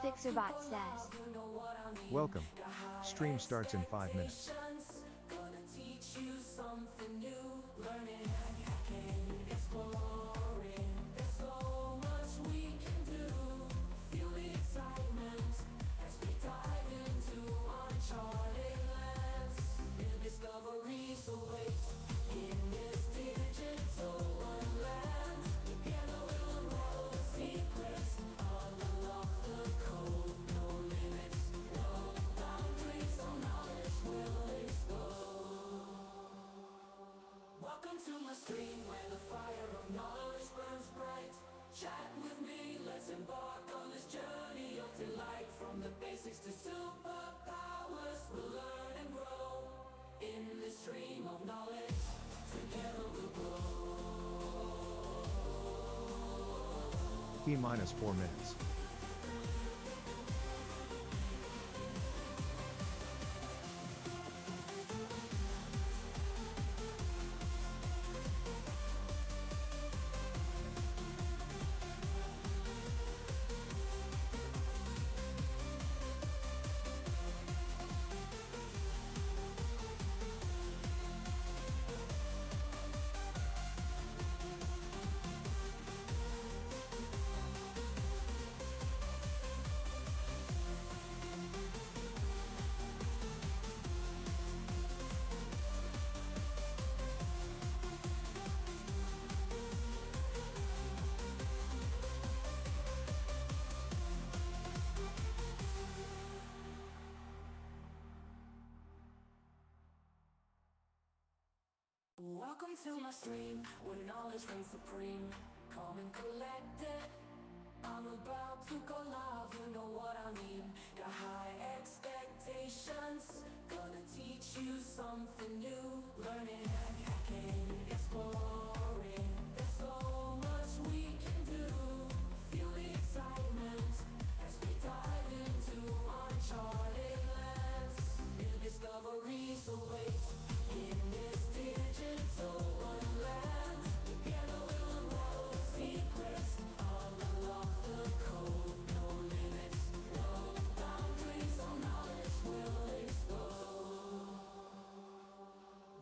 Fixerbot says. Welcome. Stream starts in 5 minutes. Gonna teach you something new. Learning, hacking, exploring. There's so much we can do. Feel the excitement as we dive into uncharted lands. New discoveries await in this digital land. Together we'll unravel the secrets, unlock the code. No limits, no boundaries, no knowledge will explode. Welcome to my stream where the fire of knowledge burns bright. Chat with me, let's embark on this journey of delight. From the basics to superpowers, we'll learn and grow in this stream of knowledge. Together we'll grow. T minus 4 minutes. Welcome to my stream, where knowledge reigns supreme. Calm and collected, I'm about to go live, you know what I mean. Got high expectations, gonna teach you something new. Learning, hacking, exploring. There's so much we can do. Feel the excitement as we dive into uncharted lands. New discoveries await in this digital land. Together we'll unravel the secrets, unlock the code. No limits, no boundaries, all knowledge will explode.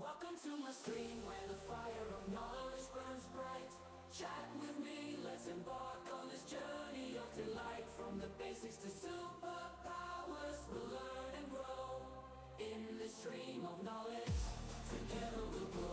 Welcome to my stream where the fire of knowledge burns bright. Chat with me, let's embark on this journey of delight. From the basics to superpowers, we'll learn and grow in this stream of knowledge. Together we'll grow.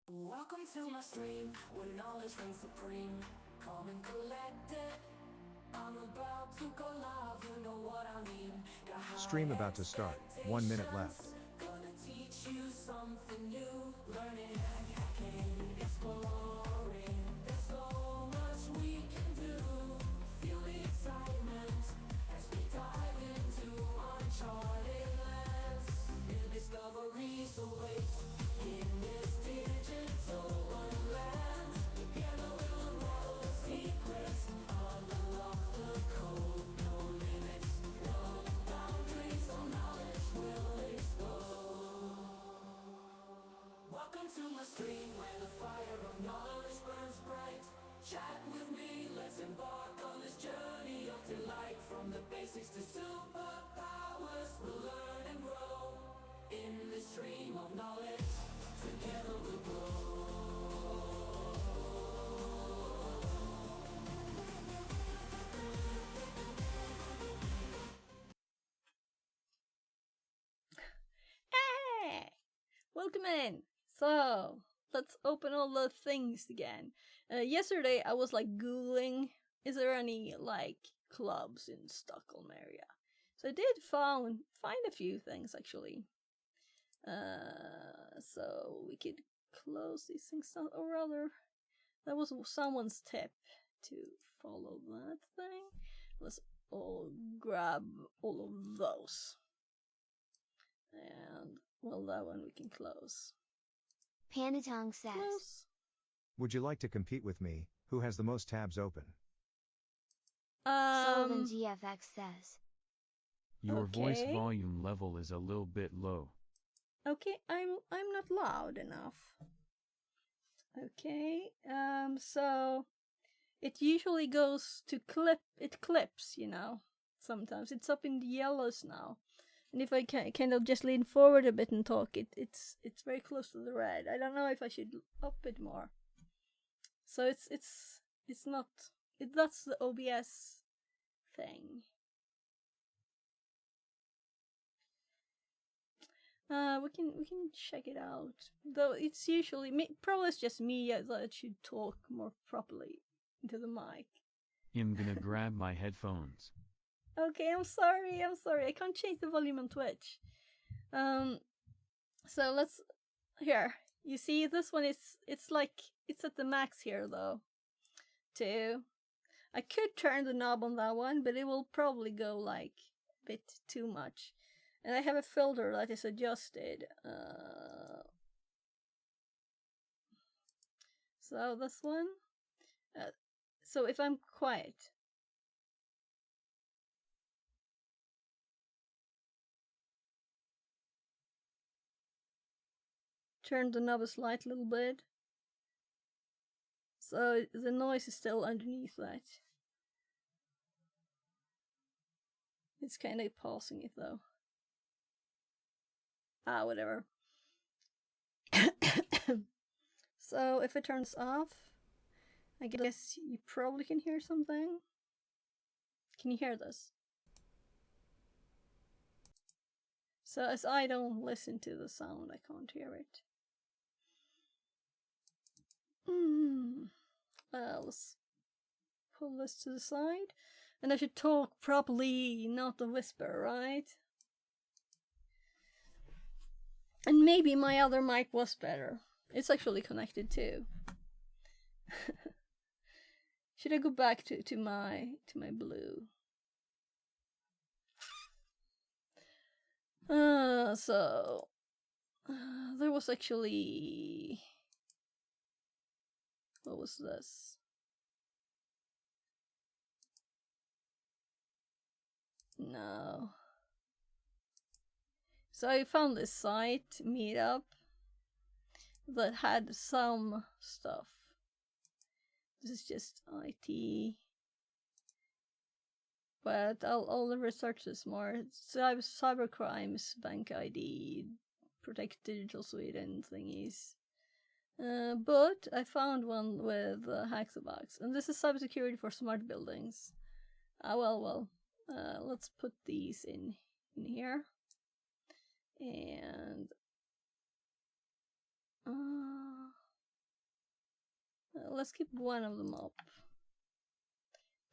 Welcome to my stream, where knowledge reigns supreme. Calm and collected, I'm about to go live, you know what I mean. Got high Stream about to start. 1 minute left. expectations, gonna teach you something new. Learning, hacking, exploring. There's so much we can do. Feel the excitement as we dive into uncharted lands. New discoveries await in this digital land. Together we'll unravel the secrets, unlock the code. No limits, no boundaries, all knowledge will explode. Welcome to my stream where the fire of knowledge burns bright. Chat with me, let's embark on this journey of delight. From the basics to superpowers, we'll learn and grow in this stream of knowledge. Together we'll grow. welcome in. So, let's open all the things again. Yesterday I was like Googling, is there any like clubs in Stockholm area? So I did find a few things actually. So we could close these things down, or rather, that was someone's tip to follow that thing. Let's all grab all of those. And, well, that one we can close. Panatong says. Close. Would you like to compete with me? Who has the most tabs open? Sullivan GFX says. Your voice Okay. volume level is a little bit low. Okay, I'm not loud enough. Okay, so it usually goes to it clips, you know. Sometimes it's up in the yellows now. And if I can kind of just lean forward a bit and talk, it's very close to the red. I don't know if I should up it more. So it's not that's the OBS thing. We can check it out. Though it's usually probably it's just me that should talk more properly into the mic. I'm gonna grab my headphones. Okay, I'm sorry. I can't change the volume on Twitch. So let's here. You see, this one it's like it's at the max here though. Too. I could turn the knob on that one, but it will probably go like a bit too much. And I have a filter that is adjusted. So this one. So if I'm quiet. Turn the knob a slight little bit. So the noise is still underneath that. It's kind of pausing it though. Whatever. So if it turns off, I guess you probably can hear something. Can you hear this? So as I don't listen to the sound, I can't hear it. Let's pull this to the side. And I should talk properly, not a whisper, right? And maybe my other mic was better. It's actually connected too. Should I go back to my blue? So there was actually, what was this? No. So I found this site, Meetup, that had some stuff. This is just IT. But I'll research this more. Cybercrimes, Bank ID, Protect Digital Sweden thingies. But I found one with Hack the Box. And this is cybersecurity for smart buildings. Let's put these in here. And let's keep one of them up.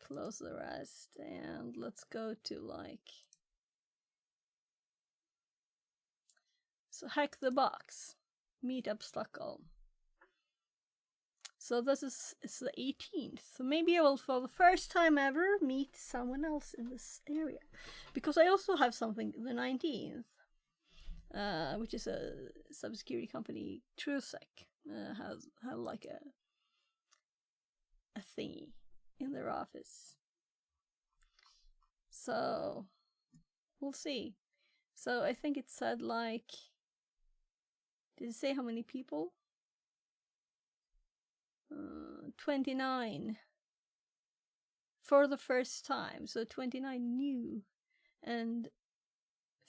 Close the rest, and let's go to like, so Hack the Box, Meetup Stockholm. So this is the 18th. So maybe I will, for the first time ever, meet someone else in this area, because I also have something the 19th. Which is a cybersecurity company, TrueSec, has like a thingy in their office. So we'll see. So I think it said like, did it say how many people? 29 for the first time. So 29 new, and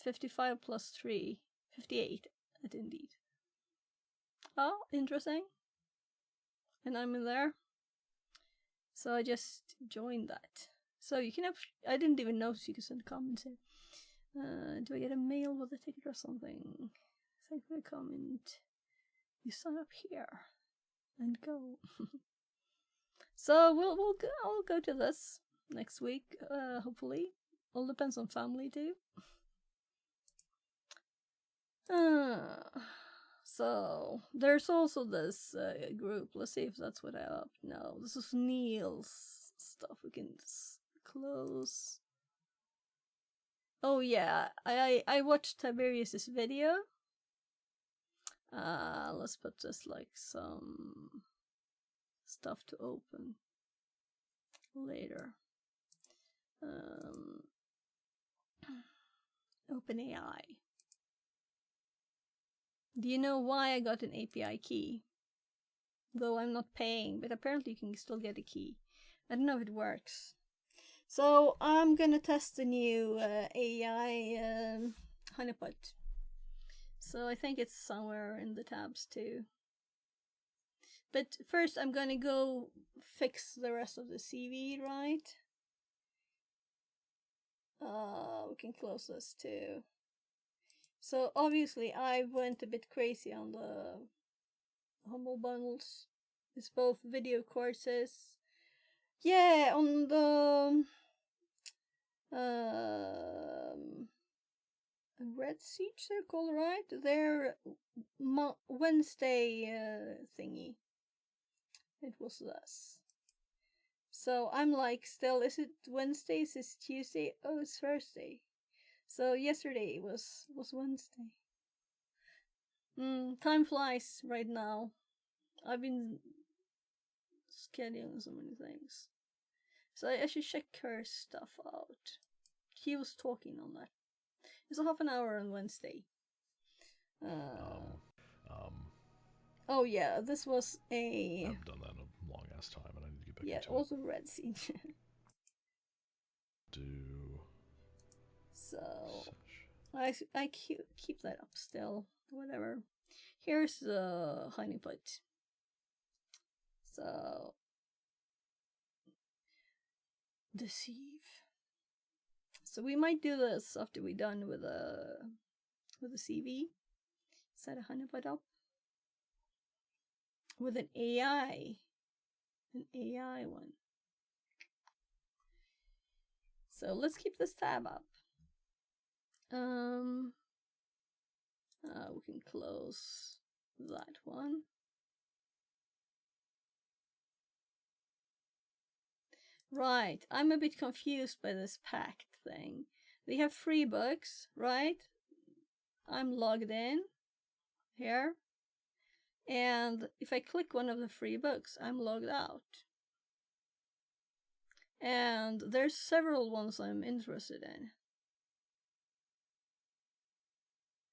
55 plus 3. 58 at Indeed. Oh, interesting. And I'm in there. So I just joined that. So you can have, I didn't even notice you could send comments here. Do I get a mail with a ticket or something? Thank you for coming. You sign up here and go. So I'll go to this next week, hopefully. All depends on family too. So there's also this group. Let's see if that's what I up. No, this is Neil's stuff. We can just close. Oh yeah, I watched Tiberius's video. Let's put just like some stuff to open later. OpenAI. Do you know why I got an API key? Though I'm not paying, but apparently you can still get a key. I don't know if it works. So I'm gonna test the new AI honeypot. So I think it's somewhere in the tabs too. But first I'm gonna go fix the rest of the CV, right? We can close this too. So obviously I went a bit crazy on the humble bundles. It's both video courses. Yeah, on the Red Siege they're called, right? Their Wednesday thingy. It was this. So I'm like, still, is it Wednesday? Is it Tuesday? Oh, it's Thursday. So yesterday was Wednesday. Time flies right now. I've been scheduling so many things. So I should check her stuff out. He was talking on that. It's a half an hour on Wednesday. Oh yeah, this was a... I haven't done that in a long ass time and I need to get back yeah, into also Red Siege. Do... So... I keep that up still. Whatever. Here's the honeypot. So... Deceive. So we might do this after we're done with the CV. Set a honeypot up. With an AI. An AI one. So let's keep this tab up. We can close that one. Right, I'm a bit confused by this pact thing. They have free books, right? I'm logged in here. And if I click one of the free books, I'm logged out. And there's several ones I'm interested in.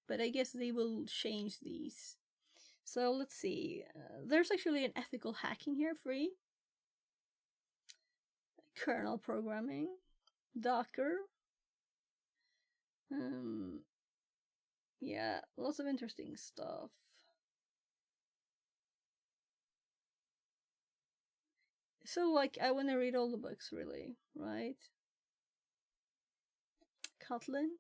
But I guess they will change these. So let's see. There's actually an ethical hacking here, free. Kernel programming. Docker. Yeah, lots of interesting stuff. So, like, I want to read all the books, really, right? Kotlin.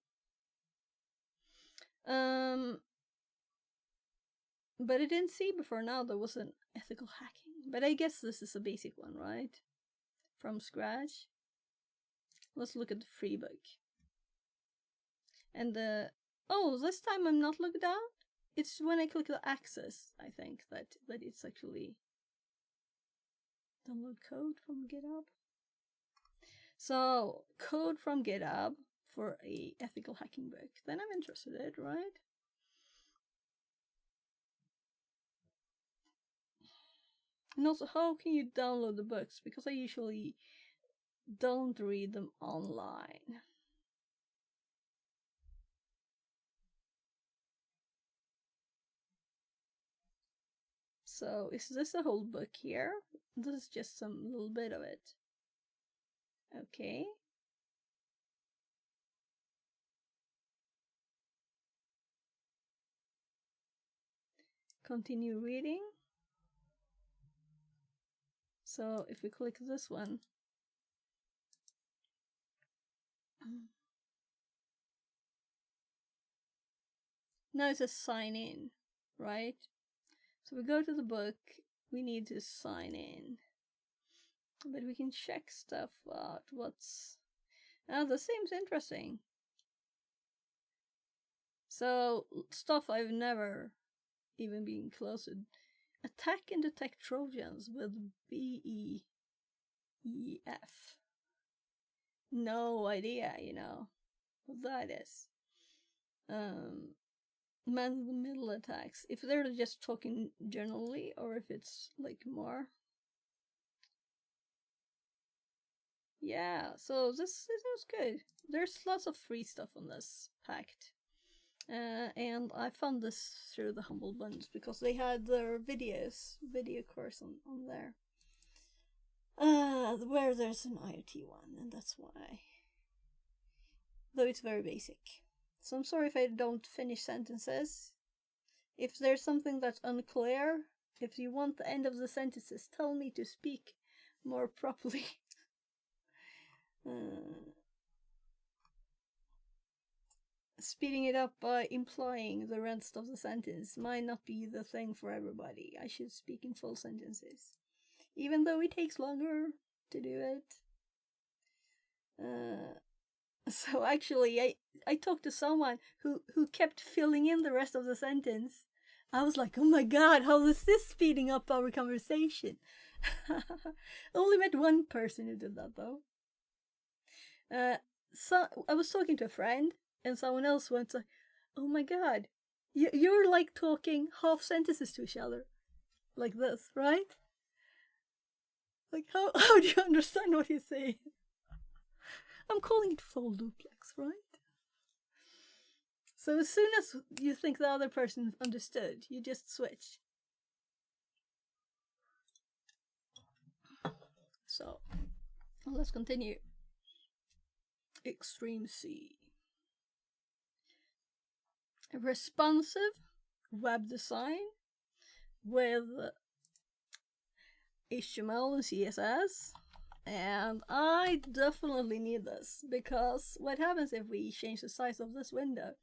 But I didn't see before now there was an ethical hacking. But I guess this is a basic one, right? From scratch. Let's look at the free book. And oh, this time I'm not logged out? It's when I click the access, I think, that it's actually... Download code from GitHub. So, code from GitHub for a ethical hacking book. Then I'm interested in it, right? And also, how can you download the books? Because I usually don't read them online. So, is this a whole book here? This is just some little bit of it. Okay. Continue reading. So, if we click this one, Now it says sign in, right? So we go to the book, we need to sign in. But we can check stuff out. What's... Oh, this seems interesting. So, stuff I've never even been close to. Attack and detect Trojans with BEEF. No idea, you know, what that is. Man-in-the-middle attacks. If they're just talking generally, or if it's like more. Yeah, so this was good. There's lots of free stuff on this pact. And I found this through the Humble Bundles because they had their video course on there. Where there's an IoT one, and that's why. Though it's very basic. So I'm sorry if I don't finish sentences. If there's something that's unclear, if you want the end of the sentences, tell me to speak more properly. Speeding it up by implying the rest of the sentence might not be the thing for everybody. I should speak in full sentences, even though it takes longer to do it. So actually, I talked to someone who kept filling in the rest of the sentence. I was like, oh my god, how is this speeding up our conversation? Only met one person who did that though. So I was talking to a friend, and someone else went like, oh my god, you're like talking half sentences to each other. Like this, right? Like, how do you understand what he's saying? I'm calling it full duplex, right? So as soon as you think the other person understood, you just switch. So, let's continue. Extreme C. Responsive web design with HTML and CSS. And I definitely need this, because what happens if we change the size of this window?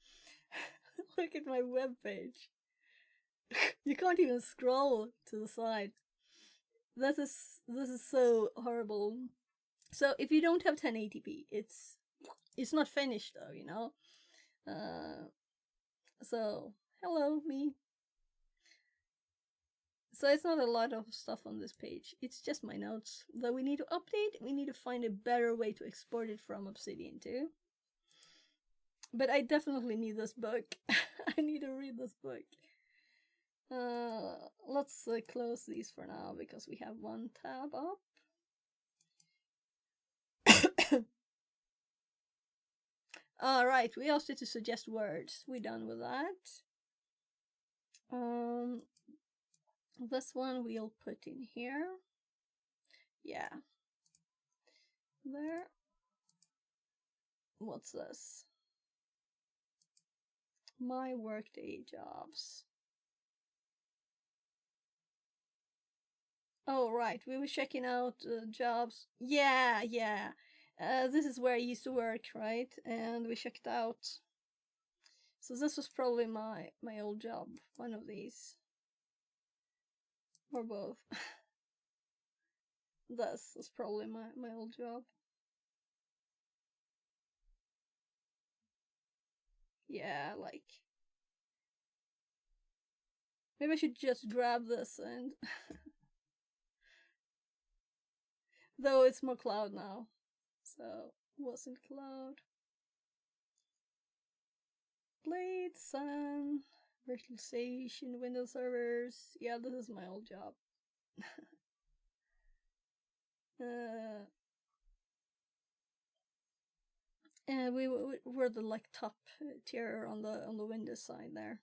Look at my web page. You can't even scroll to the side. This is so horrible. So if you don't have 1080p, it's not finished though, you know. So hello me. So it's not a lot of stuff on this page. It's just my notes. Though we need to update, we need to find a better way to export it from Obsidian too. But I definitely need this book. I need to read this book. Let's close these for now because we have one tab up. Alright, we asked you to suggest words. We're done with that. This one we'll put in here. Yeah. There. What's this? My workday jobs. Oh, right. We were checking out jobs. Yeah. This is where I used to work, right? And we checked out. So this was probably my old job. One of these. Or both. This is probably my old job. Yeah, like. Maybe I should just grab this and. Though it's more cloud now. So, wasn't cloud. Blade, Sun, virtualization, Windows servers. Yeah, this is my old job. And we were the like top tier on the Windows side there.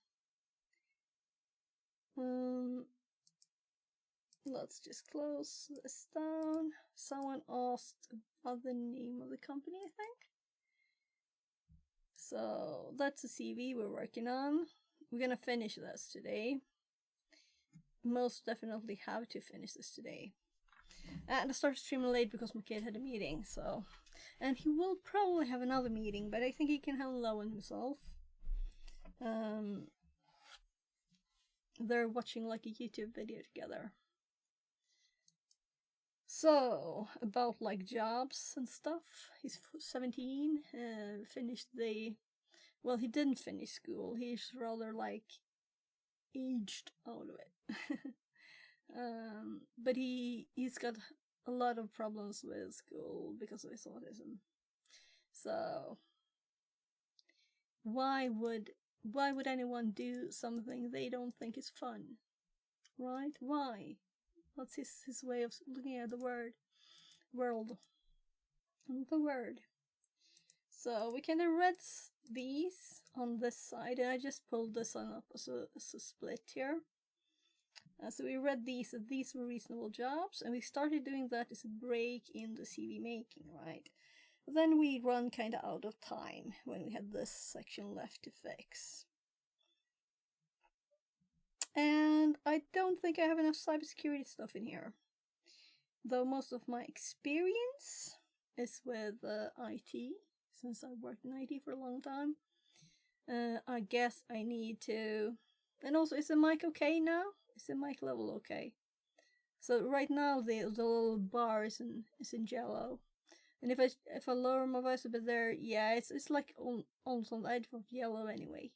Let's just close this down. Someone asked about the name of the company, I think. So that's the CV we're working on. We're gonna finish this today. Most definitely have to finish this today. And I started streaming late because my kid had a meeting, so. And he will probably have another meeting, but I think he can handle that one himself. they're watching like a YouTube video together. So, about like jobs and stuff. He's 17, finished well, he didn't finish school. He's rather like aged out of it. But he's got a lot of problems with school because of his autism. So, why would anyone do something they don't think is fun? Right? Why? What's his way of looking at the world? The word. So we kind of read these on this side, and I just pulled this one up as a split here. So we read these were reasonable jobs, and we started doing that as a break in the CV making, right? Then we run kind of out of time when we had this section left to fix. And I don't think I have enough cybersecurity stuff in here. Though most of my experience is with IT, since I've worked in IT for a long time. I guess I need to... And also, is the mic okay now? Is the mic level okay? So right now the little bar is in yellow. And if I lower my voice a bit there, yeah, it's like almost on the edge of yellow anyway.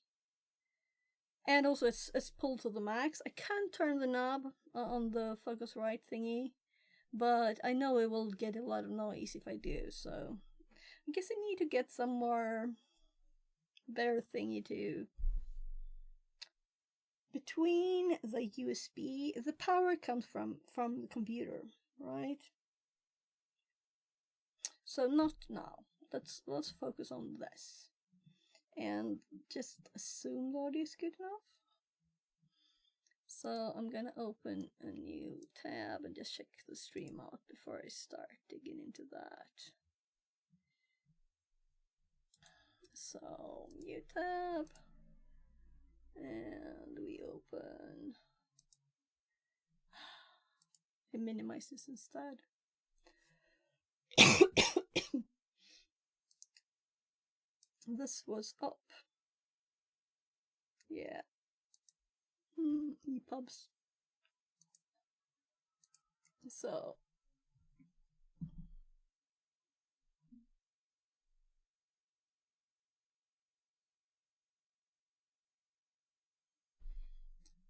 And also it's pulled to the max. I can turn the knob on the Focusrite thingy, but I know it will get a lot of noise if I do, so I guess I need to get some more better thingy to... Between the USB, the power comes from the computer, right? So not now. Let's focus on this. And just assume the audio is good enough. So I'm gonna open a new tab and just check the stream out before I start digging into that. So new tab, and we open. I minimize this instead. This was up. Yeah. EPUBs. So.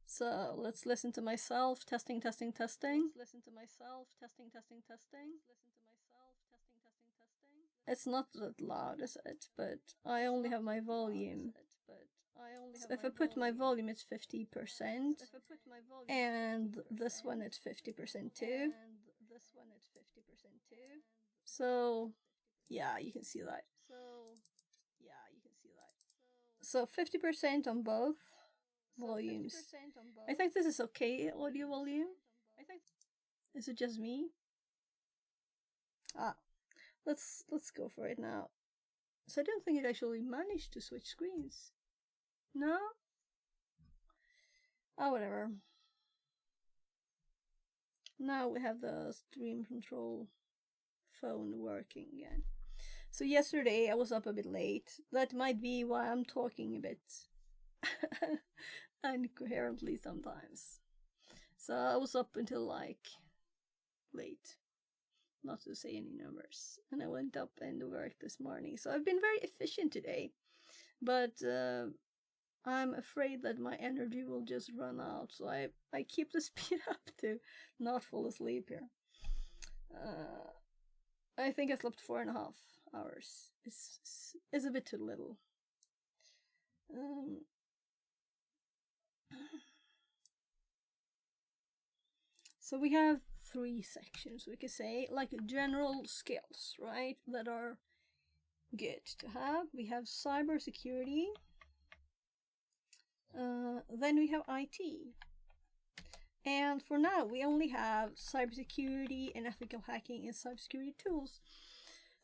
So let's listen to myself. Testing. Let's listen to myself. Testing. Listen to myself. Testing. It's not that loud, is it? But I only have my volume. So if I put my volume, it's 50%. And this one, it's 50% too. So, yeah, you can see that. So 50% on both volumes. I think this is okay, audio volume. Is it just me? Let's go for it now. So I don't think it actually managed to switch screens. No? Oh, whatever. Now we have the stream control phone working again. So yesterday I was up a bit late. That might be why I'm talking a bit incoherently sometimes. So I was up until like late. Not to say any numbers. And I went up and worked this morning. So I've been very efficient today. But I'm afraid that my energy will just run out. So I keep the speed up to not fall asleep here. I think I slept 4.5 hours. It's a bit too little. So we have 3 sections, we could say, like general skills, right, that are good to have. We have cybersecurity, then we have IT, and for now we only have cybersecurity and ethical hacking and cybersecurity tools.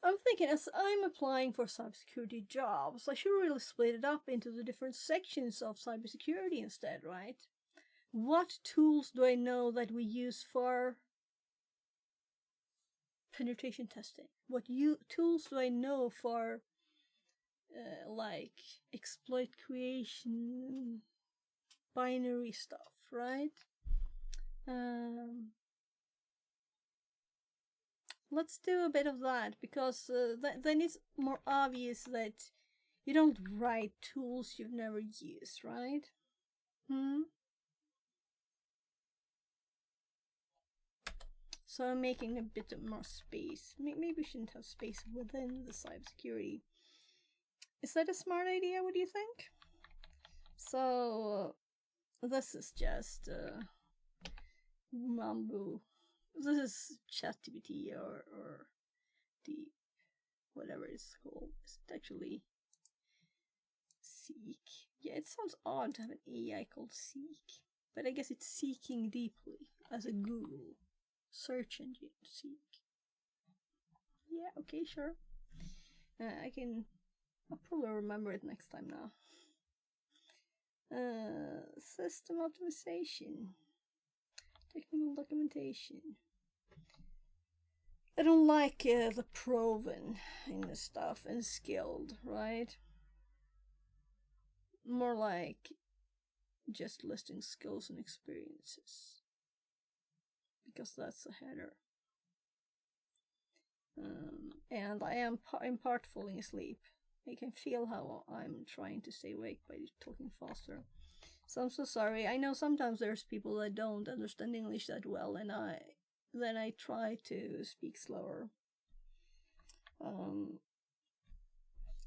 I'm thinking, as I'm applying for cybersecurity jobs, I should really split it up into the different sections of cybersecurity instead, right? What tools do I know that we use for penetration testing? What tools do I know for like exploit creation, binary stuff? right? Let's do a bit of that, because then it's more obvious that you don't write tools you've never used, right? So I'm making a bit more space. Maybe we shouldn't have space within the cybersecurity. Is that a smart idea? What do you think? So this is just Mambu. This is ChatGPT or Deep, whatever it's called. Is it actually Seek? Yeah, it sounds odd to have an AI called Seek, but I guess it's seeking deeply as a Google search engine. Seek. Yeah, okay, sure. I'll probably remember it next time now. System optimization. Technical documentation. I don't like the proven in the stuff and skilled, right? More like just listing skills and experiences, because that's a header. And I'm part falling asleep. I can feel how I'm trying to stay awake by talking faster. So I'm so sorry. I know sometimes there's people that don't understand English that well, and then I try to speak slower.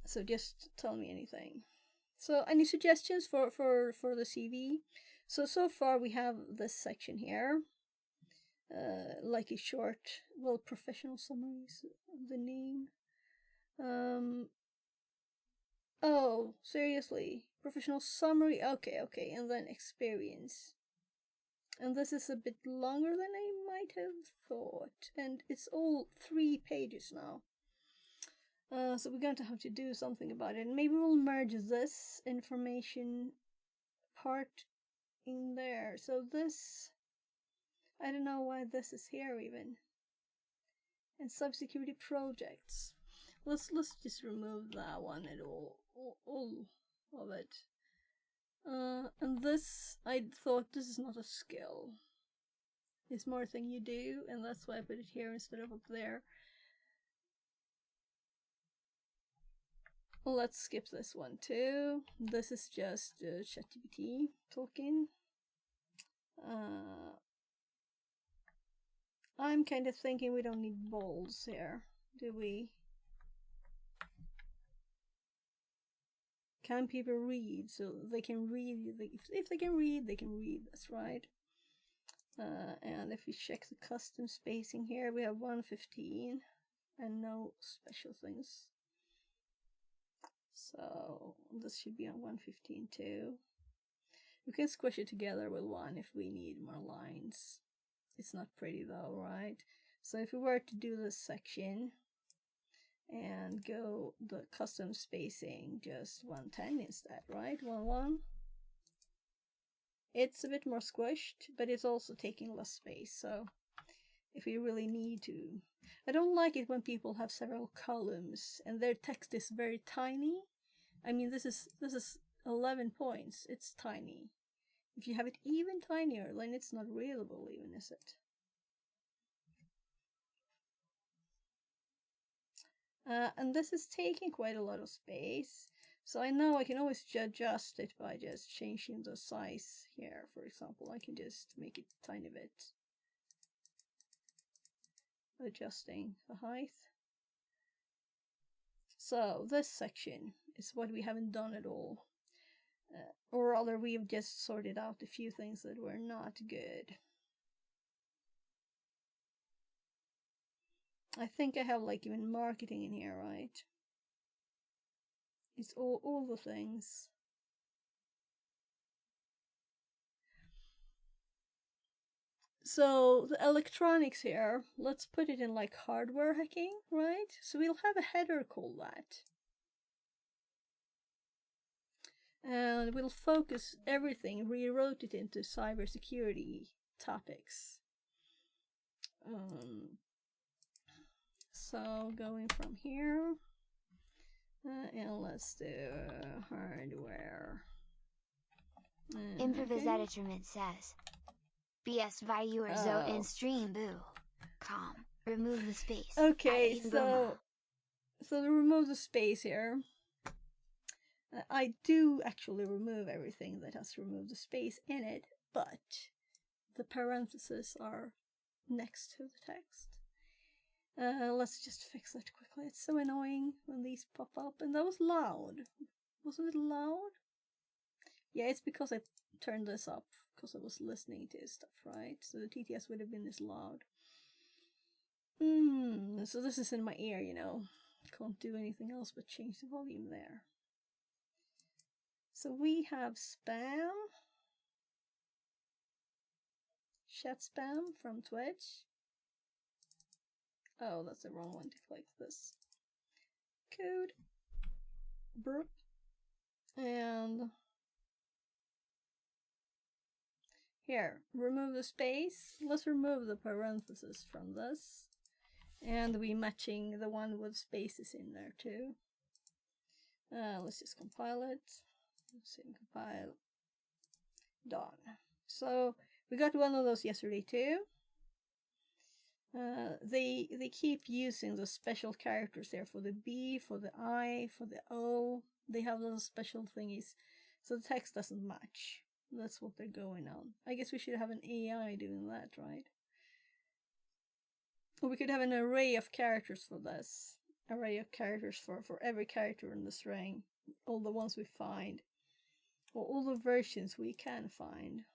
So just tell me anything. So any suggestions for the CV? So far we have this section here. Like a short, professional summaries of the name. Oh, seriously? Professional summary? Okay, and then experience. And this is a bit longer than I might have thought. And it's all 3 pages now. So we're going to have to do something about it. And maybe we'll merge this information part in there. So this, I don't know why this is here even. And cybersecurity projects. Let's just remove that one at all of it. And this, I thought this is not a skill. It's more a thing you do, and that's why I put it here instead of up there. Well, let's skip this one too. This is just ChatGPT talking. I'm kind of thinking we don't need bolds here, do we? Can people read? So they can read. If they can read, they can read. That's right. And if we check the custom spacing here, we have 115 and no special things. So this should be on 115 too. We can squish it together with 1 if we need more lines. It's not pretty though, right? So if we were to do this section and go the custom spacing, just 110 instead, right? 1 It's a bit more squished, but it's also taking less space. So if we really need to, I don't like it when people have several columns and their text is very tiny. I mean, this is 11 points. It's tiny. If you have it even tinier, then it's not readable even, is it? And this is taking quite a lot of space. So I know I can always adjust it by just changing the size here. For example, I can just make it a tiny bit. Adjusting the height. So this section is what we haven't done at all. Or rather, we've just sorted out a few things that were not good. I think I have like even marketing in here, right? It's all the things. So the electronics here, let's put it in like hardware hacking, right? So we'll have a header called that. And we'll focus everything, rewrote it into cybersecurity topics. So going from here, and let's do hardware Improvisatorment says. BS viewer zo in stream boo. Com. Remove the space. Okay, Add in so to remove the space here, I do actually remove everything that has to remove the space in it, but the parentheses are next to the text. Let's just fix that quickly. It's so annoying when these pop up, and that was loud. Wasn't it loud? Yeah, it's because I turned this up because I was listening to stuff, right? So the TTS would have been this loud. So this is in my ear, you know. Can't do anything else but change the volume there. So we have spam. Chat spam from Twitch. Oh, that's the wrong one to click this. Code. Burp. And here, remove the space. Let's remove the parentheses from this. And we matching the one with spaces in there too. Let's just compile it. Let's see, compile. Done. So we got one of those yesterday too. They keep using the special characters there for the B, for the I, for the O. They have those special thingies, so the text doesn't match. That's what they're going on. I guess we should have an AI doing that, right? Or we could have an array of characters for this. Array of characters for every character in the string. All the ones we find. Or all the versions we can find.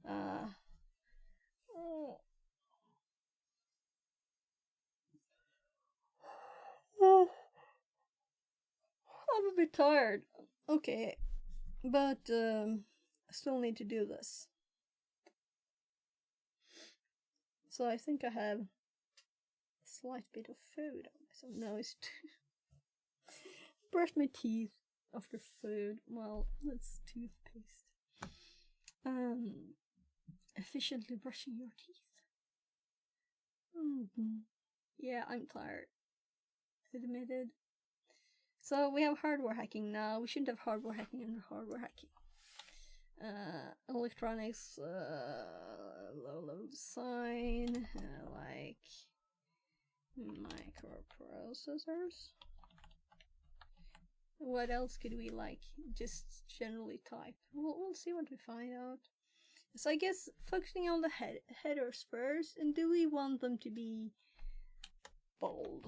I'm a bit tired. Okay. But I still need to do this. So I think I have a slight bit of food. So no, it's brush my teeth after food. Well, that's toothpaste. Efficiently brushing your teeth. Yeah, I'm tired. Admitted. So we have hardware hacking now. We shouldn't have hardware hacking under hardware hacking. Electronics, low level design, like microprocessors. What else could we like just generally type? We'll see what we find out. So I guess focusing on the headers first, and do we want them to be bold?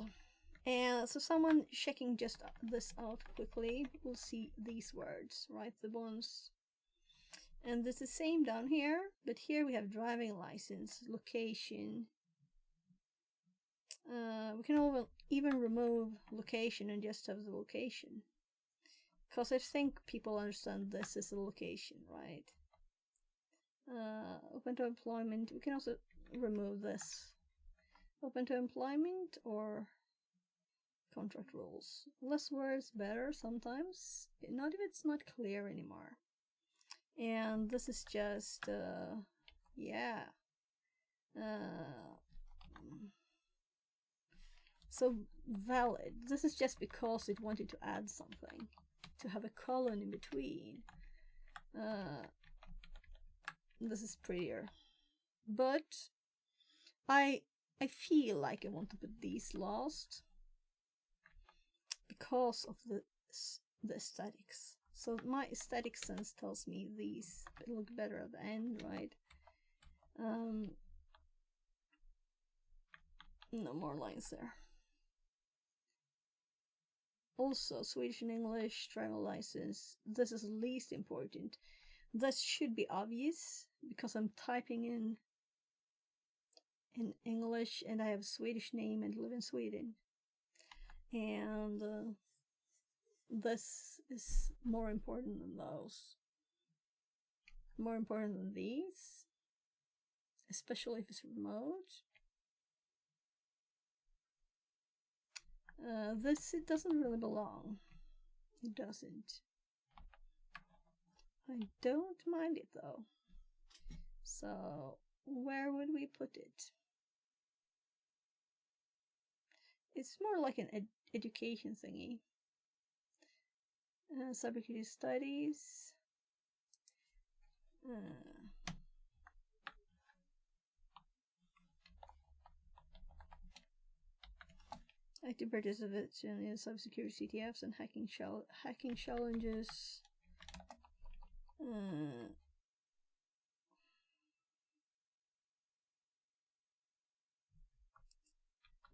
And so someone checking just this out quickly will see these words, right? The ones. And it's the same down here, but here we have driving license, location. We can even remove location and just have the location. Because I think people understand this is a location, right? Open to employment. We can also remove this. Open to employment or contract rules. Less words better sometimes. Not if it's not clear anymore. And this is just, yeah. So valid. This is just because it wanted to add something. To have a colon in between. This is prettier. But I feel like I want to put these last. Because of the aesthetics. So my aesthetic sense tells me these look better at the end, right? No more lines there. Also, Swedish and English, driver license. This is least important. This should be obvious because I'm typing in English and I have a Swedish name and live in Sweden. And this is more important than those. More important than these. Especially if it's remote. This, it doesn't really belong. It doesn't. I don't mind it though. So, where would we put it? It's more like an education thingy. Cybersecurity studies. Active participation in cybersecurity CTFs and hacking challenges.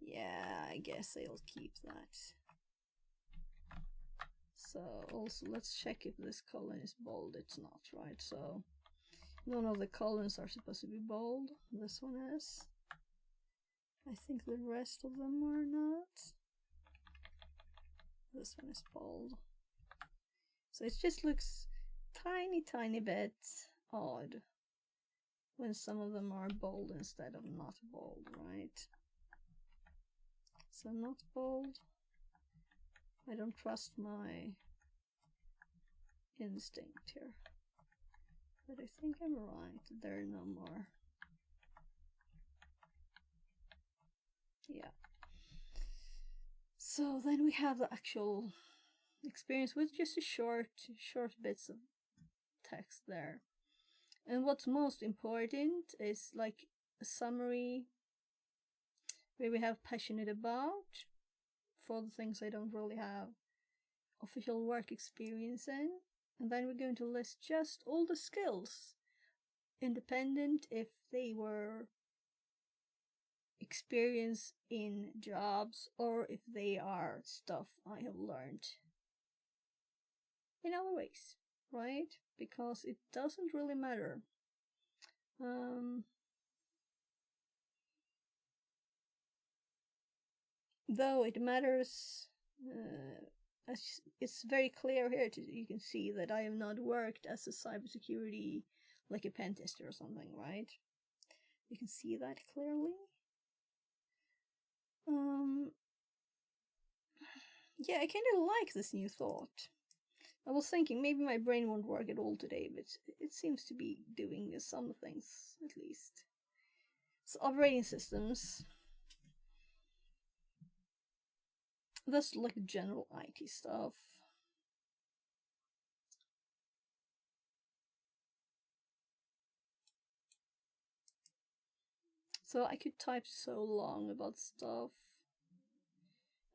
Yeah, I guess I'll keep that. So also let's check if this colon is bold. It's not, right? So none of the colons are supposed to be bold. This one is. I think the rest of them are not. This one is bold. So it just looks tiny bit odd when some of them are bold instead of not bold, right? So not bold. I don't trust my instinct here. But I think I'm right. There are no more. Yeah. So then we have the actual experience with just a short bits of text there. And what's most important is like a summary where we have passionate about for the things I don't really have official work experience in. And then we're going to list just all the skills, independent if they were experience in jobs or if they are stuff I have learned in other ways, right? Because it doesn't really matter. Though it matters, as it's very clear here, you can see that I have not worked as a cybersecurity, like a pen tester or something, right? You can see that clearly. Yeah, I kind of like this new thought. I was thinking maybe my brain won't work at all today, but it seems to be doing some things, at least. So operating systems. That's like general IT stuff. So I could type so long about stuff.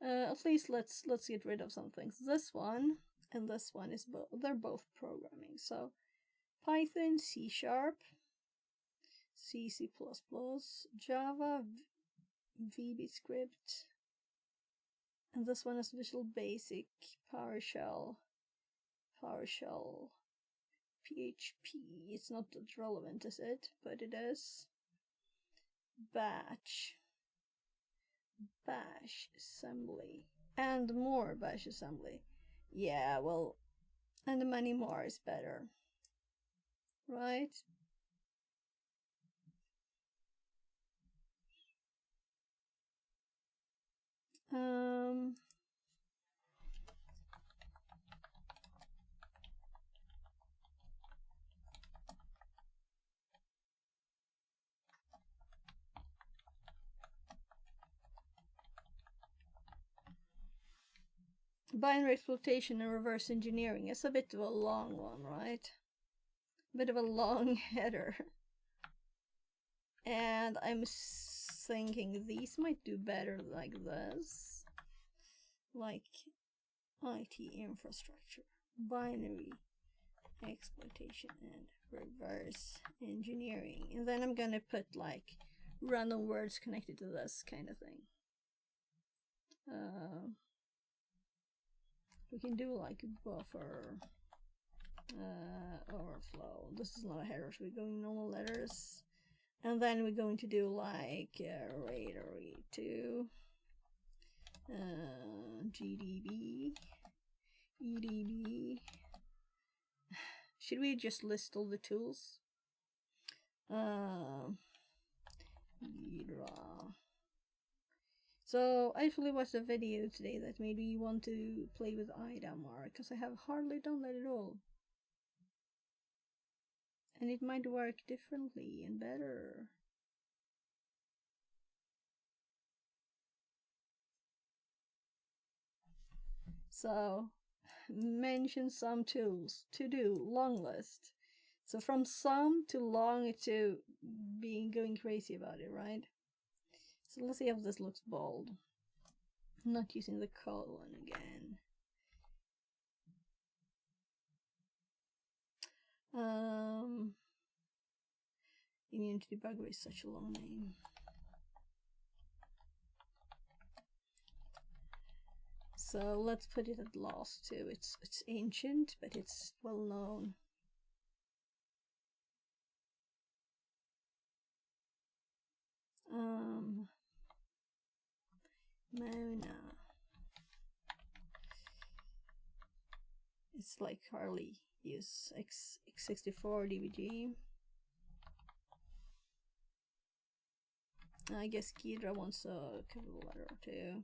At least let's get rid of some things. This one and this one is they're both programming. So Python, C#, C, C++, Java, VBScript, and this one is Visual Basic, PowerShell, PHP. It's not that relevant, is it? But it is. Bash assembly, and more bash assembly. Yeah, well, and many more is better, right? Binary exploitation and reverse engineering is a bit of a long one, right? A bit of a long header. And I'm thinking these might do better like this. Like IT infrastructure, binary exploitation and reverse engineering. And then I'm gonna put like random words connected to this kind of thing. We can do like buffer overflow. This is not a header, so we're going normal letters. And then we're going to do like RAID or read2, GDB, EDB. Should we just list all the tools? So I actually watched a video today that made me want to play with IDA more, because I have hardly done that at all. And it might work differently and better. So, mention some tools. To do, long list. So from some to long to being going crazy about it, right? So let's see if this looks bold. I'm not using the colon again. Immune to debugger is such a long name. So let's put it at last too. It's ancient, but it's well known. Mona. It's like Harley use X64 DBG. I guess Ghidra wants a capital letter too.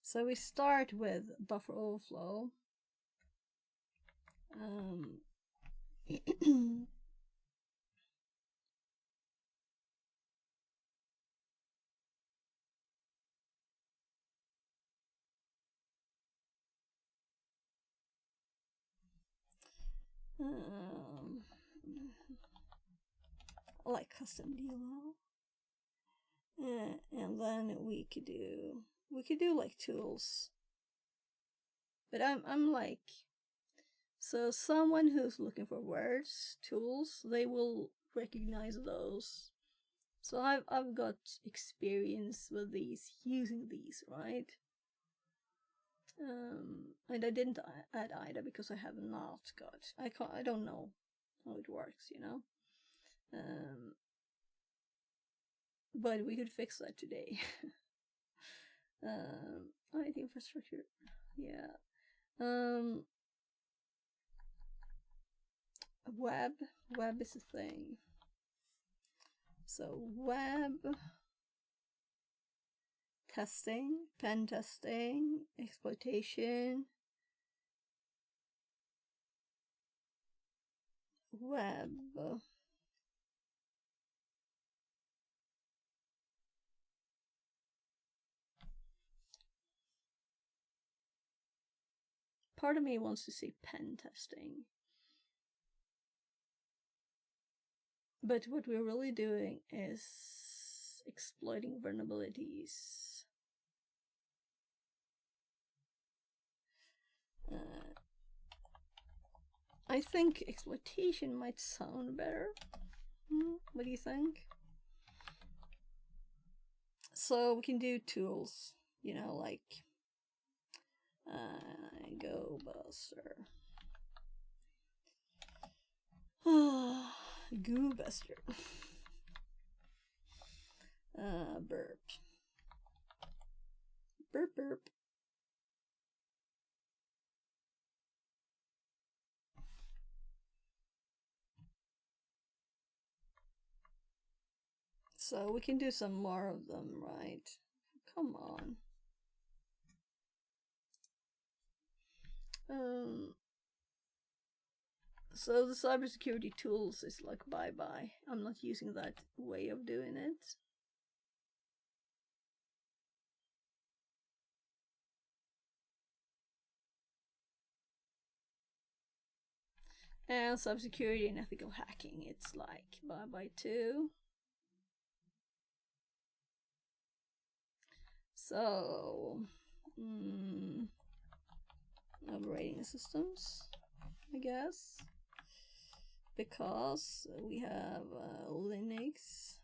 So we start with buffer overflow. Like custom DLL. And then we could do like tools. But I'm like, so someone who's looking for words, tools, they will recognize those. So I've got experience with these, using these, right? And I didn't add IDA because I have not got, I don't know how it works, you know? But we could fix that today. IT infrastructure, yeah. Web is a thing. So web testing, pen testing, exploitation, web. Part of me wants to say pen testing. But what we're really doing is exploiting vulnerabilities. I think exploitation might sound better. What do you think? So we can do tools, you know, like Go Buster. Goo Buster. Burp. Burp burp. So we can do some more of them, right? Come on. So the cybersecurity tools is like bye-bye. I'm not using that way of doing it. And cybersecurity and ethical hacking, it's like bye-bye too. So, operating systems, I guess, because we have Linux.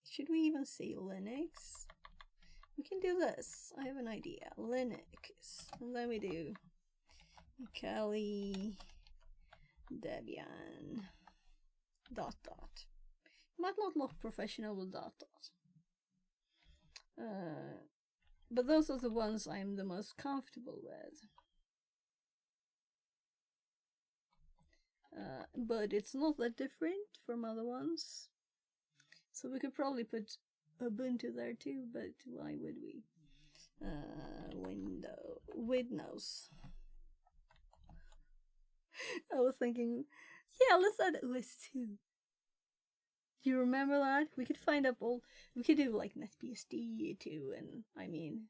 Should we even say Linux? We can do this. I have an idea. Linux. And then we do Kali Debian ... Might not look professional with ... But those are the ones I'm the most comfortable with. But it's not that different from other ones. So we could probably put Ubuntu there too, but why would we? Windows. I was thinking, yeah, let's add OS2. Do you remember that? We could find up we could do like NetBSD too, and I mean,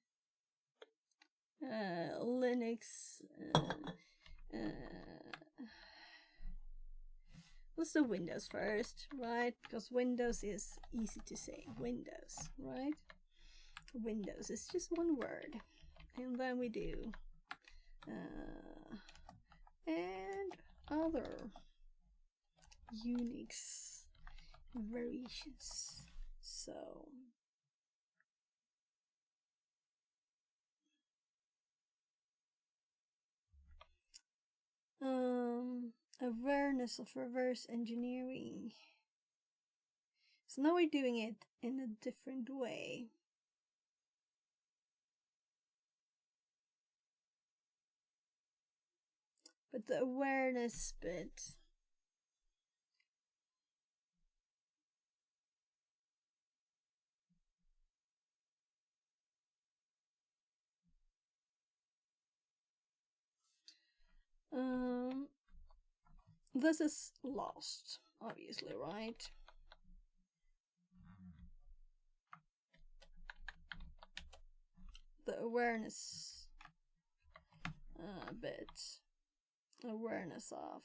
Linux. Let's do Windows first, right? Because Windows is easy to say. Windows, right? Windows is just one word. And then we do and other Unix variations. So awareness of reverse engineering. So now we're doing it in a different way. But the awareness bit, this is lost, obviously, right? The awareness bit, awareness of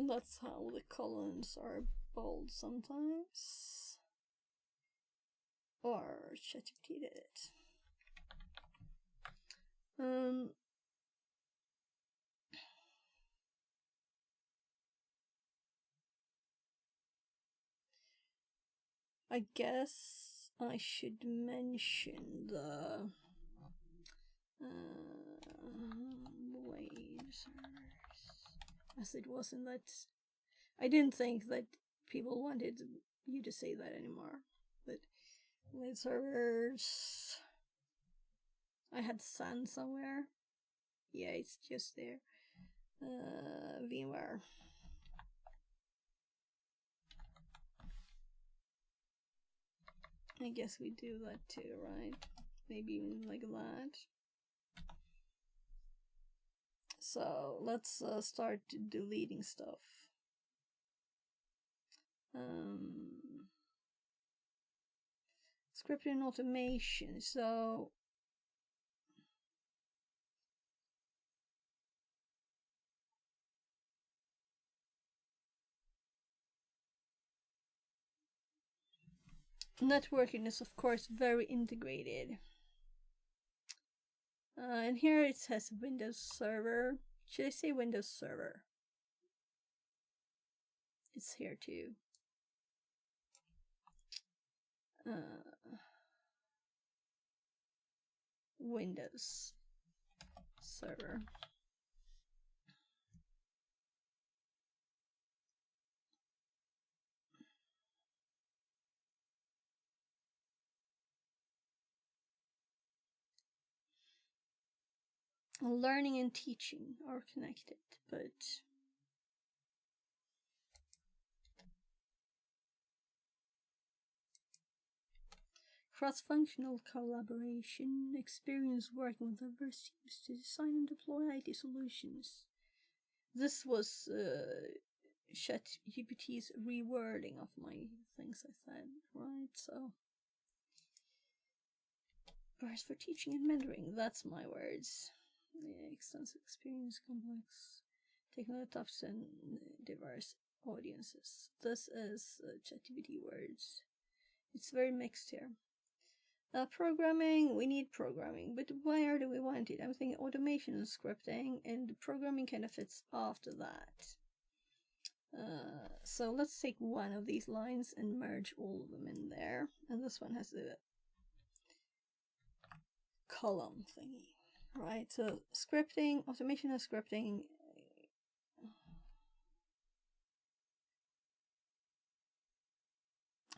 that's how the columns are bold sometimes, or ChatGPT did it. I guess I should mention the as it wasn't that. I didn't think that people wanted you to say that anymore. But blade servers. I had Sun somewhere. Yeah, it's just there. VMware. I guess we do that too, right? Maybe even like that. So let's start deleting stuff. Scripting and automation. So networking is of course very integrated. And here it says Windows Server. Should I say Windows Server? It's here too. Windows Server. Learning and teaching are connected, but cross-functional collaboration, experience working with diverse teams to design and deploy IT solutions. This was ChatGPT's rewording of my things I said, right? So, words for teaching and mentoring, that's my words. Yeah, extensive experience, complex technical topics and diverse audiences. This is ChatGPT words. It's very mixed here. Programming, we need programming, but where do we want it? I'm thinking automation and scripting, and programming kind of fits after that. So let's take one of these lines and merge all of them in there. And this one has the column thingy. Right, so scripting, automation and scripting.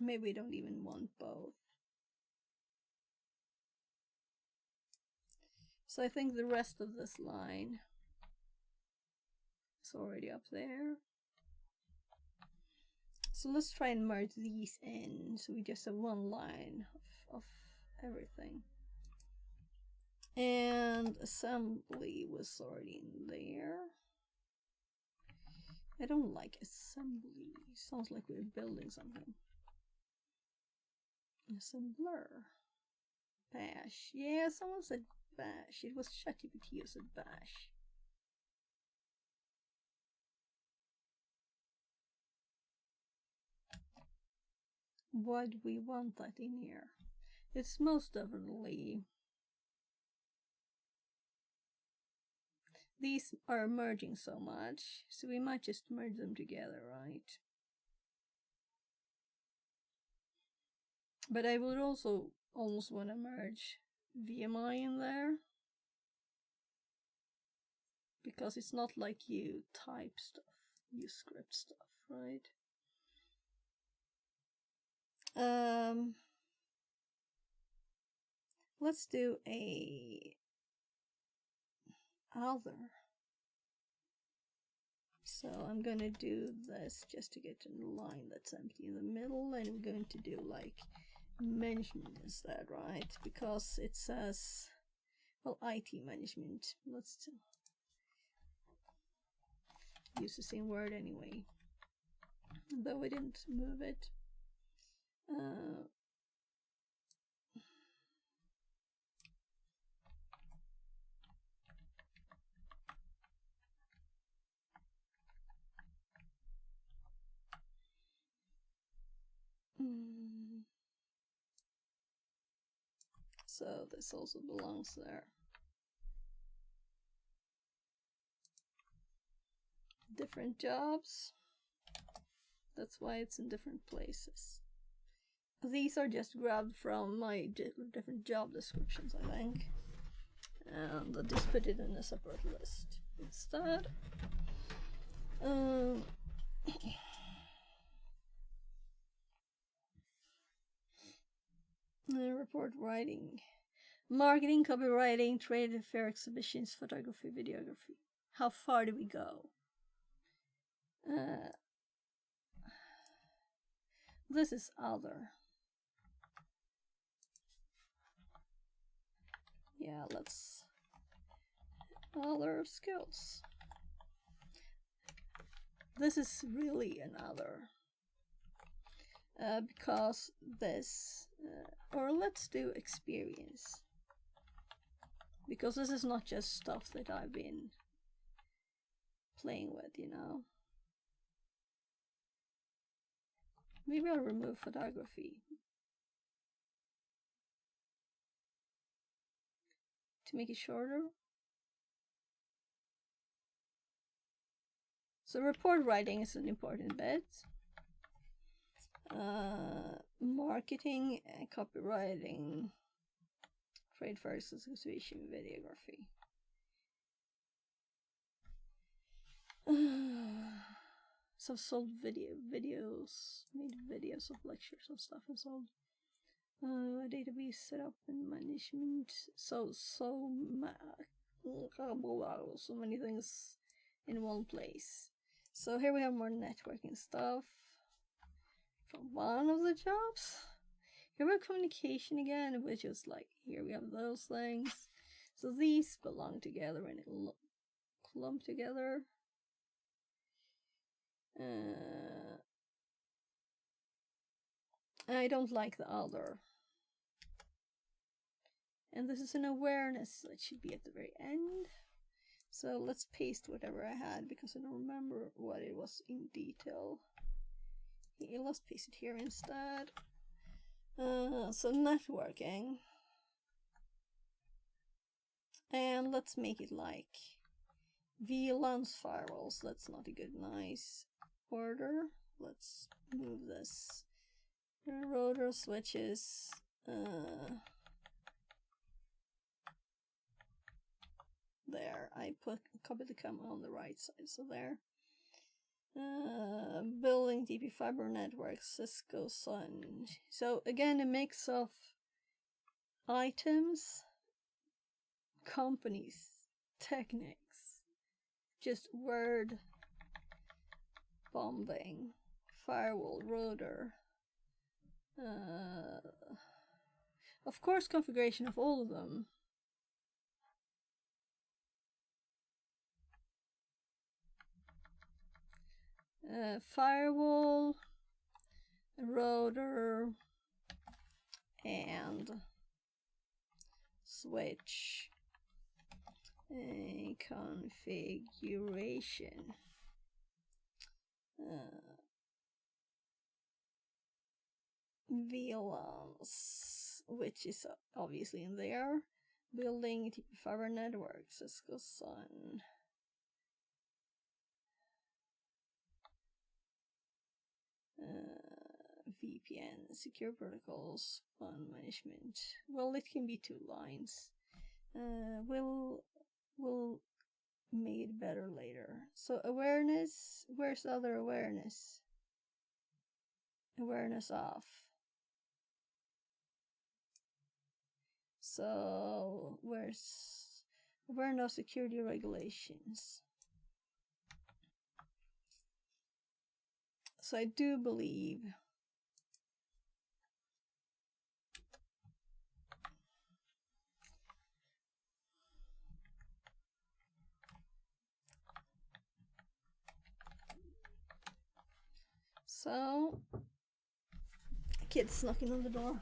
Maybe we don't even want both. So I think the rest of this line is already up there. So let's try and merge these in, so we just have one line of everything. And assembly was already in there. I don't like assembly. Sounds like we're building something. Assembler. Bash. Yeah, someone said bash. It was ChatGPT who said bash. Why do we want that in here? It's most definitely... These are merging so much, so we might just merge them together, right? But I would also almost want to merge VMI in there. Because it's not like you type stuff, you script stuff, right? Let's do a other. So I'm gonna do this just to get a line that's empty in the middle, and we're going to do like management instead, right? Because it says, well, IT management. Let's use the same word anyway, though we didn't move it. So this also belongs there. Different jobs. That's why it's in different places. These are just grabbed from my different job descriptions, I think. And I just put it in a separate list instead. Report writing. Marketing, copywriting, trade, fair exhibitions, photography, videography. How far do we go? This is other. Yeah, let's... Other skills. This is really another. Because this... or let's do experience. Because this is not just stuff that I've been playing with, you know. Maybe I'll remove photography to make it shorter. So report writing is an important bit. Marketing and copywriting, trade fairs, exhibition, videography. So sold videos, made videos of lectures and stuff, and sold database setup and management. So many things in one place. So here we have more networking stuff from one of the jobs. Here we have communication again, which is like, here we have those things. So these belong together and clump together. I don't like the other. And this is an awareness, so it should be at the very end. So let's paste whatever I had because I don't remember what it was in detail. Yeah, let's paste it here instead. So networking. And let's make it like VLANs firewalls. That's not a good nice order. Let's move this. Router switches. There, I copied the comma on the right side, so there. Building DP fiber network, Cisco Sun. So again, a mix of items, companies, techniques, just word bombing, firewall, router. Of course, configuration of all of them. Firewall, router, and switch configuration. VLANs, which is obviously in there. Building TP fiber networks. Let's go on. VPN, secure protocols, fund management. Well, it can be 2 lines. We'll make it better later. So awareness, where's the other awareness? Awareness off. So where's awareness security regulations? So I do believe so. Kid's knocking on the door.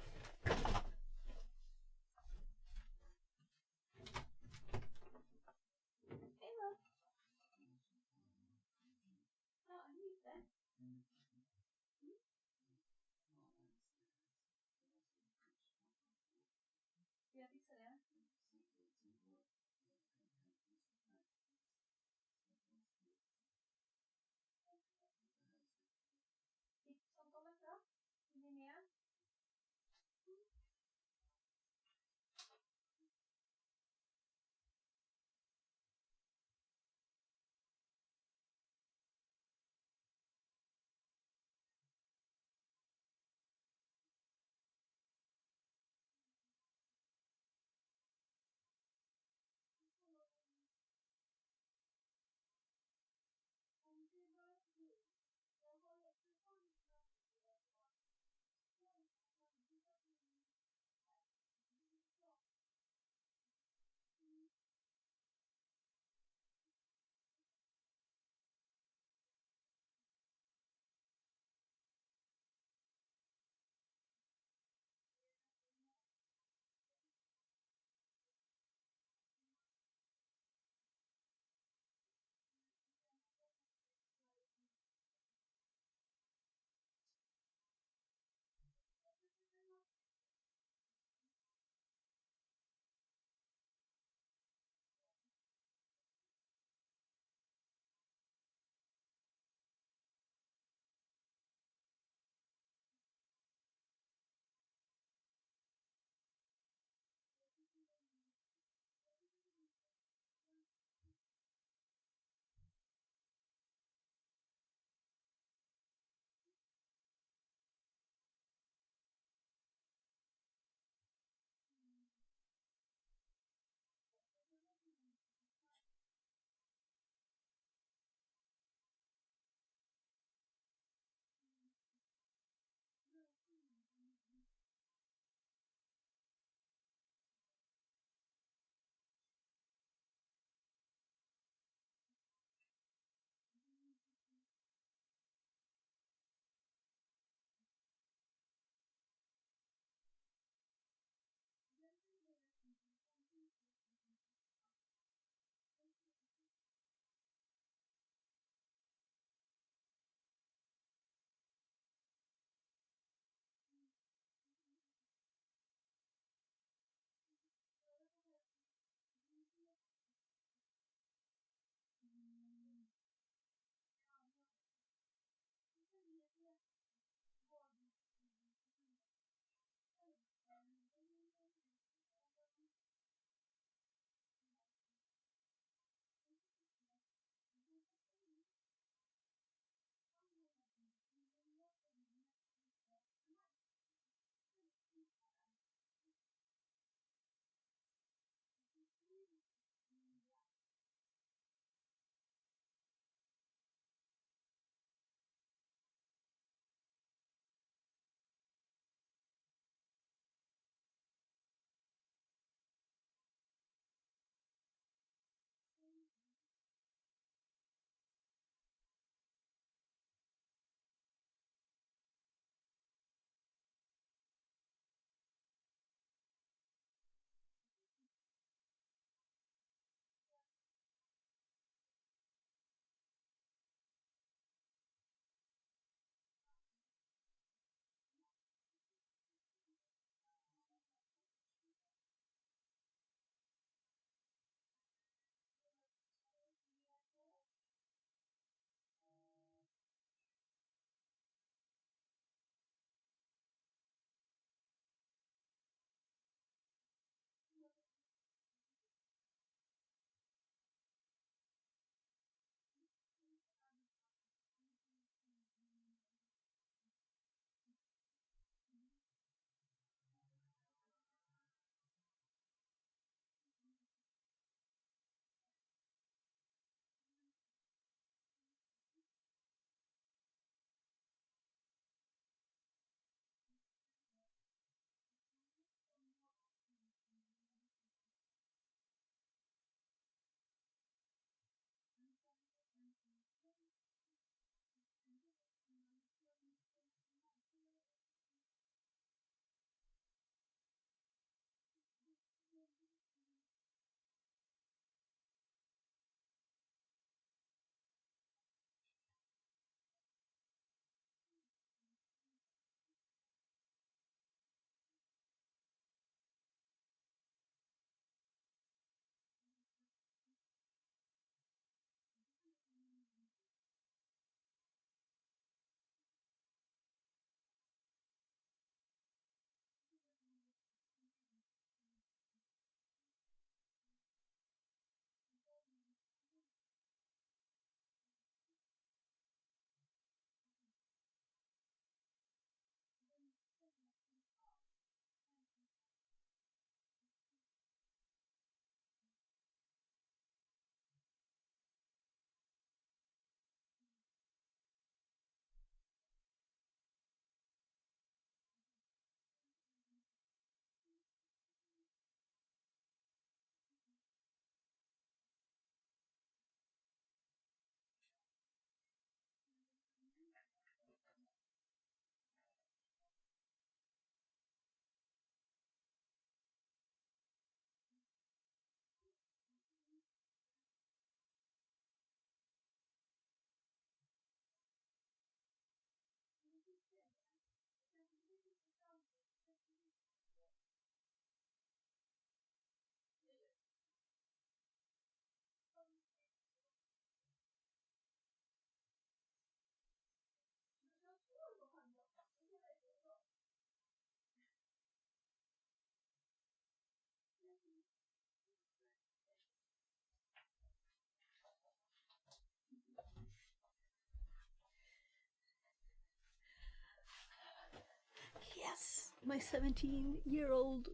my 17-year-old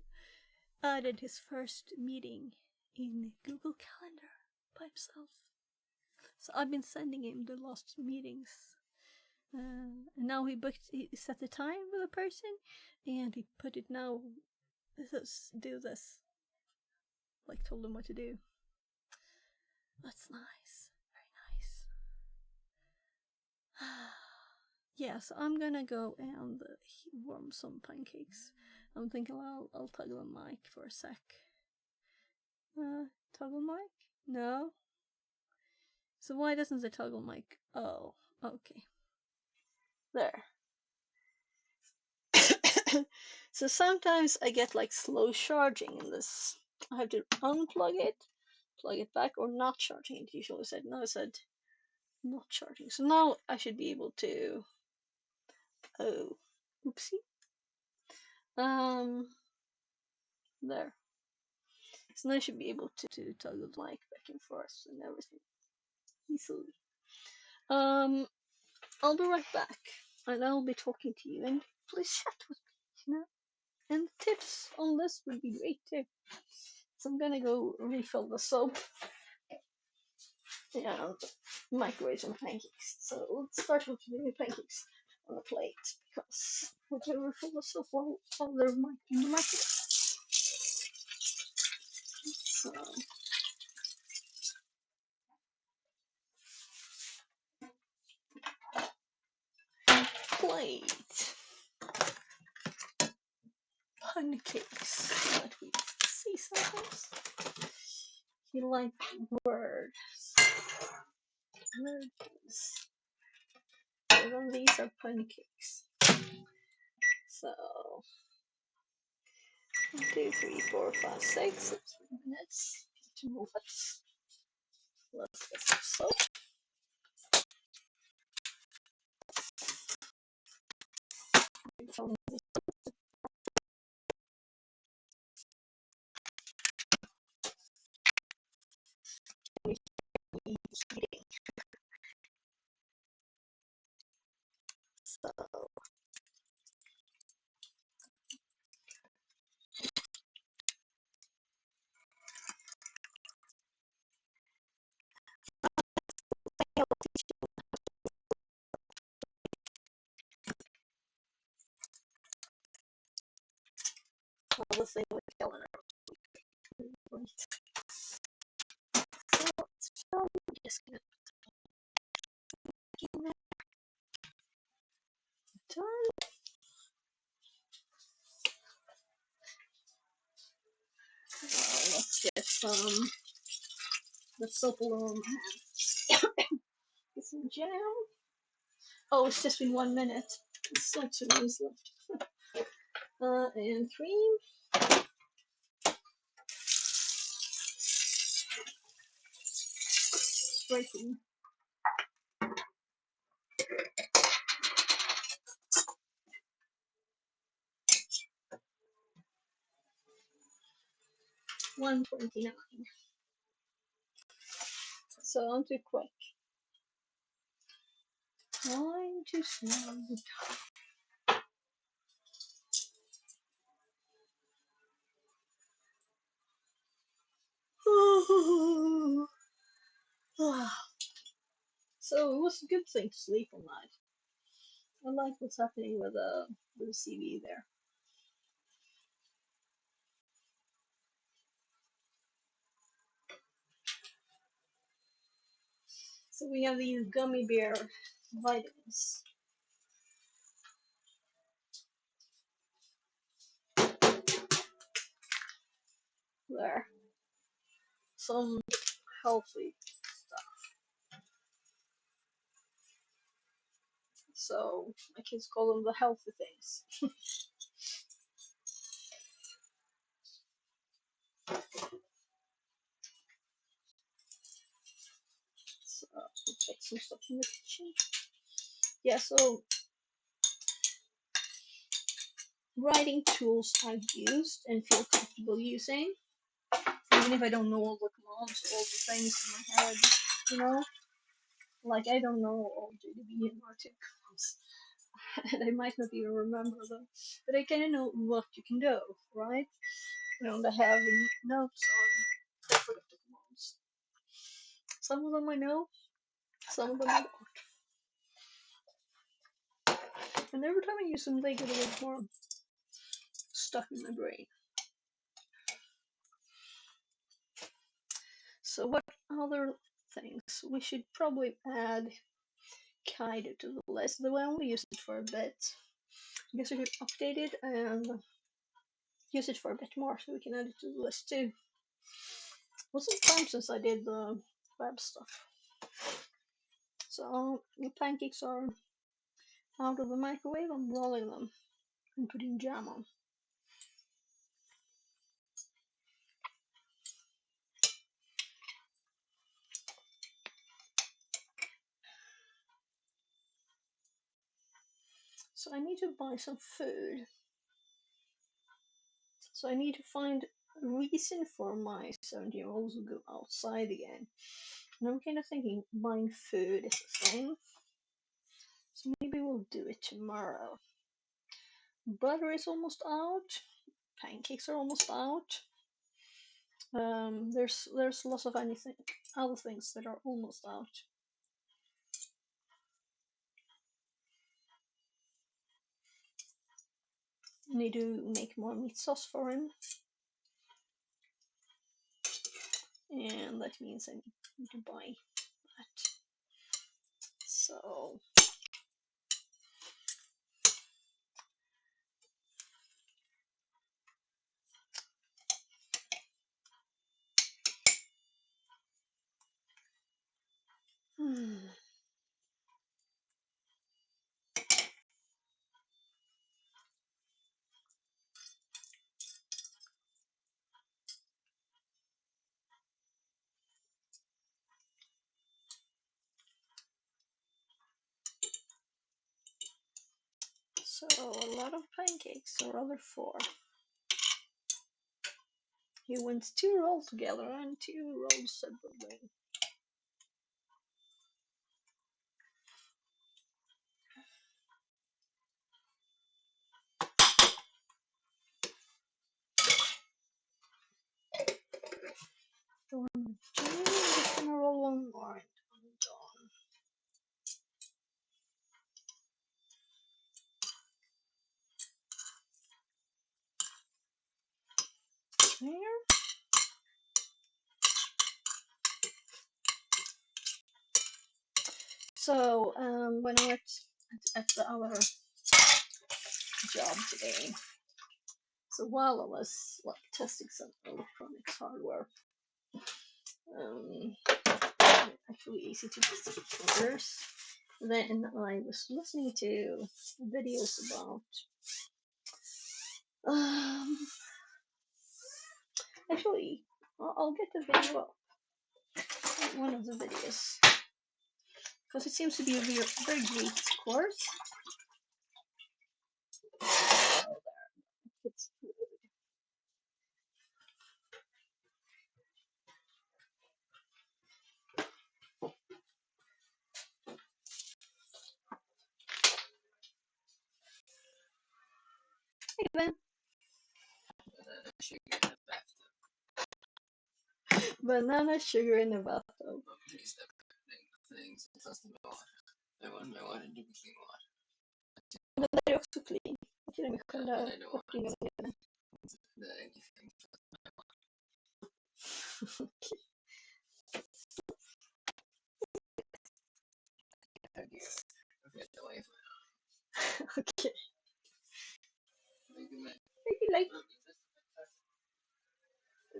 added his first meeting in Google Calendar by himself. So I've been sending him the last meetings. And now he set the time with a person, and he put it now. Do this. Like, told him what to do. That's nice. Very nice. Yes, I'm gonna go and warm some pancakes. I'm thinking I'll toggle the mic for a sec. Toggle mic? No? So why doesn't the toggle mic? Oh, okay. There. So sometimes I get like slow charging in this. I have to unplug it, plug it back, or not charging. It usually said no, it said not charging. So now I should be able to. Oh, oopsie. There. So now I should be able to toggle the mic back and forth and everything easily. I'll be right back, and I'll be talking to you, and please chat with me, you know. And tips on this would be great too. So I'm gonna go refill the soap and microwave some pancakes. So let's start with the pancakes on the plate, because we can refill the soap while they're in the microwave. So plate pancakes that we see sometimes. You like words. Words. And then these are pancakes. So 1, 2, 3, 4, 5, 6 minutes to move it. Let's get some soap. So all the thing with calendar. Right. So I'm just gonna put that done. Let's get some the soap alone. Get some jam. Oh, it's just been 1 minute. It's like 2 minutes left. And cream. Breaking. $1.29. So I'm too quick. Time to slow down. So it was a good thing to sleep all night. I like what's happening with the CV there. So we have these gummy bear vitamins. There. Some healthy stuff. So my kids call them the healthy things. So we'll take some stuff in the kitchen. Yeah, so writing tools I've used and feel comfortable using. Even if I don't know all the commands, all the things in my head, you know? Like, I don't know all JDB and R2 commands. and I might not even remember them, but I kind of know what you can do, right? And I have notes on different commands. Some of them I know, some of them I don't. And every time I use them, they get a little more stuck in my brain. So what other things? We should probably add Kaido to the list, though I only used it for a bit. I guess I should update it and use it for a bit more so we can add it to the list too. It wasn't time since I did the web stuff. So the pancakes are out of the microwave. I'm rolling them and putting jam on. So I need to buy some food. So I need to find a reason for my 7-year-olds to go outside again. And I'm kind of thinking buying food is a thing. So maybe we'll do it tomorrow. Butter is almost out. Pancakes are almost out. There's lots of other things that are almost out. Need to make more meat sauce for him, and that means I need to buy that. So So a lot of pancakes, or rather 4. He wants 2 rolled together and 2 rolled separately. So I'm just gonna roll one more and I'm done. There. So when I went at the other job today, so while I was like testing some electronics hardware, actually easy to test triggers. Then I was listening to videos about actually I'll get the video, one of the videos, because it seems to be a very great course. It's even banana sugar in a bathtub. Den där är också clean. Till och med själva kopplingen. Okay. Like,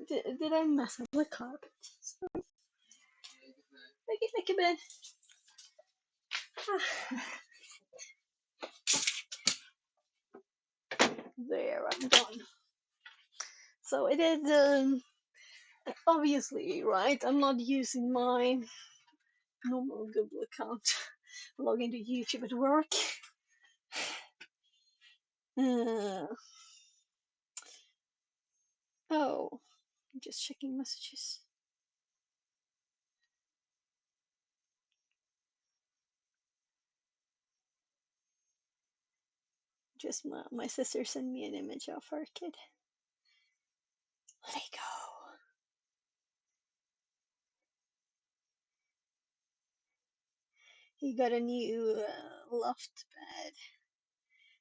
did I mess up the carpet? Make it like a bed. There, I'm done. So it is obviously right. I'm not using my normal Google account. Log into YouTube at work. Oh, I'm just checking messages. Just my sister sent me an image of her kid. Lego. He got a new loft bed,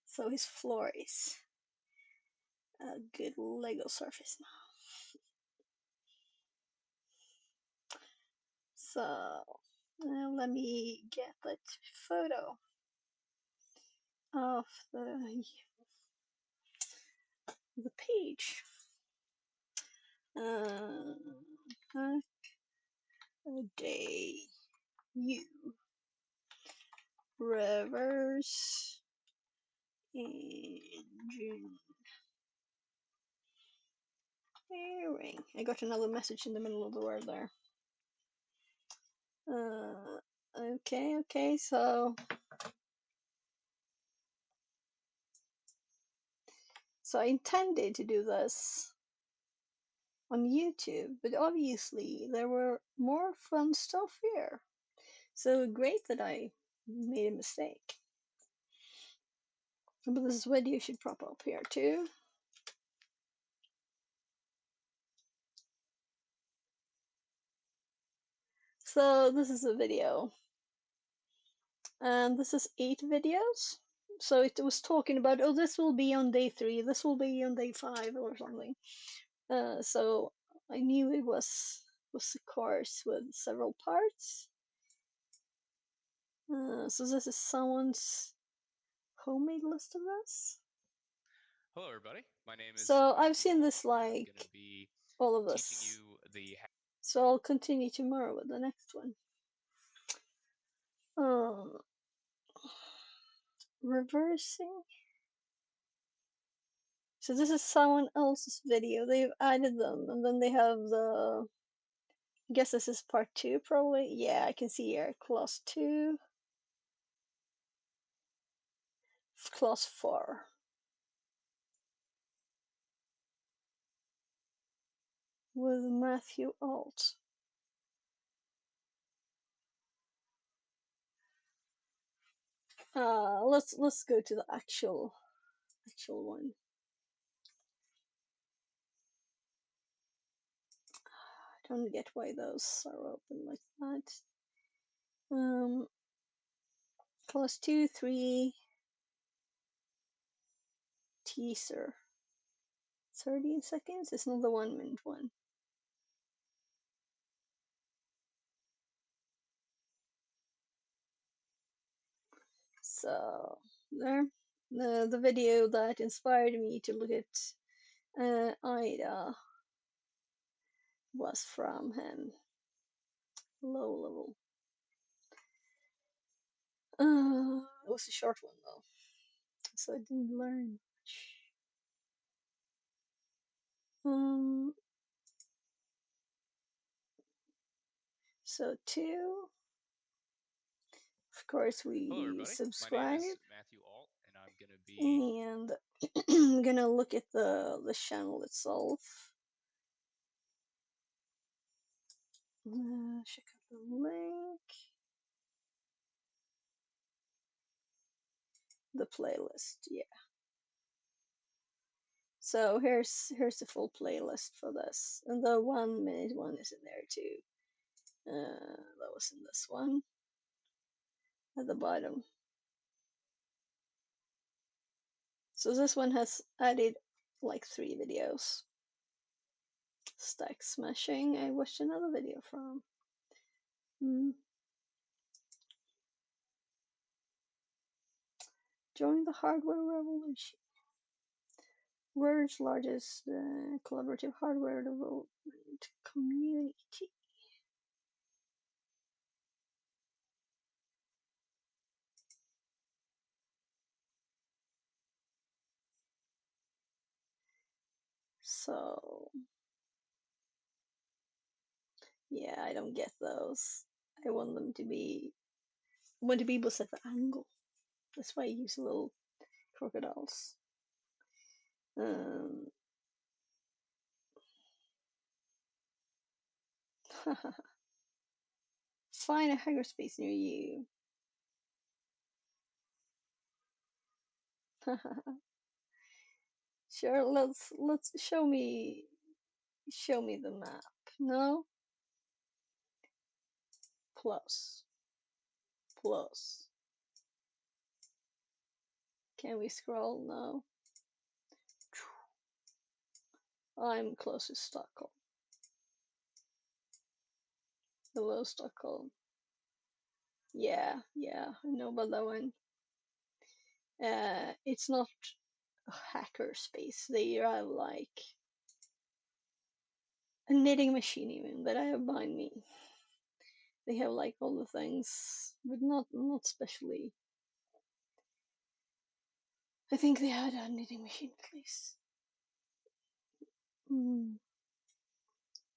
so his floor is a good Lego surface now. So let me get that photo of the page. Hack a day you reverse engineering. I got another message in the middle of the word there. Okay, so I intended to do this on YouTube, but obviously there were more fun stuff here. So great that I made a mistake. But this video should pop up here too. So this is a video. And this is 8 videos. So it was talking about, oh, this will be on day 3, this will be on day 5 or something. So I knew it was a course with several parts. So this is someone's homemade list of this. Hello, everybody. My name is. So I've Matthew seen this Alt, and I'm like gonna be all of teaching this. you the. So I'll continue tomorrow with the next one. Reversing. So this is someone else's video. They've added them, and then they have the. I guess this is part 2, probably. Yeah, I can see here class 2, class 4. With Matthew Alt. Let's go to the actual one. I don't get why those are open like that. Class 2, 3 teaser. 13 seconds. It's not the 1-minute one. So there, the video that inspired me to look at Ida was from him. Low level. It was a short one though, so I didn't learn much. So 2, of course, Hello, we everybody. subscribe. My name is Matthew Alt, and I'm gonna be. And I'm gonna look at the channel itself. Check out the link. The playlist, yeah. So here's the full playlist for this, and the 1-minute one is in there too. That was in this one at the bottom. So this one has added like 3 videos. Stack smashing. I watched another video from. Join the hardware revolution. World's largest collaborative hardware development community. So, yeah, I don't get those. I want them to be. I want to be able to set the angle. That's why I use little crocodiles. Find a hagger space near you. Sure, let's show me the map. No? Plus. Can we scroll? No. I'm close to Stockholm. Hello, Stockholm. Yeah, I know about that one. It's not a hacker space. They have like a knitting machine even that I have behind me. They have like all the things, but not specially. I think they had a knitting machine at least.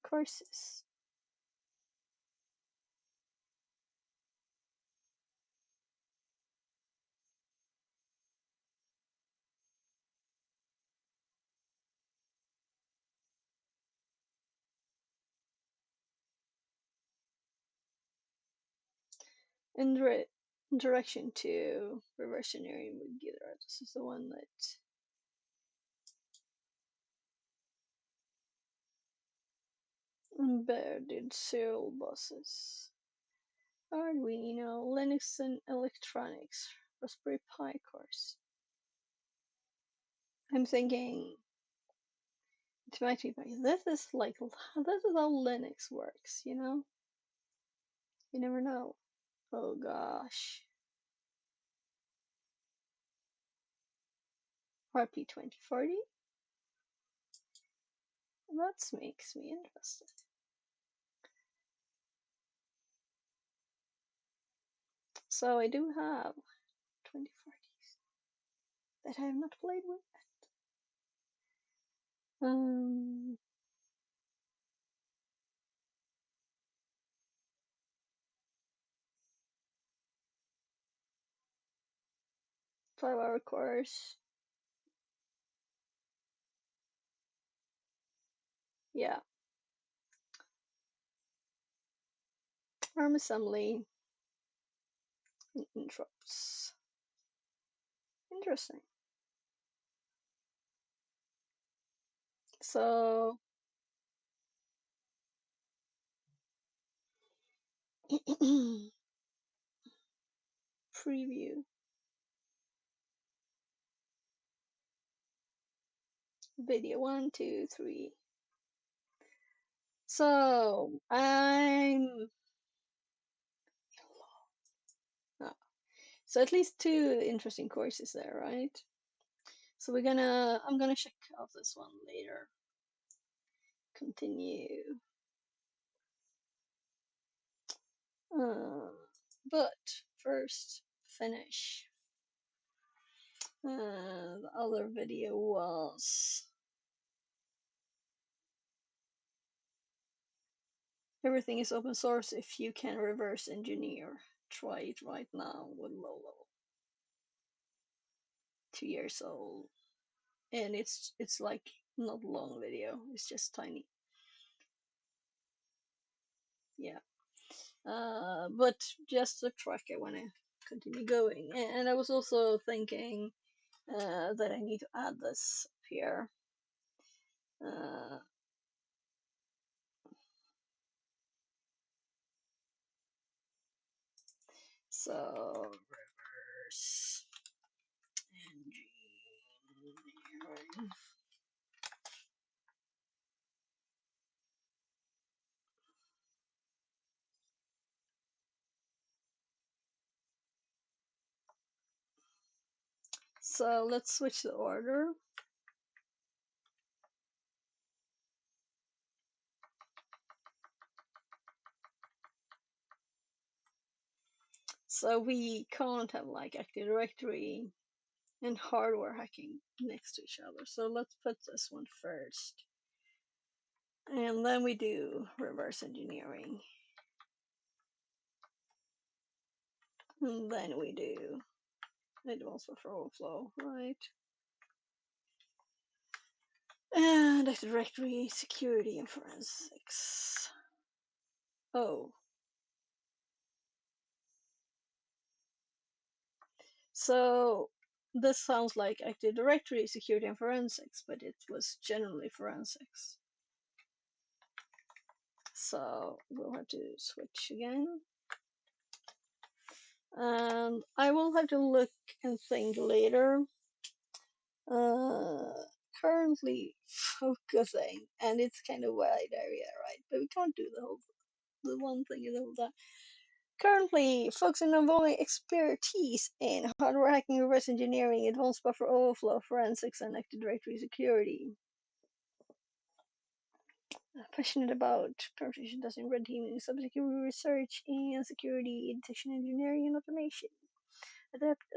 Courses. Direction to reverse engineering with Github. This is the one that embedded serial buses. Arduino, Linux and electronics, Raspberry Pi course. I'm thinking it might be this is how Linux works, you know? You never know. Oh gosh. RP 2040? That makes me interested. So I do have 2040s that I have not played with yet. 5-hour course. Yeah. ARM assembly. Interrupts. Interesting. So preview. Video 1, 2, 3. So I'm so at least 2 interesting courses there, right? So I'm gonna check out this one later. Continue. But first finish. The other video was everything is open source if you can reverse engineer. Try it right now with Lolo. 2 years old. And it's like not long video, it's just tiny. Yeah. But just the track I wanna continue going. And I was also thinking that I need to add this up here. So reverse engineering. So let's switch the order. So we can't have like Active Directory and hardware hacking next to each other. So let's put this one first. And then we do reverse engineering. And then we do advanced buffer overflow, right? And Active Directory, security, and forensics. Oh. So this sounds like Active Directory, security, and forensics, but it was generally forensics. So we'll have to switch again. And I will have to look and think later. Currently focusing, and it's kind of wide area, right? But we can't do the one thing the whole time. Currently focusing on only expertise in hardware hacking, reverse engineering, advanced buffer overflow, forensics, and Active Directory security. Passionate about conversation testing, red teaming, cybersecurity research, and security detection engineering and automation.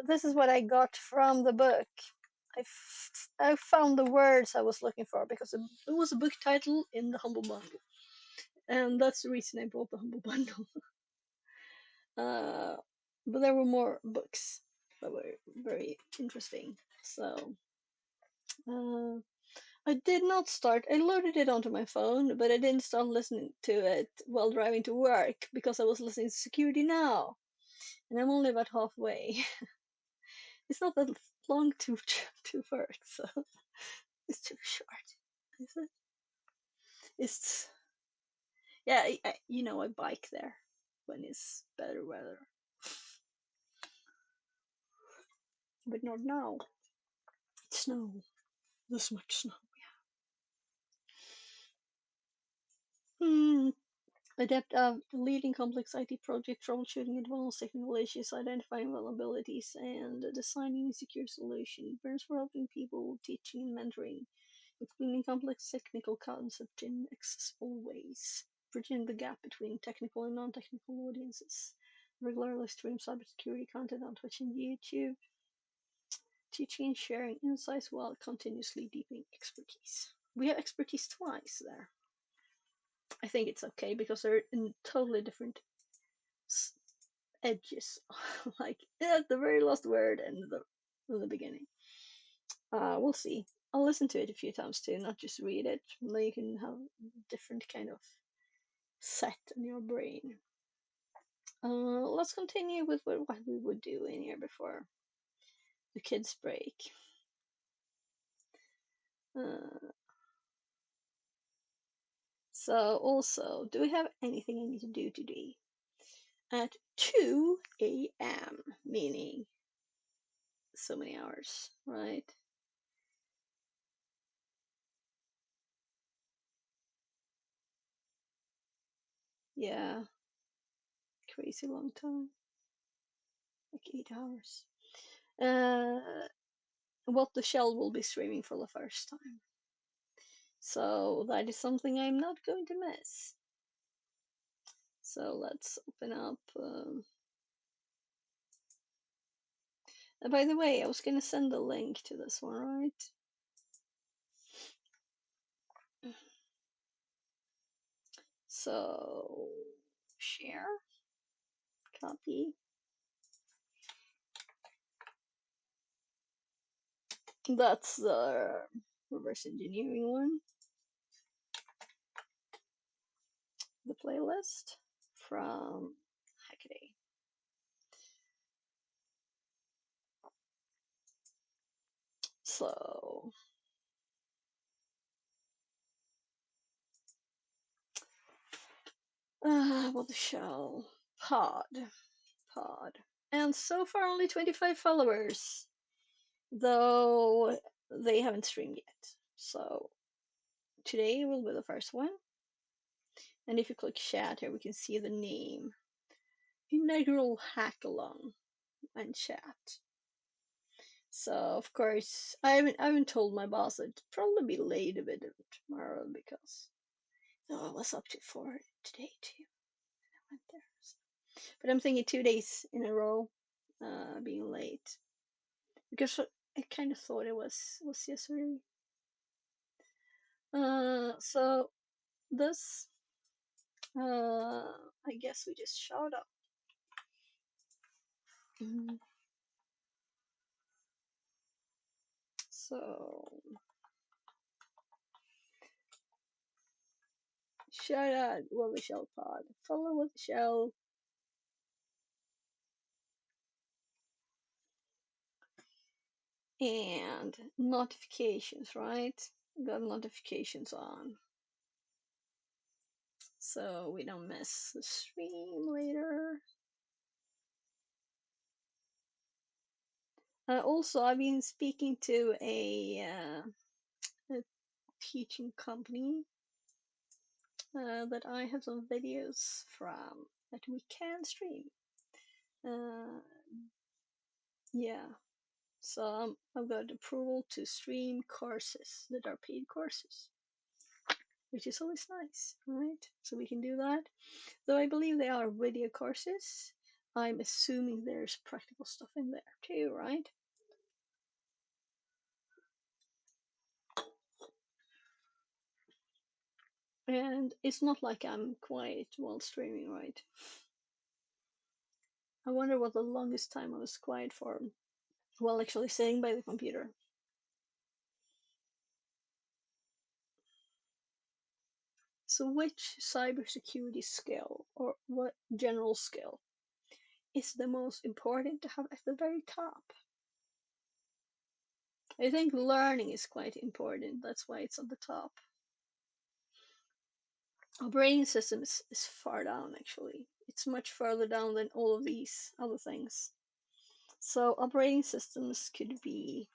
This is what I got from the book. I found the words I was looking for because it was a book title in the Humble Bundle, and that's the reason I bought the Humble Bundle. But there were more books that were very interesting. So I did not start. I loaded it onto my phone, but I didn't start listening to it while driving to work because I was listening to Security Now, and I'm only about halfway. It's not that long to work, so it's too short. Is it? It's yeah. I bike there when it's better weather, but not now. It's snow. This much snow. Hmm. Adept of leading complex IT project, troubleshooting advanced technical issues, identifying vulnerabilities, and designing secure solutions. Burns for helping people, teaching and mentoring, explaining complex technical concepts in accessible ways, bridging the gap between technical and non-technical audiences. Regularly stream cybersecurity content on Twitch and YouTube, teaching and sharing insights while continuously deepening expertise. We have expertise twice there. I think it's okay because they're in totally different edges, like at the very last word and the beginning. We'll see. I'll listen to it a few times too, not just read it. Then you can have different kind of set in your brain. Let's continue with what we would do in here before the kids' break. So also, do we have anything I need to do today? At 2 a.m., meaning so many hours, right? Yeah, crazy long time, like 8 hours. What the Shell will be streaming for the first time. So that is something I'm not going to miss. So let's open up. By the way, I was going to send a link to this one, right? So share, copy. That's the reverse engineering one. The playlist from Hackaday. So what the shell pod, and so far only 25 followers, though they haven't streamed yet. So today will be the first one, and if you click chat here, we can see the name, Inaugural Hackalong, and chat. So of course I haven't told my boss I'd probably be late a bit tomorrow because I was up to 4 today too. I went there. So. But I'm thinking 2 days in a row being late because I kind of thought it was yesterday. So this I guess we just showed up. So shout out Will the Shell Pod. Follow Will the Shell. And notifications, right? Got notifications on, so we don't miss the stream later. Also, I've been speaking to a teaching company that I have some videos from that we can stream. Yeah, so I've got approval to stream courses that are paid courses, which is always nice, right? So we can do that. Though I believe they are video courses, I'm assuming there's practical stuff in there too, right? And it's not like I'm quiet while streaming, right? I wonder what the longest time I was quiet for while actually sitting by the computer. So which cybersecurity skill or what general skill is the most important to have at the very top? I think learning is quite important. That's why it's on the top. Operating system is far down, actually. It's much further down than all of these other things. So operating systems could be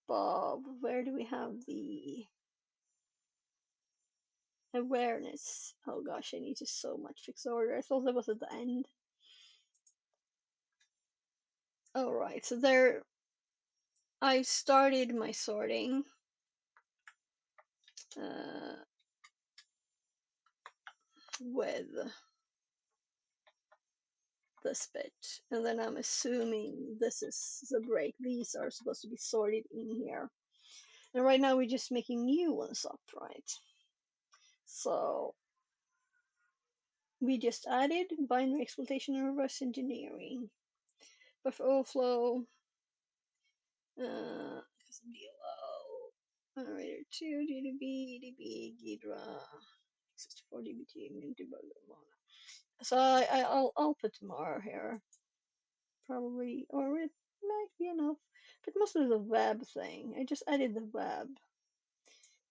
Bob. Where do we have the awareness? Oh gosh, I need to so much fix order. I thought that was at the end. All right, so there I started my sorting. With this bit, and then I'm assuming this is the break. These are supposed to be sorted in here, and right now we're just making new ones up, right? So we just added binary exploitation and reverse engineering, buffer overflow, custom DLL, generator 2, GDB, EDB, Ghidra, 64 DBT, debugger, Mona. So I'll put more here, probably, or it might be enough. But mostly the web thing. I just added the web.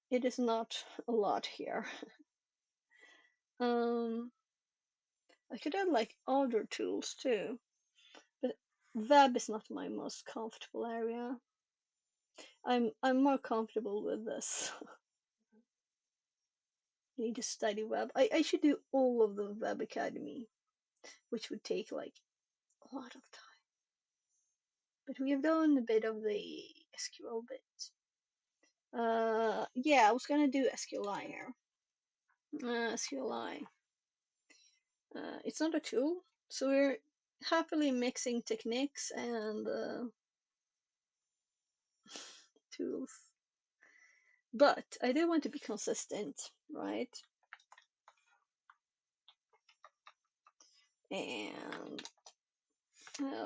It is not a lot here. I could add like other tools too, but web is not my most comfortable area. I'm more comfortable with this. I need to study web. I should do all of the Web Academy, which would take like a lot of time. But we have done a bit of the SQL bit. Yeah, I was gonna do SQLi here. SQLi. It's not a tool, so we're happily mixing techniques and tools. But I do want to be consistent, right? And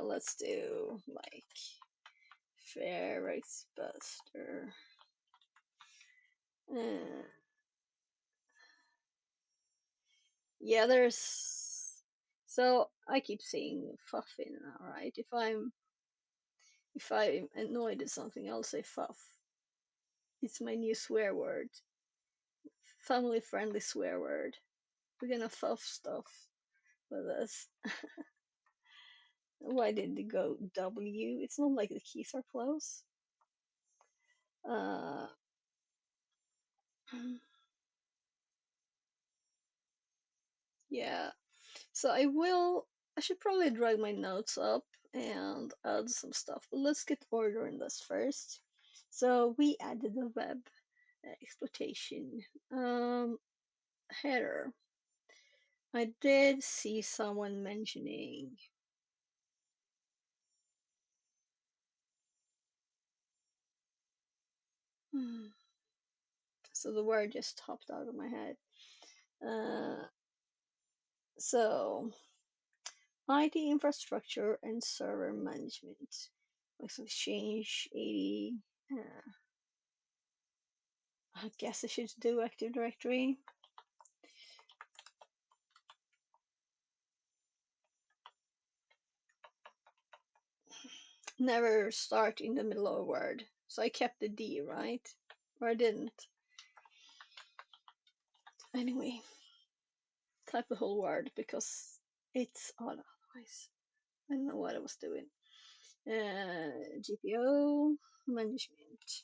let's do like Ferrex Buster. Yeah, there's. So I keep saying fuffin now, right? If I'm annoyed at something, I'll say fuff. It's my new swear word. Family friendly swear word. We're gonna fuff stuff with this. Why did it go W? It's not like the keys are close. Yeah. So I should probably drag my notes up and add some stuff. But let's get order in this first. So we added the web exploitation header. I did see someone mentioning so the word just hopped out of my head. So IT infrastructure and server management. Like Exchange 80. I guess I should do Active Directory. never start in the middle of a word. So I kept the D, right? Or I didn't. Anyway, type the whole word because it's odd otherwise. I don't know what I was doing. GPO management.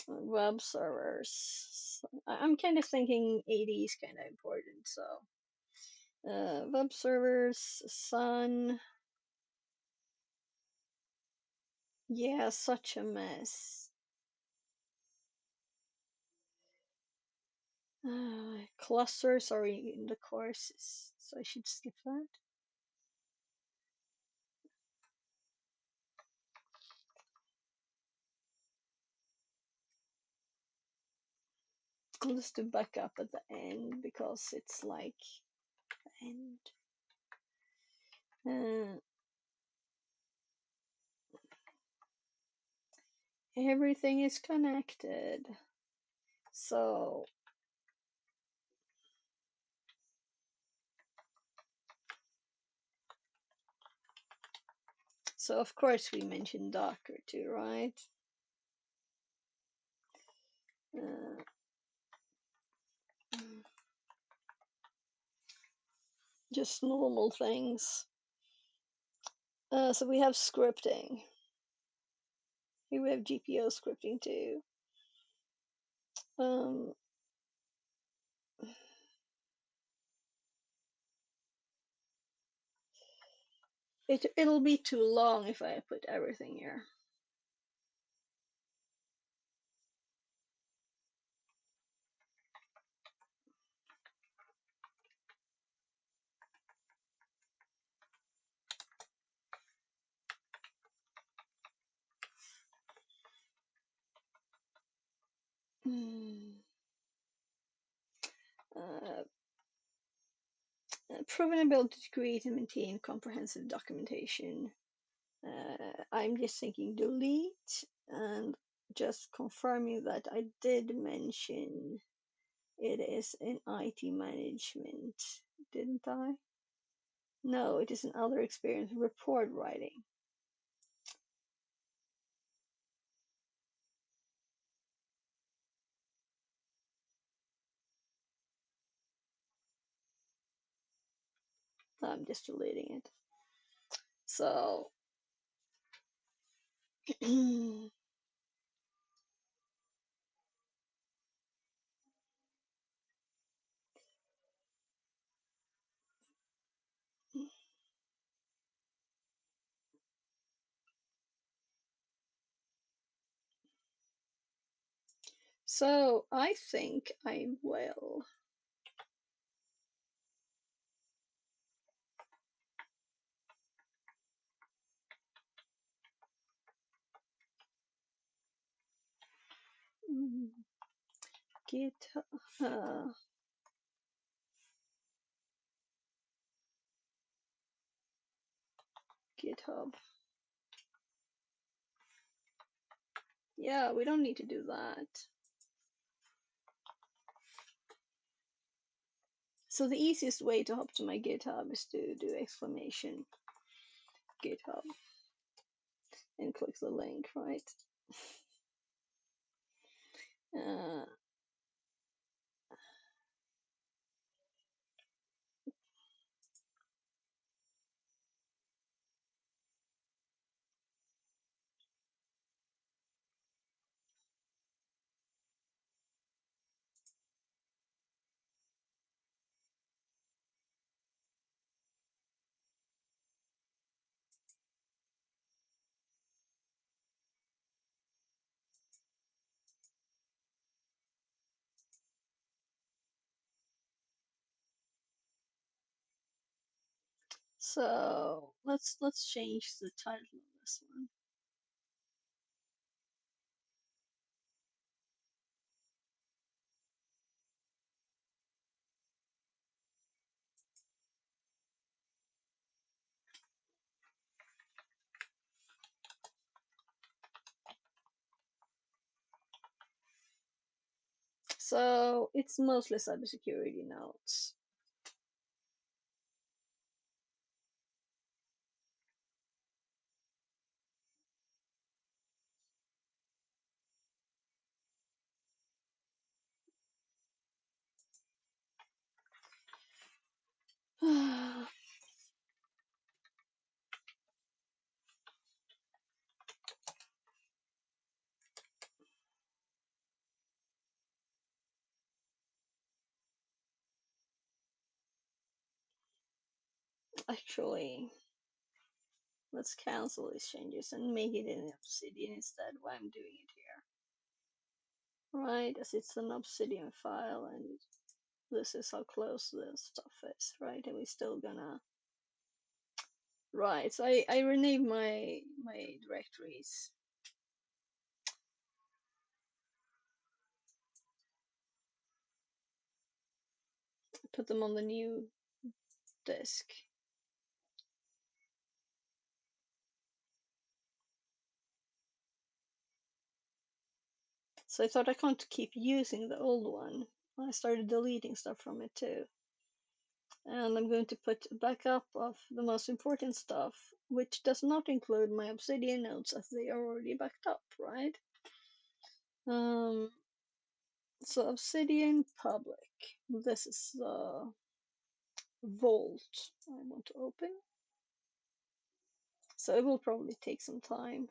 Web servers. I'm kind of thinking AD is kind of important, so web servers, Sun. Yeah, such a mess. Clusters are in the courses, so I should skip that. I'll just do backup at the end because it's like the end. Everything is connected. So of course we mentioned Docker too, right? Just normal things. So we have scripting. Here we have GPO scripting too. It'll be too long if I put everything here. Proven ability to create and maintain comprehensive documentation. I'm just thinking delete and just confirming that I did mention it is in IT management, didn't I? No, it is in other experience report writing. I'm just deleting it. So so I think I will GitHub. Yeah, we don't need to do that. So the easiest way to hop to my GitHub is to do exclamation GitHub and click the link, right? Uh, so let's change the title of this one. So it's mostly cybersecurity notes. Actually, let's cancel these changes and make it in Obsidian instead. Why I'm doing it here. Right, as it's an Obsidian file and this is how close the stuff is, right? And we're still gonna. Right, so I renamed my directories. Put them on the new disk. So I thought I can't keep using the old one. I started deleting stuff from it too. And I'm going to put a backup of the most important stuff, which does not include my Obsidian notes as they are already backed up, right? So Obsidian public. This is the vault I want to open. So it will probably take some time.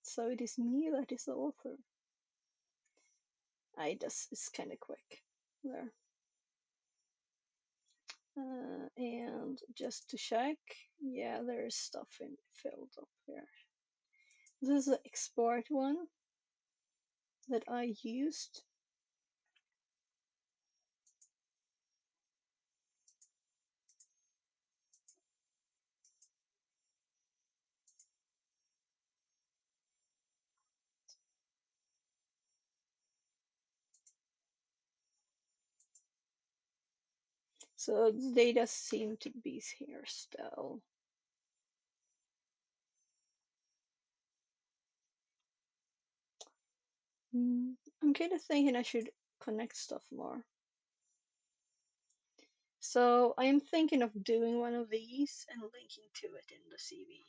So it is me that is the author. It's kind of quick there. And just to check, yeah, there's stuff filled up here. This is the export one that I used. So the data seem to be here still. I'm kind of thinking I should connect stuff more. So I am thinking of doing one of these and linking to it in the CV.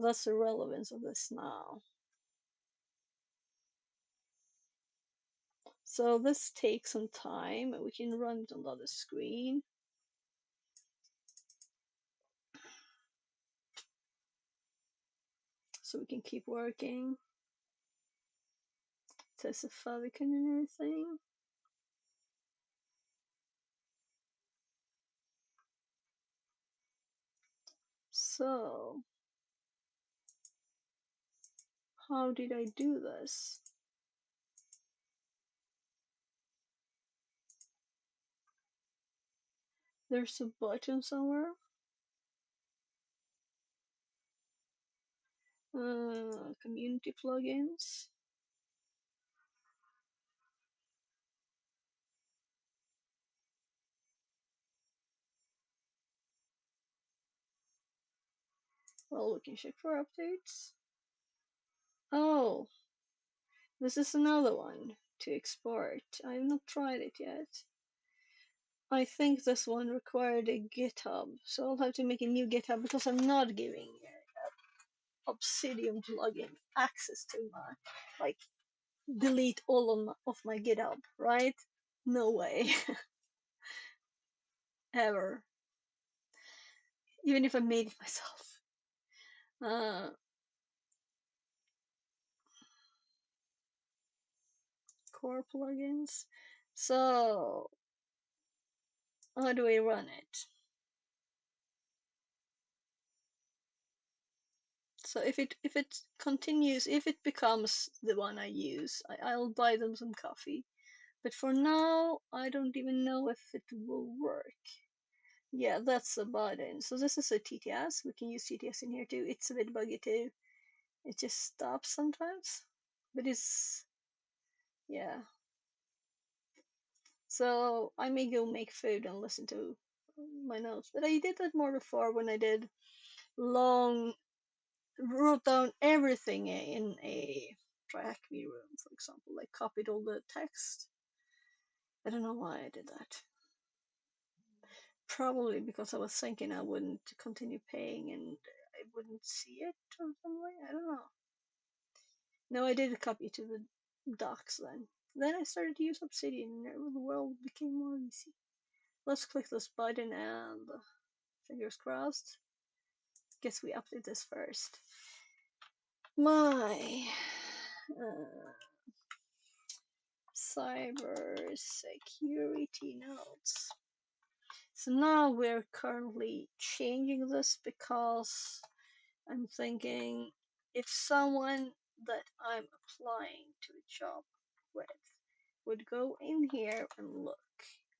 That's the relevance of this now. So this takes some time. We can run it on the other screen. So we can keep working. Test the favicon and everything. So how did I do this? There's a button somewhere. Community plugins. Well, we can check for updates. Oh, this is another one to export. I have not tried it yet. I think this one required a GitHub, so I'll have to make a new GitHub because I'm not giving Obsidian plugin access to my, like, delete all of my GitHub, right? No way. Ever. Even if I made it myself. Core plugins. So, how do we run it? So if it continues, if it becomes the one I use, I'll buy them some coffee. But for now, I don't even know if it will work. Yeah, that's a button. So this is a TTS. We can use TTS in here too. It's a bit buggy too. It just stops sometimes. But it's, yeah. So I may go make food and listen to my notes. But I did that more before when I did long, wrote down everything in a Track Me Room, for example. I copied all the text. I don't know why I did that. Probably because I was thinking I wouldn't continue paying and I wouldn't see it or something. I don't know. No, I did copy to the docs then. Then I started to use Obsidian and the world became more easy. Let's click this button and fingers crossed. Guess we update this first. My cyber security notes. So now we're currently changing this because I'm thinking if someone that I'm applying to a job with would go in here and look,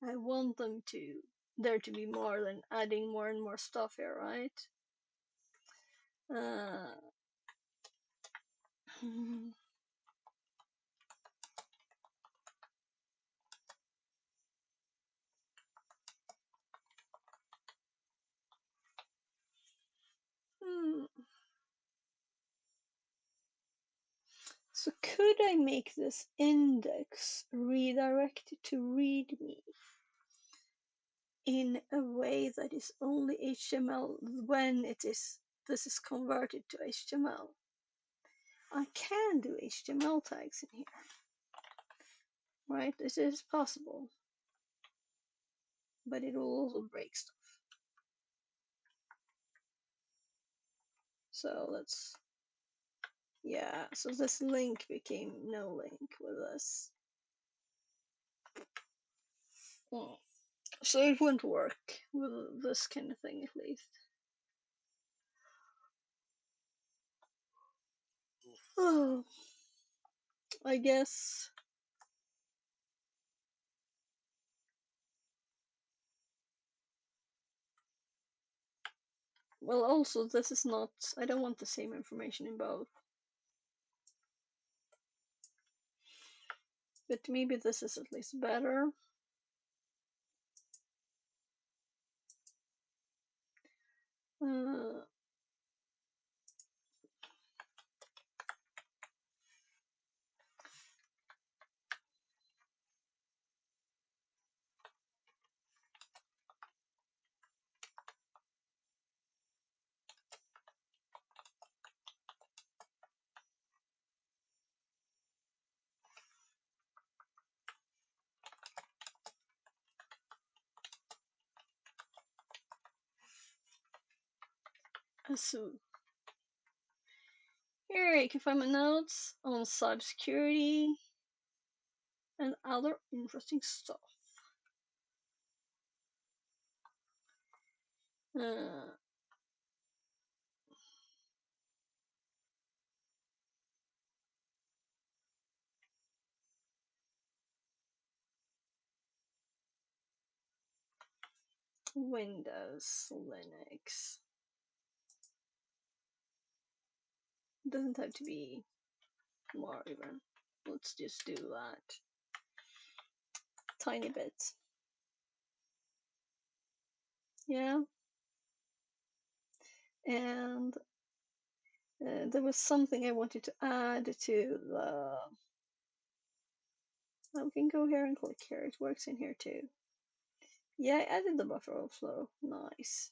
I want them to there to be more than adding more and more stuff here, right? So could I make this index redirect to README in a way that is only HTML when this is converted to HTML? I can do HTML tags in here, right? This is possible, but it will also break stuff. So let's, yeah, so this link became no link with this. So it wouldn't work with this kind of thing at least. Oh, I guess. Well, also this is not, I don't want the same information in both. But maybe this is at least better. Uh, so here you can find my notes on cybersecurity and other interesting stuff. Windows, Linux. Doesn't have to be more even. Let's just do that. Tiny bit. Yeah. And there was something I wanted to add to the. Oh, we can go here and click here. It works in here too. Yeah, I added the buffer overflow. Nice.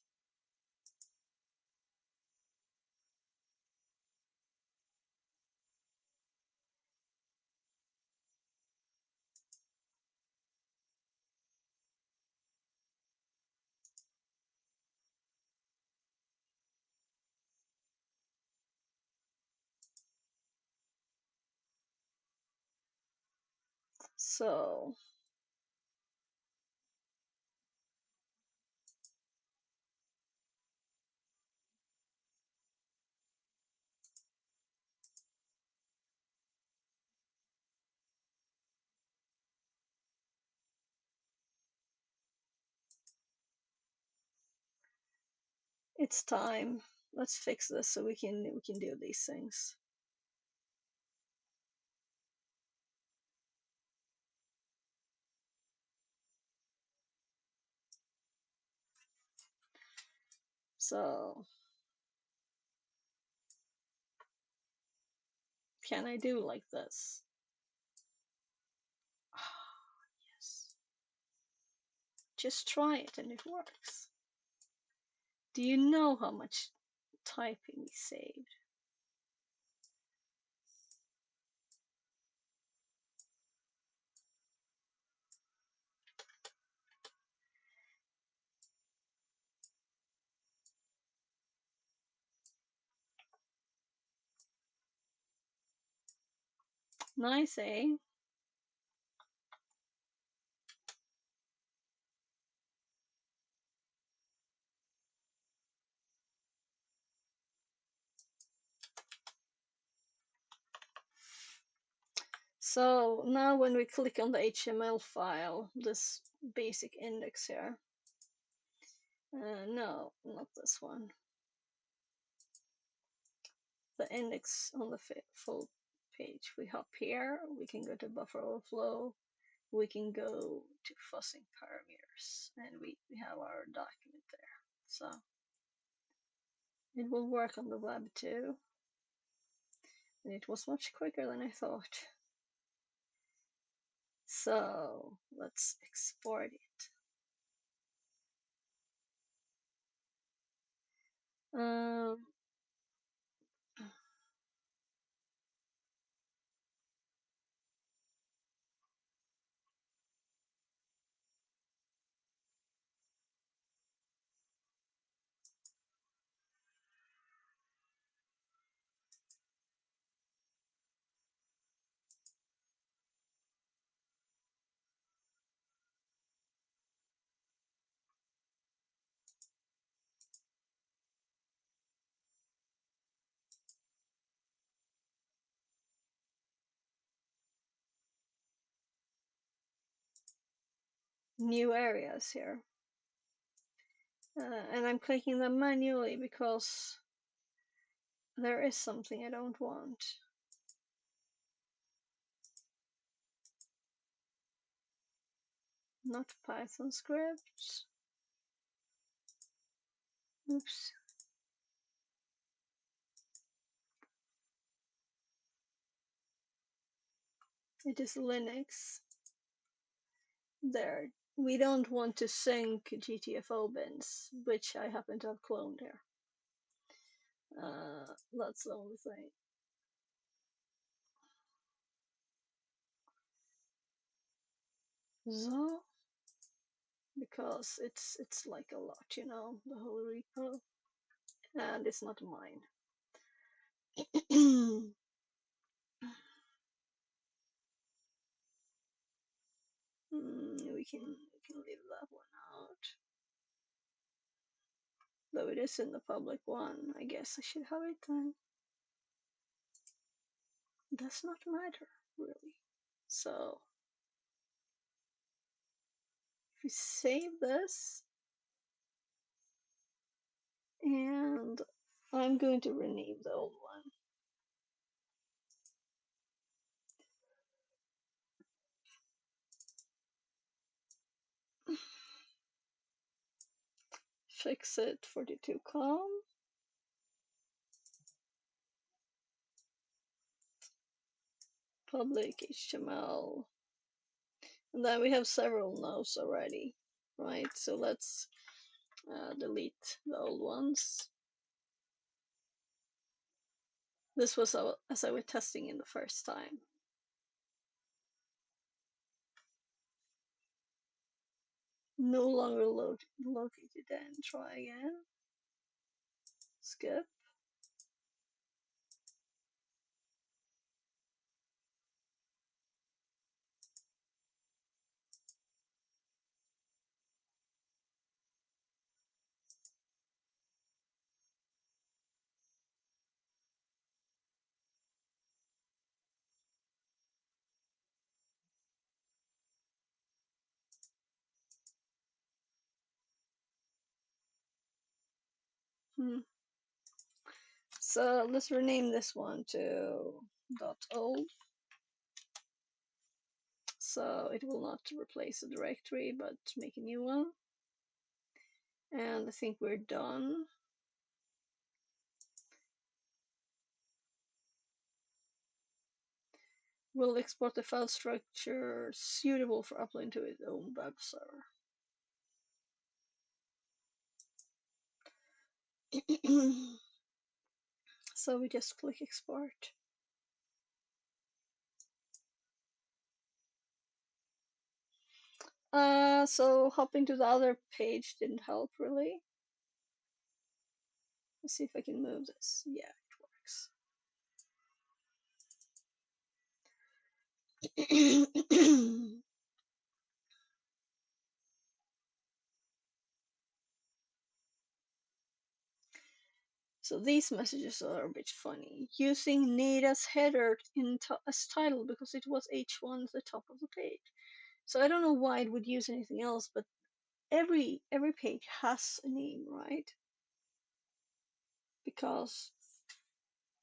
So it's time. Let's fix this so we can do these things. So can I do like this? Yes. Just try it and it works. Do you know how much typing we saved? Nice, eh? So now when we click on the HTML file, this basic index here, no, not this one. The index on the full page. We hop here, we can go to buffer overflow, we can go to fuzzing parameters, and we have our document there. So it will work on the web too. And it was much quicker than I thought. So let's export it. New areas here. And I'm clicking them manually because there is something I don't want. Not Python scripts. Oops. It is Linux. There. We don't want to sync GTFO bins, which I happen to have cloned here. That's the only thing. So, because it's like a lot, you know, the whole repo, and it's not mine. We can leave that one out. Though it is in the public one, I guess I should have it then. Does not matter, really. So, if we save this, and I'm going to rename the old one. Fixit 42com. Public HTML. And then we have several nodes already, right? So let's delete the old ones. This was as I was testing in the first time. No longer located, and try again. Skip. So let's rename this one to .old. So it will not replace the directory, but make a new one. And I think we're done. will export the file structure suitable for uploading to its own web server. So we just click export. So hopping to the other page didn't help really. Let's see if I can move this. Yeah, it works. So these messages are a bit funny. Using Nada's header as title because it was H1 at the top of the page. So I don't know why it would use anything else, but every page has a name, right? Because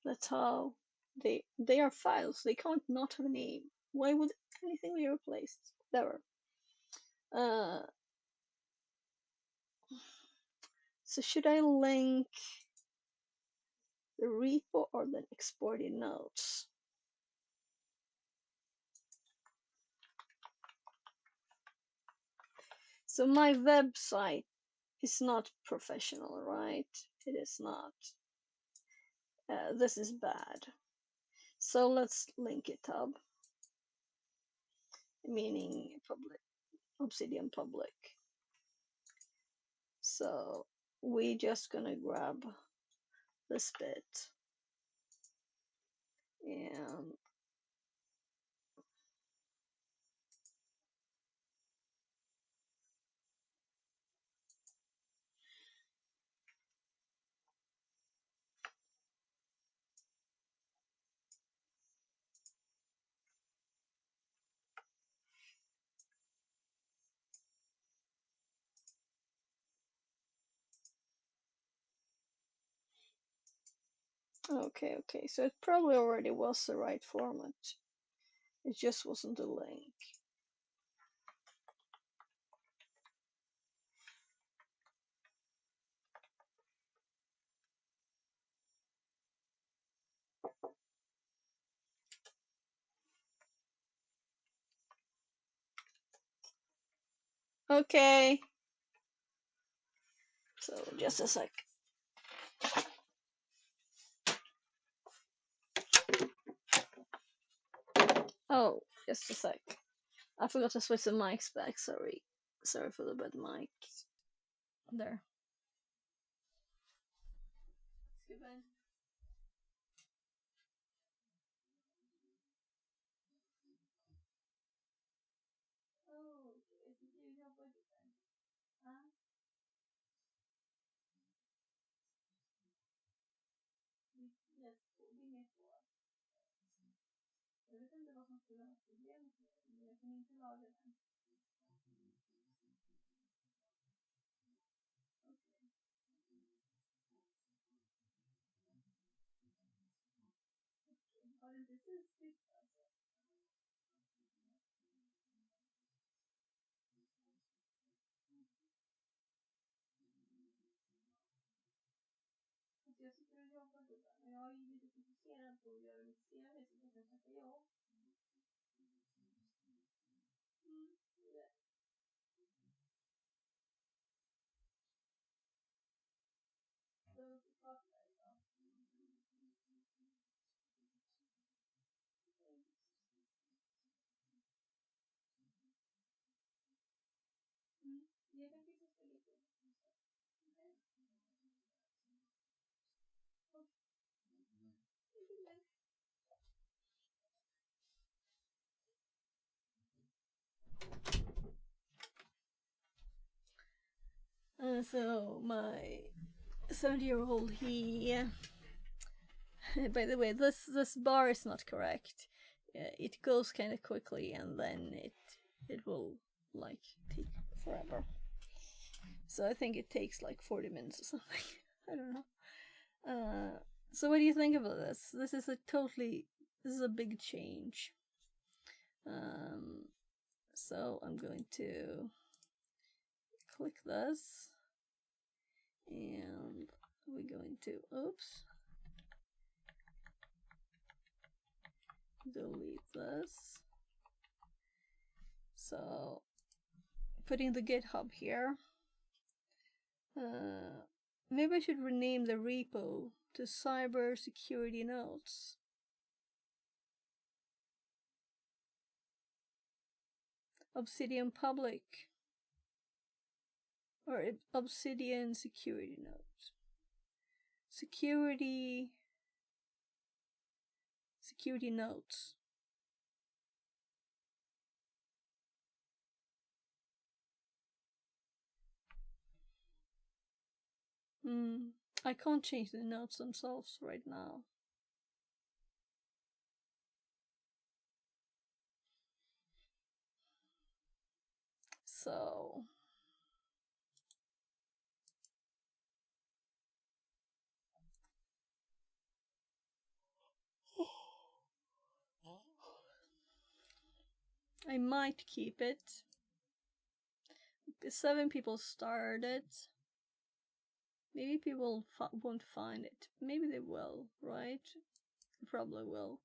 that's how they are files. They can't not have a name. Why would anything be replaced? Whatever. So should I link the repo or then export in notes? So my website is not professional, right? It is not. This is bad. So let's link it up, meaning public, Obsidian public. So we just gonna grab this bit and okay, so it probably already was the right format. It just wasn't a link. Okay. So just a sec. Oh, just a sec. I forgot to switch the mics back. Sorry for the bad mic. There. So my 70-year-old, he by the way, this bar is not correct. It goes kind of quickly and then it will like take forever. So I think it takes like 40 minutes or something. I don't know. So what do you think about this? This is a big change. So I'm going to click this and we're going to, oops. delete this. So, putting the GitHub here. Maybe I should rename the repo to Cybersecurity Notes. Obsidian Public. Or Obsidian Security Notes. Security Notes. I can't change the notes themselves right now. So I might keep it. 7 people started. Maybe people won't find it. Maybe they will, right? They probably will.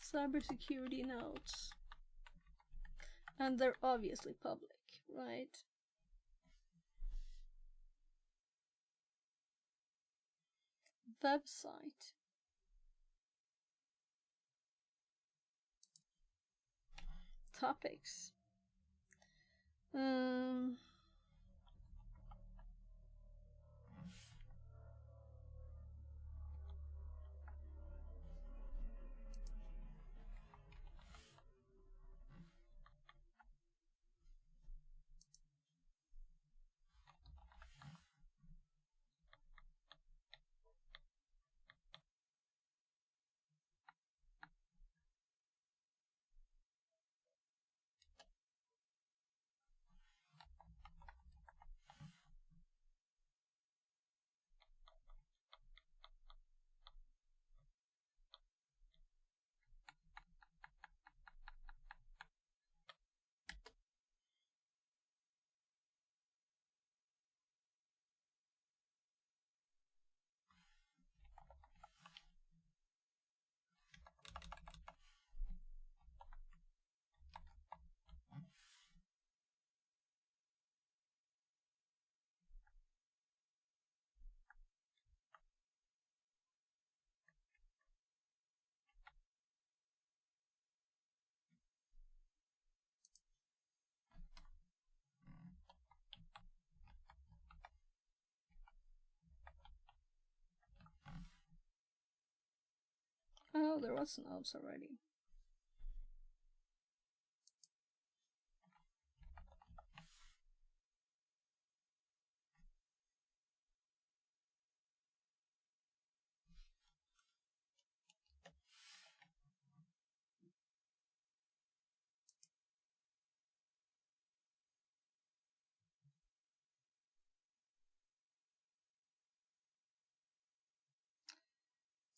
Cybersecurity Notes. And they're obviously public, right? Website. Topics. Oh, there was notes already.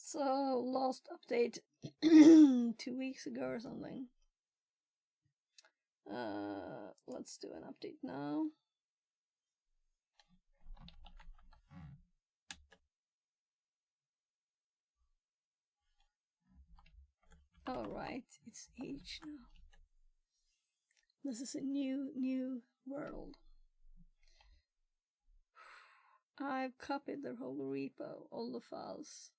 So, last update 2 weeks ago or something. Let's do an update now. Alright, it's H now. This is a new world. I've copied their whole repo, all the files,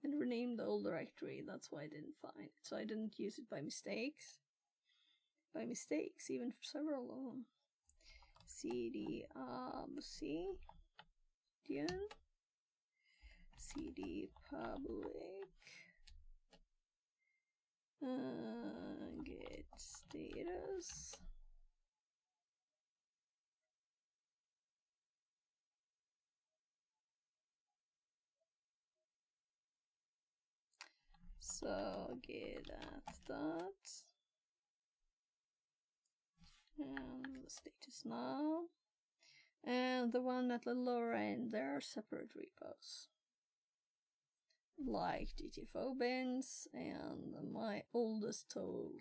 and renamed the old directory. That's why I didn't find it. So I didn't use it by mistakes. Even for several of them. CD obsidian, CD public, get status. So get at that. And the status now. And the one at the lower end, there are separate repos. like GTFO bins and my oldest tool,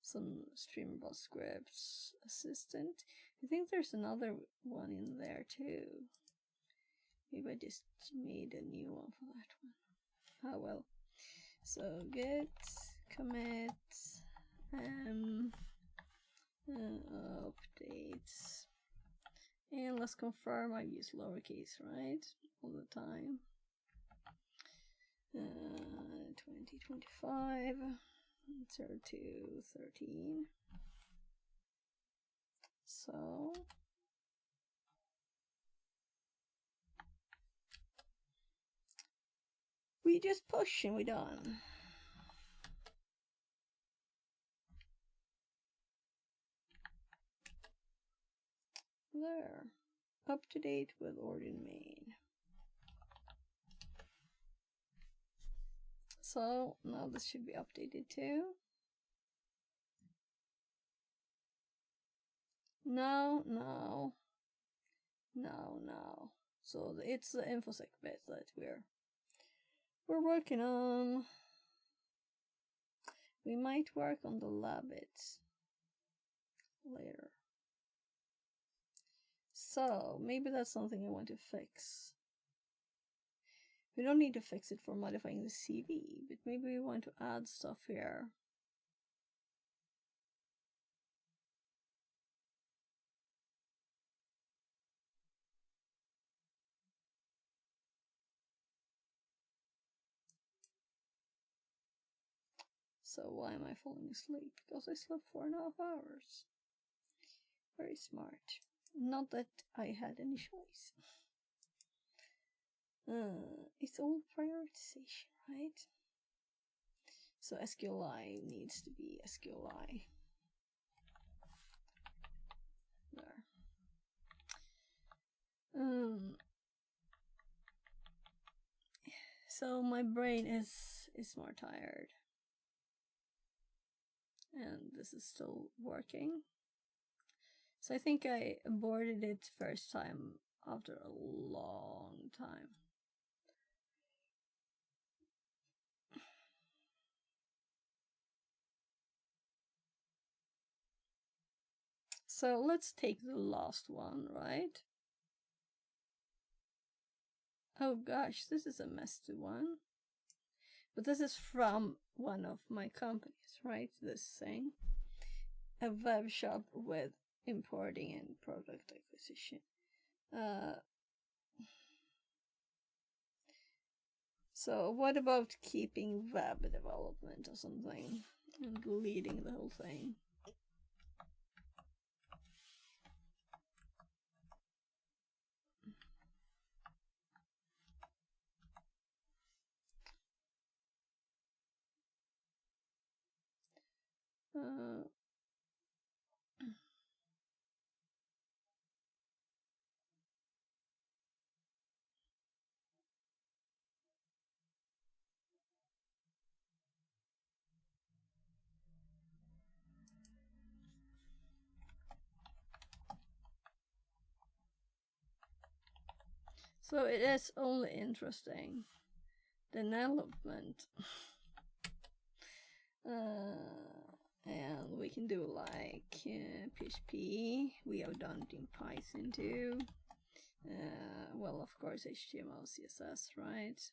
some Streamable scripts assistant. I think there's another one in there too. Maybe I just made a new one for that one. Oh well. So git commit updates, and let's confirm I use lowercase, right, all the time. 2025 0213. So we just push and we're done. There. Up to date with Ordin main. So now this should be updated too. No. So it's the infosec bit that we're working on. We might work on the lab bits later. So maybe that's something I want to fix. We don't need to fix it for modifying the CV, but maybe we want to add stuff here. So why am I falling asleep? Because I slept 4.5 hours. Very smart. Not that I had any choice. It's all prioritization, right? So SQLi needs to be SQLi. There. So my brain is more tired. And this is still working. So I think I aborted it first time after a long time. So let's take the last one, right? Oh gosh, this is a messy one. But this is from one of my companies, right? This thing. A web shop with importing and product acquisition. So what about keeping web development or something and leading the whole thing? So it is only interesting the development. And we can do like PHP. We have done it in Python too. Well, of course, HTML, CSS, right?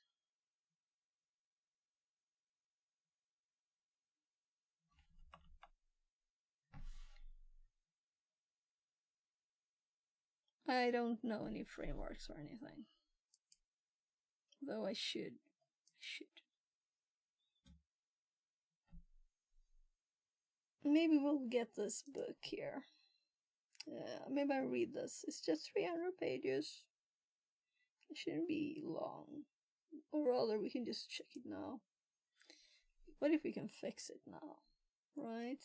I don't know any frameworks or anything. Though I should. Maybe we'll get this book here. Maybe I read this. It's just 300 pages. It shouldn't be long. Or rather, we can just check it now. What if we can fix it now? Right?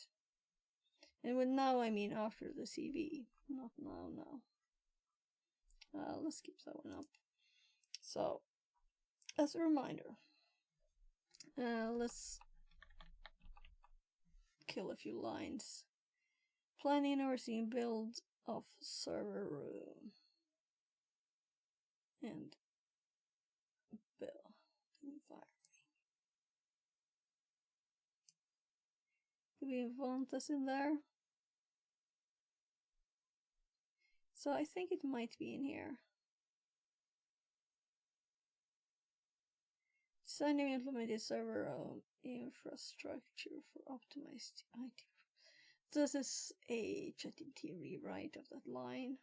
And with now, I mean after the CV. Not now. Let's keep that one up. So, as a reminder, let's kill a few lines. Planning or seeing build of server room. And build. we want this in there. So I think it might be in here. Design and implemented server infrastructure for optimized IT. This is a ChatGPT rewrite of that line.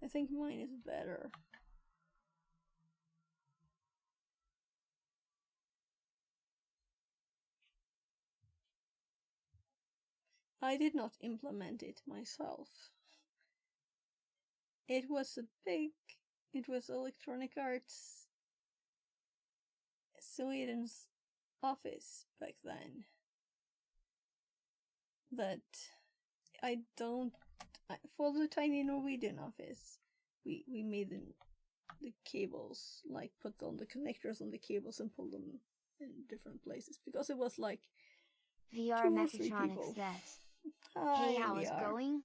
I think mine is better. I did not implement it myself. It was Electronic Arts Sweden's office back then. That for the tiny Norwegian office, we made the cables, like put on the connectors on the cables and pull them in different places, because it was like VR 2 or 3 Mechatronics people. says, Hi, hey, how is VR. going?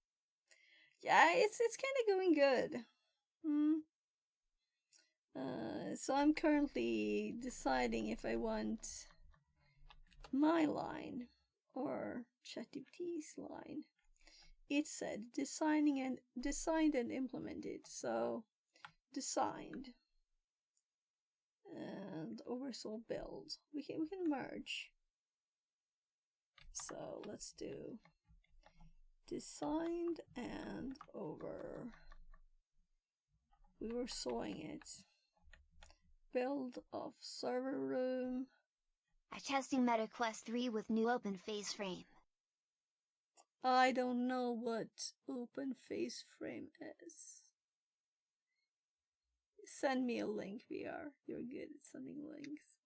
Yeah, it's kind of going good. So I'm currently deciding if I want my line or ChatGPT's line. It said designed and implemented, so designed and oversaw build. We can merge. So let's do designed and over. We were sawing it. Build of server room. Testing MetaQuest 3 with new open face frame. I don't know what open face frame is. Send me a link, VR. You're good at sending links.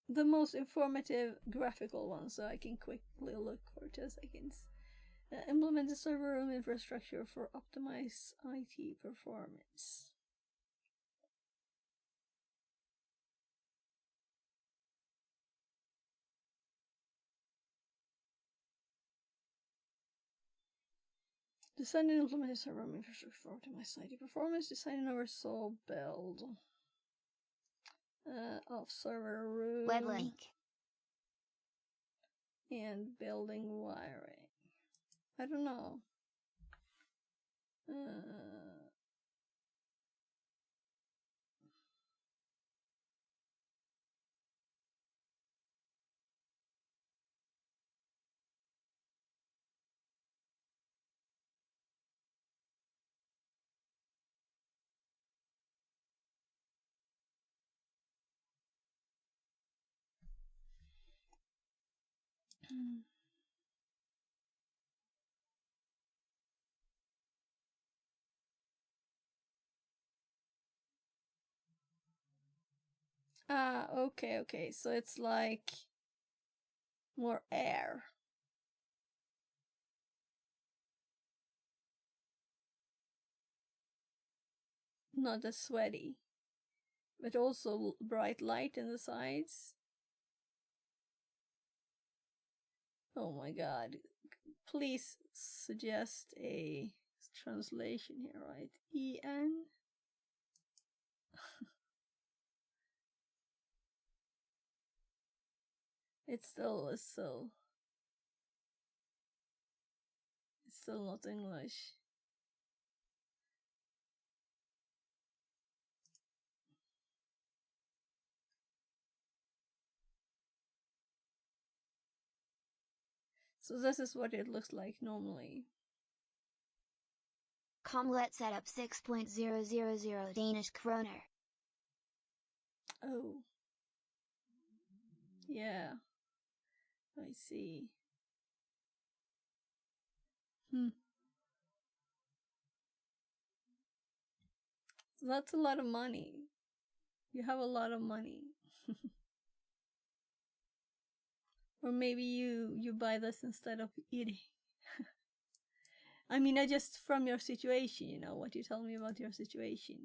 The most informative graphical one, so I can quickly look for 2 seconds. Implement the server room infrastructure for optimized IT performance. Design and implement a server room infrastructure for optimized IT performance. Design and oversaw build of server room. Web link. And building wiring. I don't know. Okay. So it's like more air. Not as sweaty. But also bright light in the sides. Oh my god. Please suggest a translation here, right? EN? It's still not English. So this is what it looks like normally. Comlet setup 6.000 Danish kroner. Oh. Yeah. I see. So that's a lot of money. You have a lot of money. Or maybe you buy this instead of eating. I mean, I just from your situation, you know, what you tell me about your situation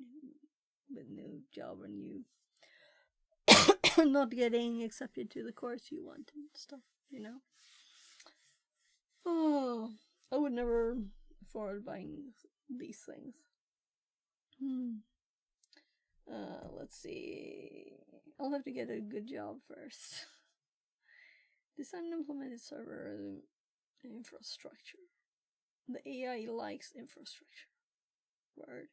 with new job and you not getting accepted to the course you want and stuff, you know. Oh, I would never afford buying these things. Let's see. I'll have to get a good job first. Design and implemented server infrastructure. The AI likes infrastructure. Word.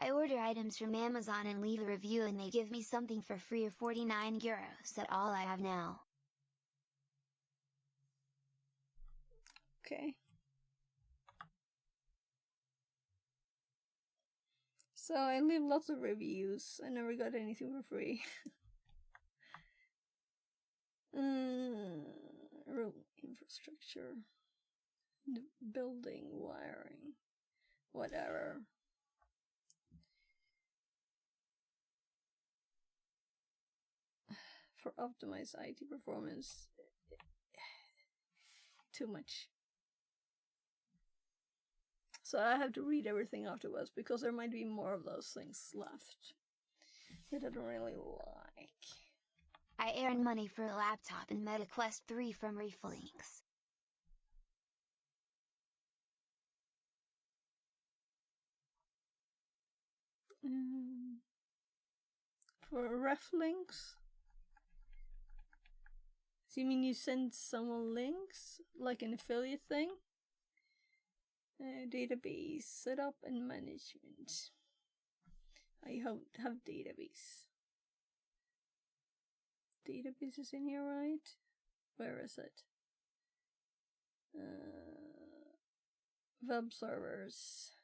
I order items from Amazon and leave a review and they give me something for free or 49 euros. That's all I have now. Okay. So I leave lots of reviews. I never got anything for free. Infrastructure. The building, wiring. Whatever. For optimized IT performance. Too much. So I have to read everything afterwards because there might be more of those things left that I don't really like. I earned money for a laptop in MetaQuest 3 from Reflinks. For Reflinks? So you mean you send someone links? Like an affiliate thing? Database, setup and management. I have database. Database is in here, right? Where is it? Web servers.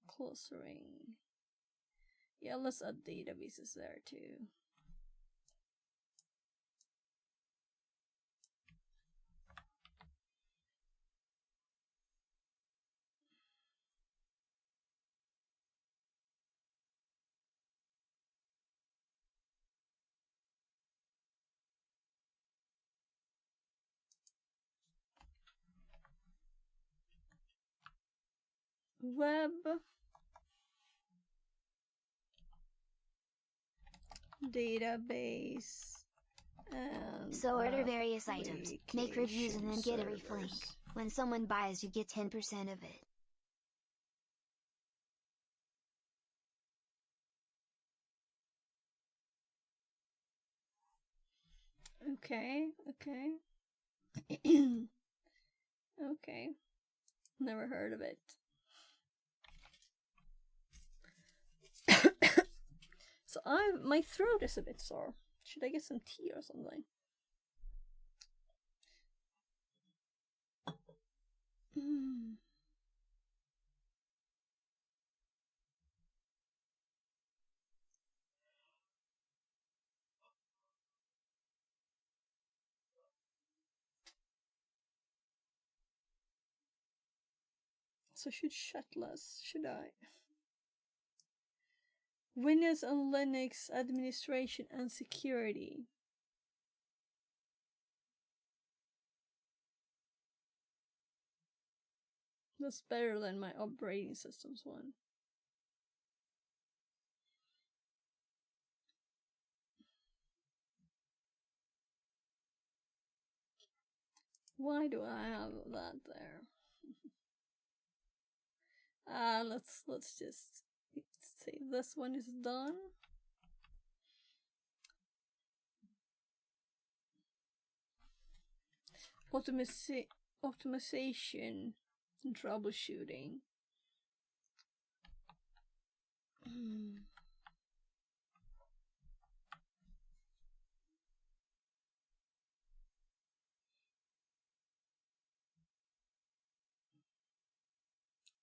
Clustering. Yeah, let's add databases there too. Web database and So order various items, make reviews and then get a reflink. servers. When someone buys you get 10% of it. Okay. Okay. Never heard of it. So my throat is a bit sore. Should I get some tea or something? So I should shut less, should I? Windows and Linux administration and security. That's better than my operating systems one. Why do I have that there? Let's just say this one is done. Optimization and troubleshooting.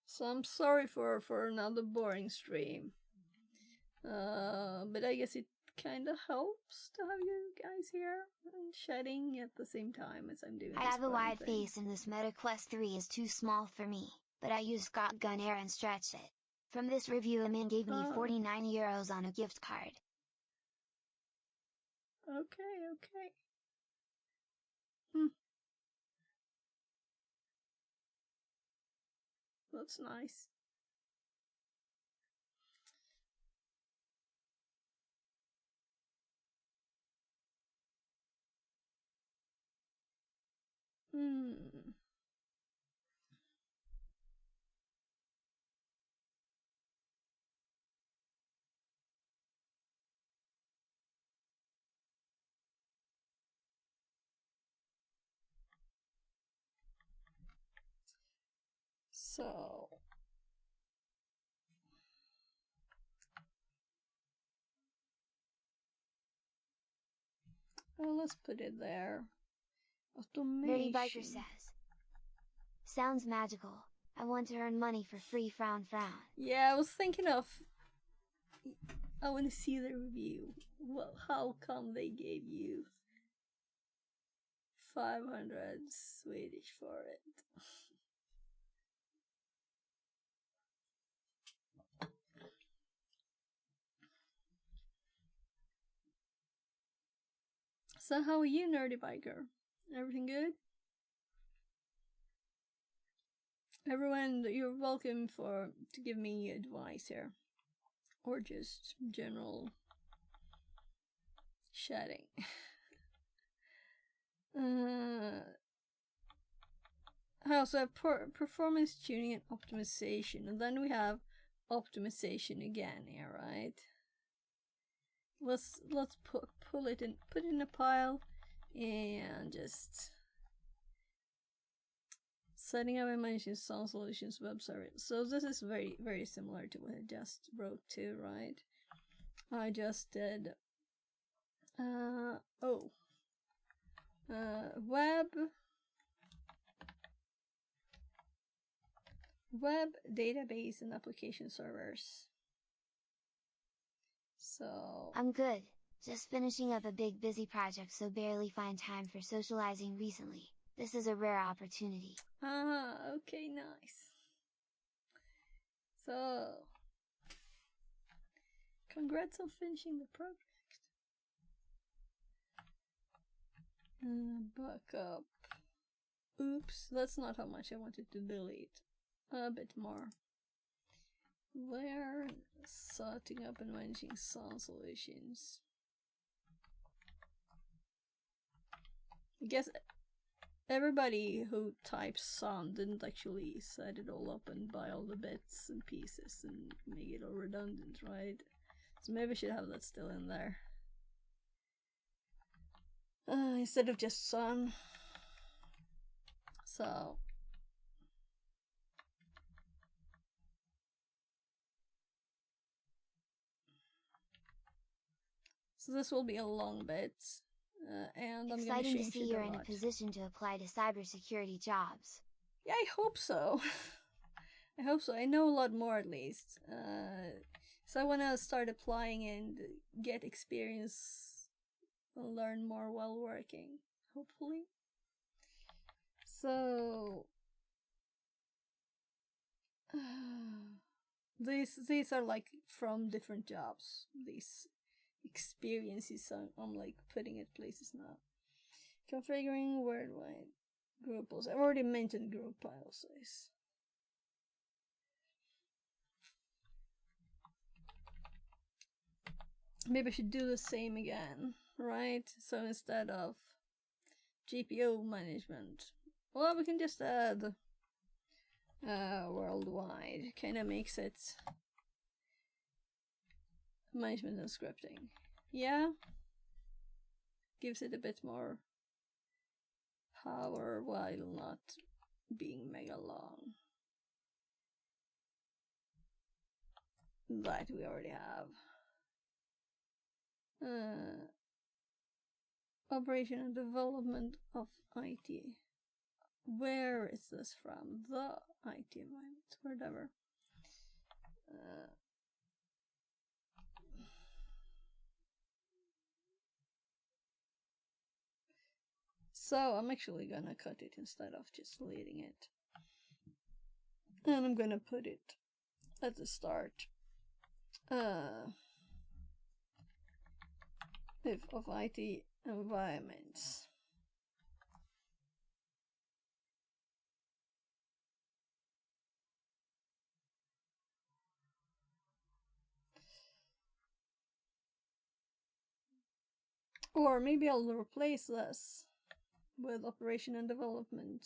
So I'm sorry for another boring stream. But I guess it kind of helps to have you guys here and chatting at the same time as I'm doing I this have a boring wide thing. face and this MetaQuest 3 is too small for me, but I used Shotgun Air and stretched it. From this review, a man gave me 49 euros on a gift card. Okay. That's nice. So let's put it there. Nerdy Biker Automation. says, sounds magical. I want to earn money for free, frown frown. Yeah, I was thinking of. I want to see the review. Well, how come they gave you 500 Swedish for it? So how are you, Nerdy Biker? Everything good? Everyone, you're welcome to give me advice here, or just general chatting. So performance tuning and optimization, and then we have optimization again here, right? Let's pull it in, put it in a pile, and just setting up and managing Sound Solutions web service. So this is very, very similar to what I just wrote to, right? I just did web database and application servers. So I'm good. Just finishing up a big busy project, so barely find time for socializing recently. This is a rare opportunity. Okay, nice. So congrats on finishing the project. Backup. Oops, that's not how much I wanted to delete. A bit more. Where setting up and managing Sound Solutions. I guess everybody who types sound didn't actually set it all up and buy all the bits and pieces and make it all redundant, right? So maybe I should have that still in there. Instead of just sun. So this will be a long bit, and I'm gonna Exciting to change see it you're a in a lot. position to apply to cybersecurity jobs. Yeah, I hope so. I hope so. I know a lot more at least. So I want to start applying and get experience, learn more while working, hopefully. So these are like from different jobs. These experiences I'm like putting at places now. Configuring worldwide group policy. I've already mentioned group policies. Maybe I should do the same again, right? So instead of GPO management, well, we can just add worldwide. Kind of makes it management and scripting. Yeah, gives it a bit more power while not being mega long. That we already have. Operation and development of IT. Where is this from? The IT environment, whatever. So I'm actually gonna cut it instead of just deleting it. And I'm gonna put it at the start. of IT environments. Or maybe I'll replace this with operation and development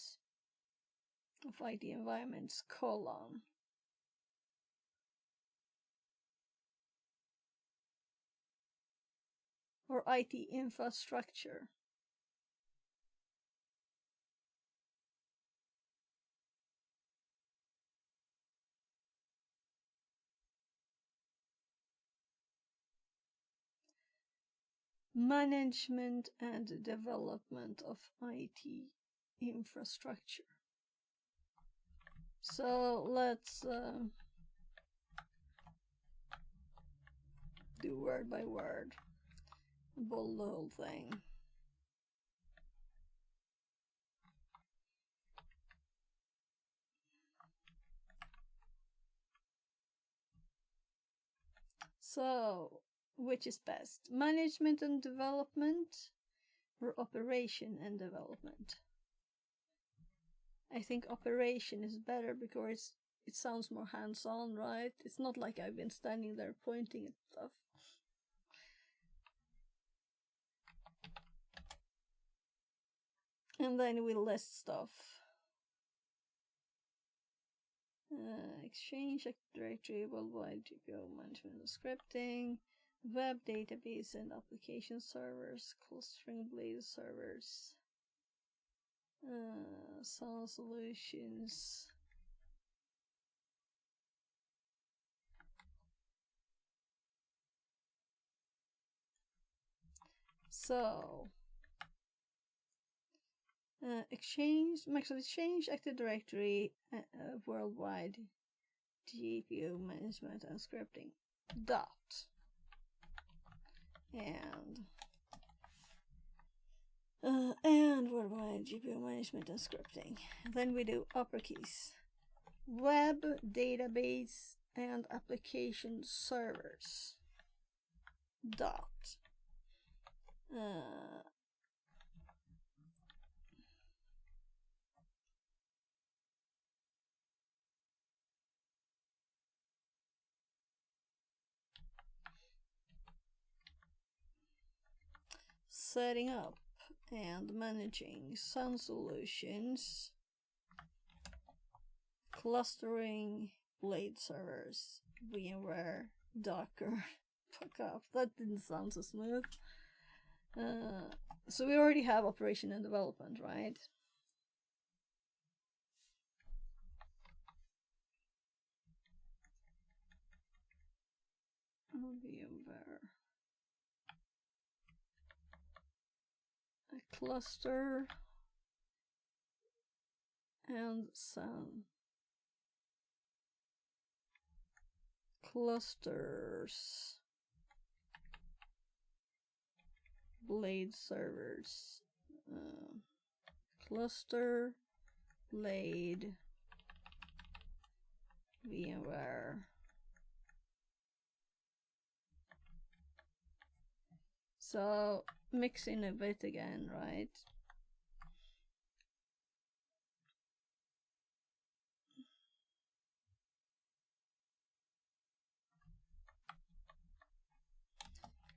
of IT environments, colon. Or IT infrastructure. Management and development of IT infrastructure. So let's do word by word, bold the whole thing. So, which is best? Management and development or operation and development? I think operation is better because it sounds more hands-on, right? It's not like I've been standing there pointing at stuff. And then we list stuff. Exchange, Active Directory, worldwide GPO management and scripting, web database and application servers, clustering blade servers, SaaS solutions. So, Exchange, Microsoft Exchange, Active Directory, worldwide GPO management and scripting. Dot. And worldwide GPO management and scripting. Then we do uppercase. Web, database, and application servers. Dot. Setting up and managing Sun Solutions, clustering blade servers, VMware, Docker. Fuck off, that didn't sound so smooth. So we already have operation and development, right? VMware. A cluster and Sun. Clusters. Blade servers. Cluster, blade, VMware. So mixing a bit again, right?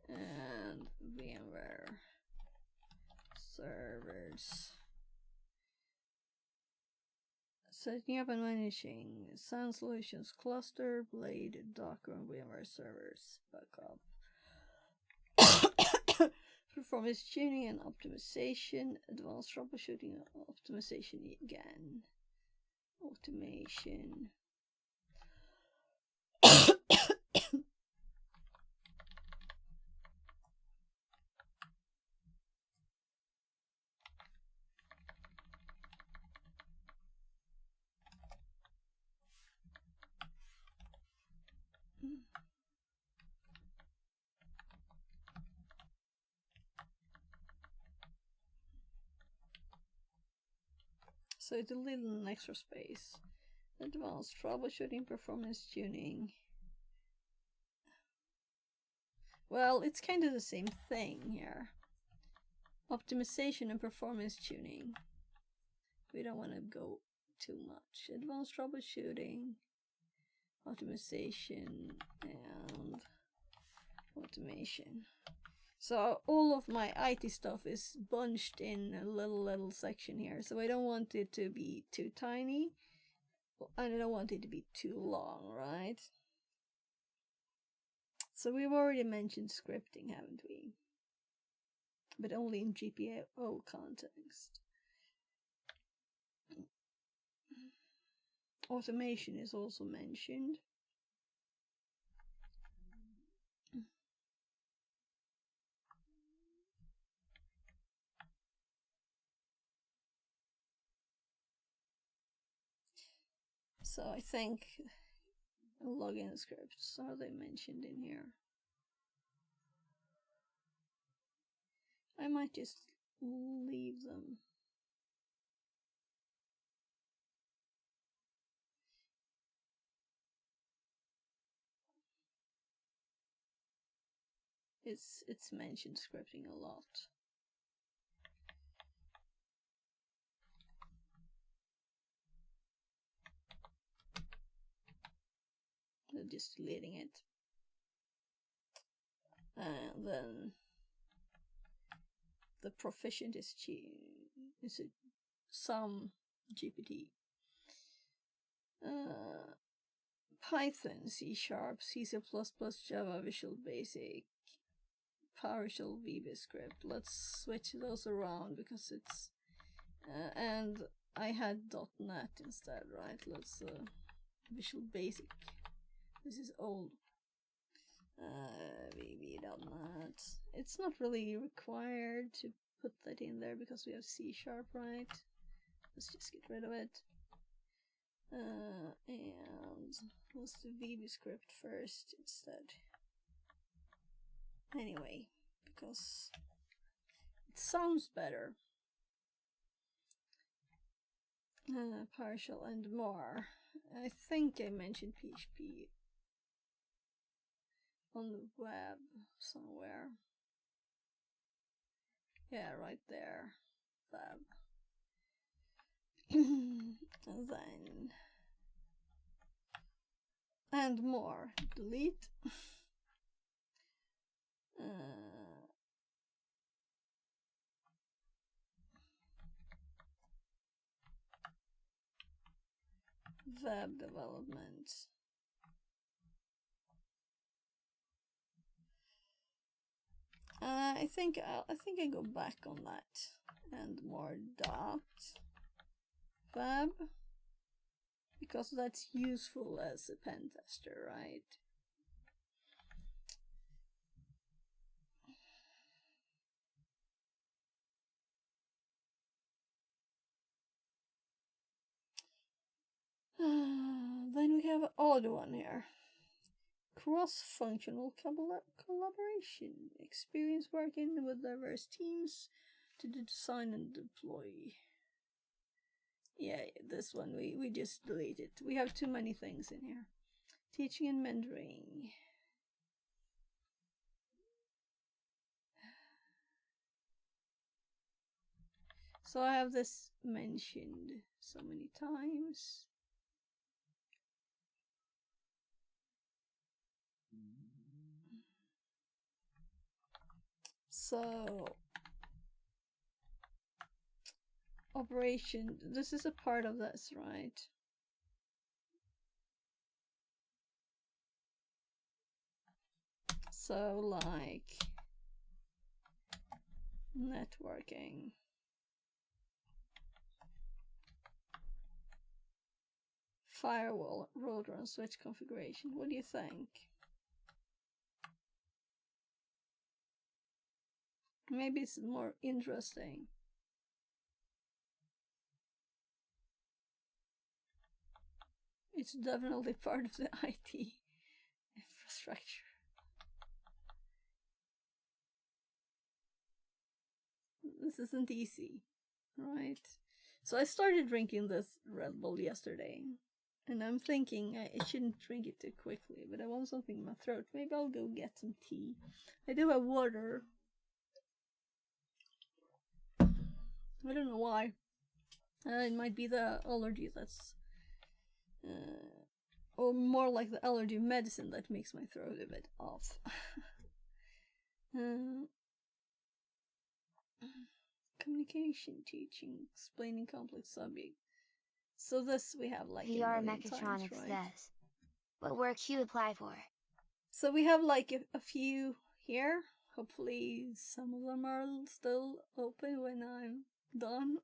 And VMware servers. Setting up and managing Sun Solutions cluster, blade, Docker, and VMware servers. Backup. Performance tuning and optimization, advanced troubleshooting and optimization again. Automation. So it's a little extra space. Advanced troubleshooting, performance tuning. Well, it's kind of the same thing here. Optimization and performance tuning. We don't want to go too much. Advanced troubleshooting, optimization, and automation. So all of my IT stuff is bunched in a little section here. So I don't want it to be too tiny, and I don't want it to be too long, right? So we've already mentioned scripting, haven't we? But only in GPO context. Automation is also mentioned. So I think login scripts, are they mentioned in here? I might just leave them. It's mentioned scripting a lot. I'm just deleting it. And then the proficient is some GPT. Python, C#, C++, Java, Visual Basic, PowerShell, VBScript. Let's switch those around because it's and I had .NET instead, right? Let's Visual Basic. This is old. VB.NET. It's not really required to put that in there because we have C#, right? Let's just get rid of it. And let's do VBScript first instead. Anyway, because it sounds better. PowerShell and more. I think I mentioned PHP on the web somewhere. Yeah, right there. Web. And then and more. Delete. Web development. I think I go back on that and more dot web because that's useful as a pen tester, right? Then we have an odd one here. Cross-functional collaboration. Experience working with diverse teams to design and deploy. Yeah, this one we just deleted. We have too many things in here. Teaching and mentoring. So I have this mentioned so many times. So operation, this is a part of this, right? So like networking. Firewall, router and switch configuration. What do you think? Maybe it's more interesting. It's definitely part of the IT infrastructure. This isn't easy, right? So I started drinking this Red Bull yesterday. And I'm thinking I shouldn't drink it too quickly, but I want something in my throat. Maybe I'll go get some tea. I do have water. I don't know why. It might be the allergy that's... or more like the allergy medicine that makes my throat a bit off. Communication, teaching, explaining complex subject. So this we have like VR a million Mechatronics times, right? says. What work you apply for? So we have like a few here. Hopefully some of them are still open when I'm done.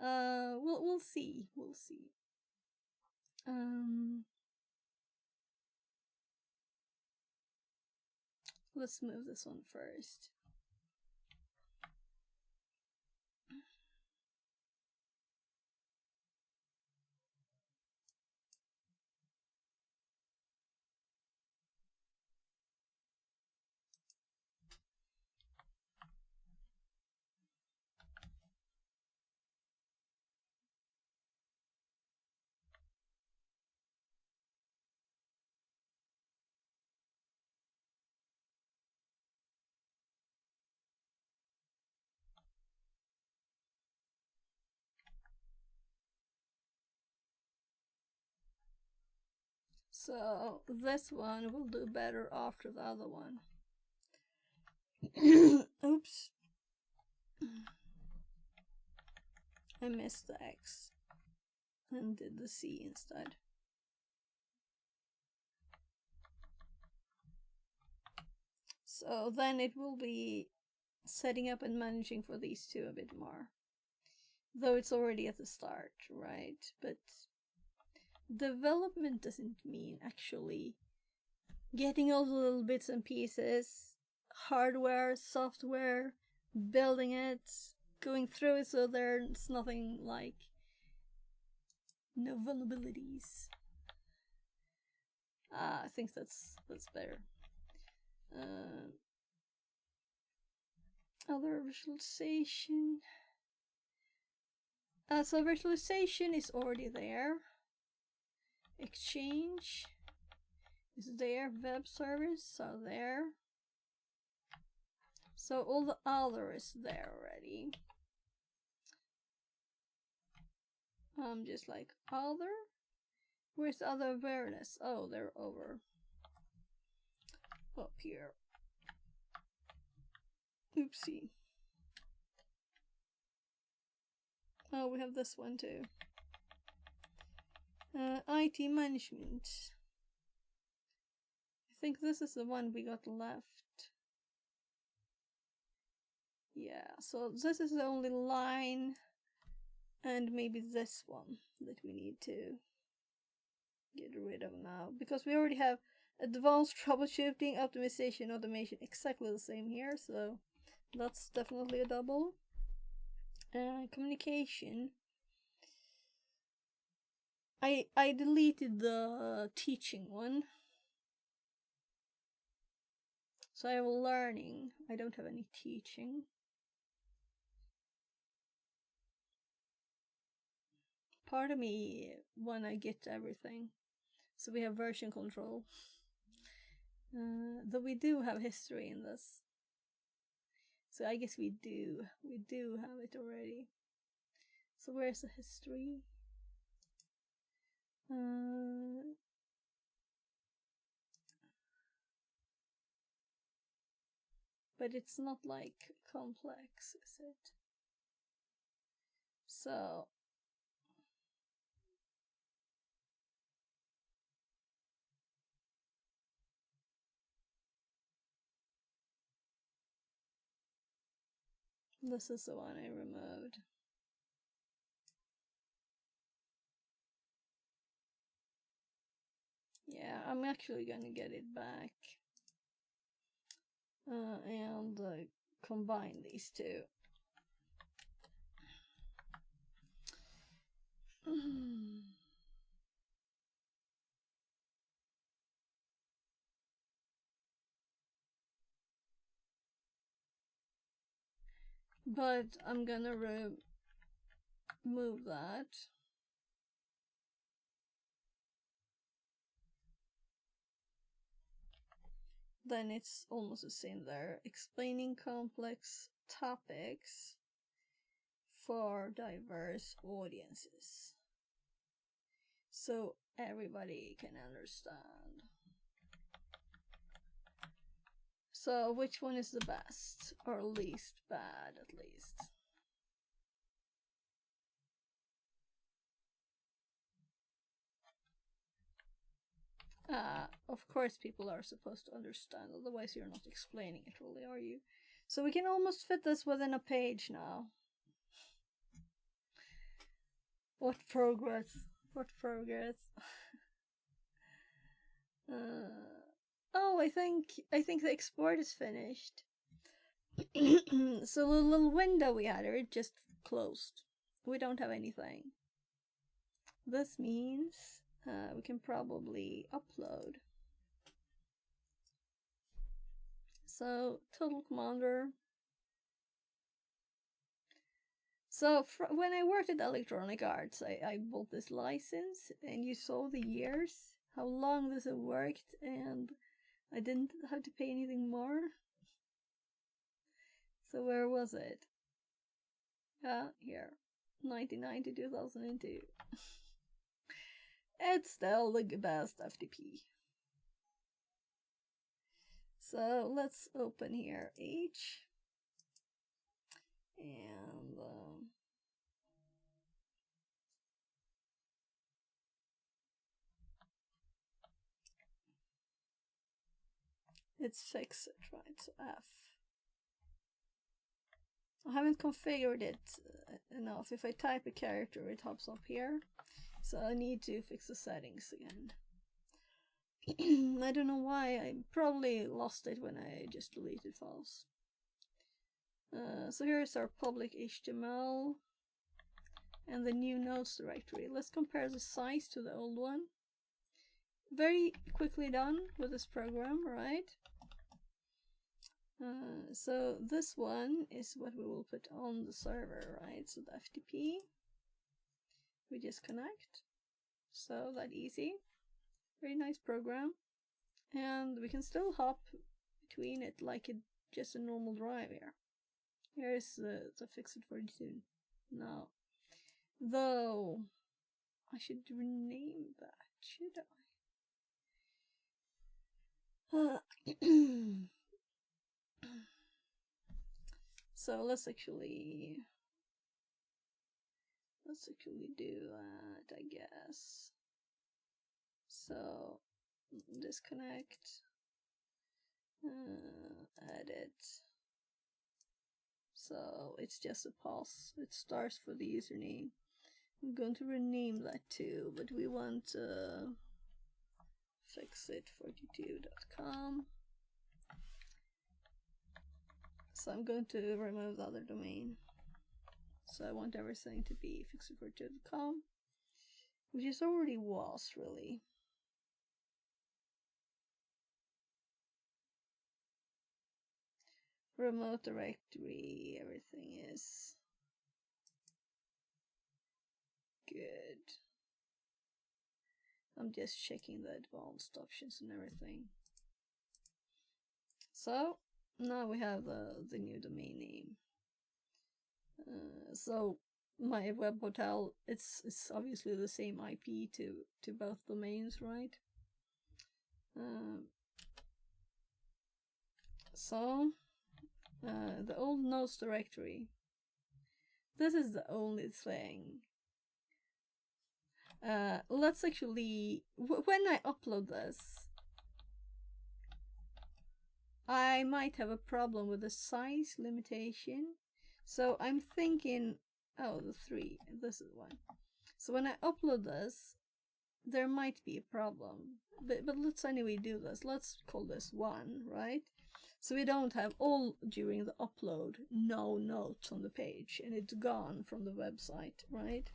We'll see. We'll see. Let's move this one first. So this one will do better after the other one. Oops. I missed the X and did the C instead. So then it will be setting up and managing for these two a bit more. Though it's already at the start, right? But development doesn't mean actually getting all the little bits and pieces, hardware, software, building it, going through it so there's nothing like no vulnerabilities. I think that's better. Other visualization. So visualization is already there. Exchange is there. Web service are there. So all the other is there already. Just like other. Where's other awareness? Oh, they're over. Up here. Oopsie. Oh, we have this one too. IT management. I think this is the one we got left. Yeah, so this is the only line, and maybe this one that we need to get rid of now, because we already have advanced troubleshooting, optimization, automation, exactly the same here, so that's definitely a double. Communication. I deleted the teaching one. So I have learning. I don't have any teaching. Part of me wanna get everything. So we have version control. Though we do have history in this. So I guess we do have it already. So where's the history? But it's not like complex, is it? So this is the one I removed. Yeah, I'm actually gonna get it back. And combine these two. But I'm gonna remove that. then it's almost the same there. Explaining complex topics for diverse audiences, so everybody can understand. So which one is the best, or least bad at least? Of course people are supposed to understand, otherwise you're not explaining it really, are you? So we can almost fit this within a page now. What progress? What progress? Oh, I think the export is finished. So the little window we had here, it just closed. We don't have anything. This means we can probably upload. So Total Commander. So when I worked at Electronic Arts, I bought this license, and you saw the years, how long this had worked, and I didn't have to pay anything more. So where was it? Here. 99 to 2002. It's still the best FTP. So let's open here H. And let's fix it, right? So F. I haven't configured it enough. If I type a character, it hops up here. So I need to fix the settings again. I don't know why. I probably lost it when I just deleted files. So here's our public HTML and the new notes directory. Let's compare the size to the old one. Very quickly done with this program, right? So this one is what we will put on the server, right? So the FTP, we just connect. So that easy. Very nice program. And we can still hop between it like it's just a normal drive here. Here's the Fixit42 now. Though, I should rename that, should I? So let's actually do that, I guess. So disconnect, edit. So it's just a pause. It starts for the username. I'm going to rename that too, but we want fixit42.com. So I'm going to remove the other domain. So I want everything to be fixit42.com, which is already was really. Remote directory, everything is good. I'm just checking the advanced options and everything. So now we have the new domain name. So my web hotel, it's obviously the same IP to both domains, right? So the old notes directory. This is the only thing. Let's actually, when I upload this, I might have a problem with the size limitation. So I'm thinking, oh, the 3, this is one. So when I upload this, there might be a problem. But let's anyway do this. Let's call this 1, right? So we don't have all during the upload no notes on the page and it's gone from the website, right?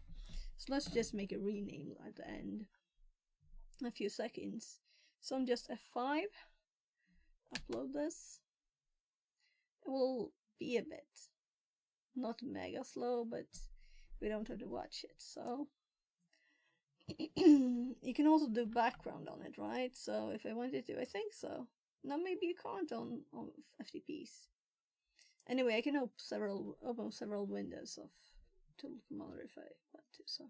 So let's just make a rename at the end. A few seconds. So I'm just F5. Upload this. It will be a bit not mega slow, but we don't have to watch it. So you can also do background on it, right? So if I wanted to, I think so. Now maybe you can't on FTPs. Anyway, I can open several windows of Tool Commander if I want to. So,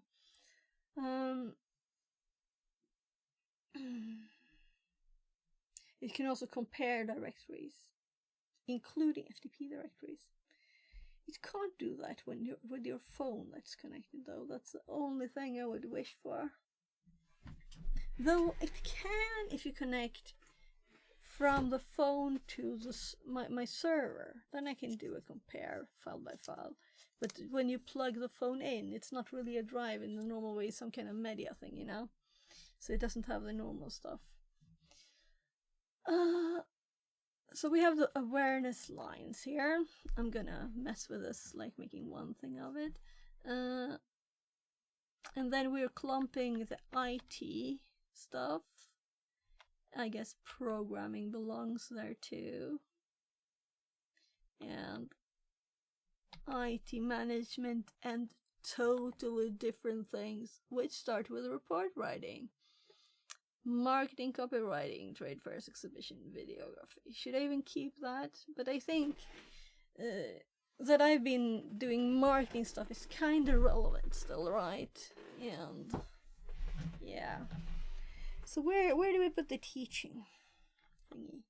it can also compare directories, including FTP directories. It can't do that when you're with your phone that's connected, though. That's the only thing I would wish for. Though it can if you connect from the phone to my server, then I can do a compare file by file. But when you plug the phone in, it's not really a drive in the normal way, some kind of media thing, you know? So it doesn't have the normal stuff. So we have the awareness lines here. I'm gonna mess with this, like making one thing of it. And then we're clumping the IT stuff. I guess programming belongs there too. And IT management and totally different things, which start with report writing. Marketing, copywriting, trade fairs, exhibition, videography. Should I even keep that? But I think that I've been doing marketing stuff is kind of relevant still, right? And yeah. So where do we put the teaching thingy?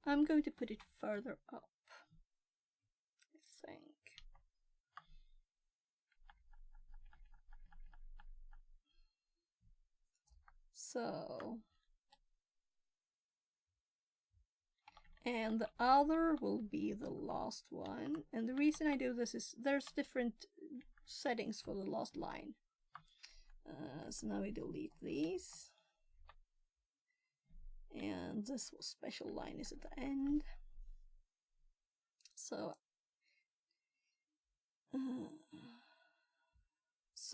I'm going to put it further up, I think. So, and the other will be the last one. And the reason I do this is there's different settings for the last line. So now we delete these. And this special line is at the end. So,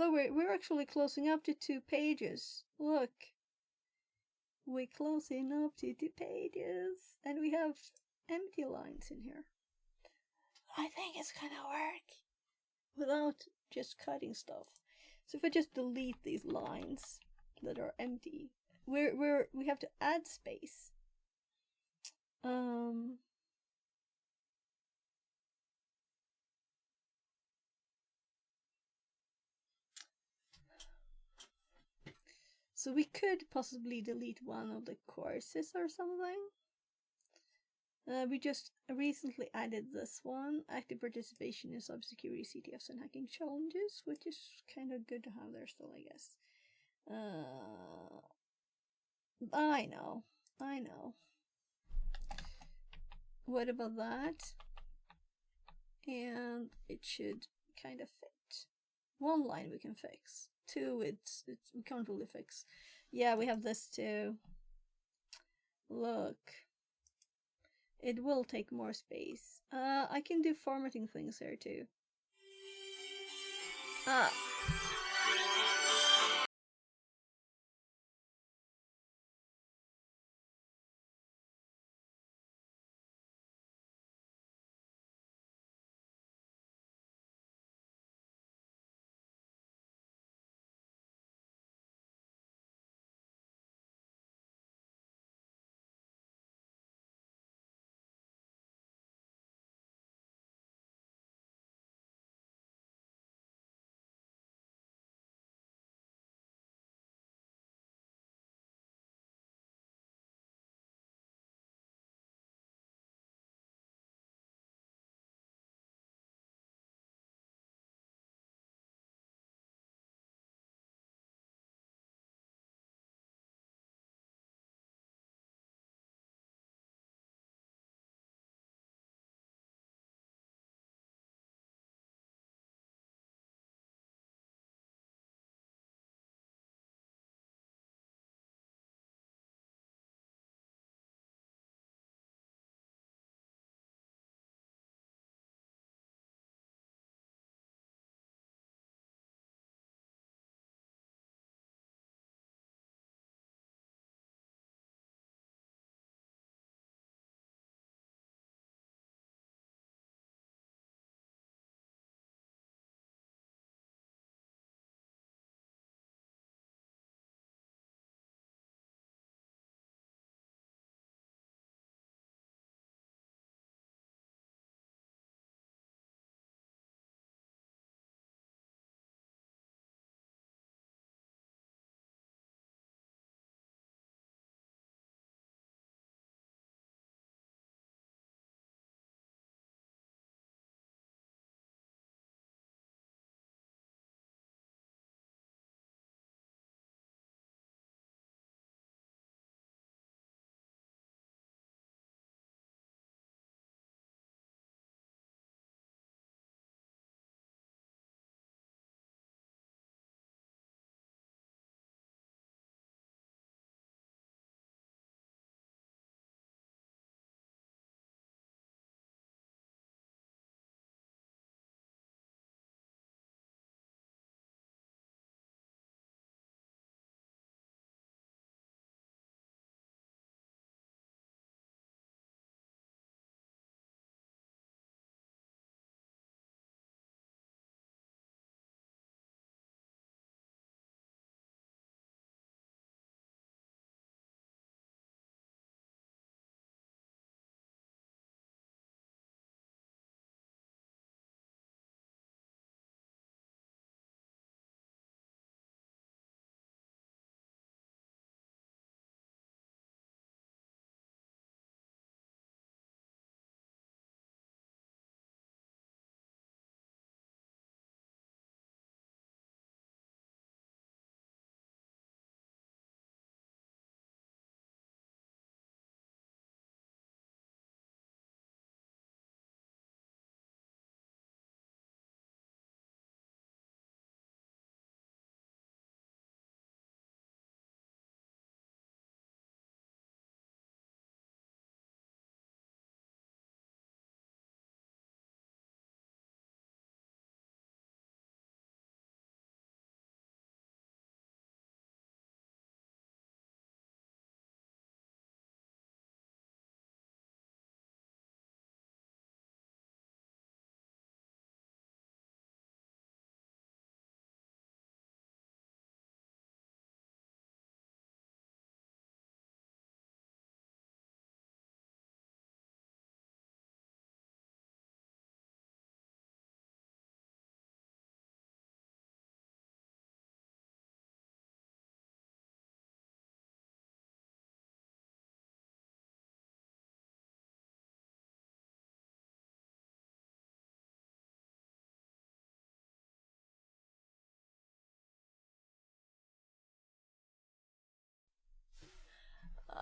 we're actually closing up to 2 pages. Look, we're closing up to 2 pages, and we have empty lines in here. I think it's gonna work without just cutting stuff. So if I just delete these lines that are empty, we have to add space. So we could possibly delete one of the courses or something. We just recently added this one, active participation in cybersecurity, CTFs and hacking challenges, which is kind of good to have there still, I guess. I know. What about that? And it should kind of fit. 1 line we can fix. 2, it's we can't really fix. Yeah, we have this too. Look. It will take more space. I can do formatting things here too.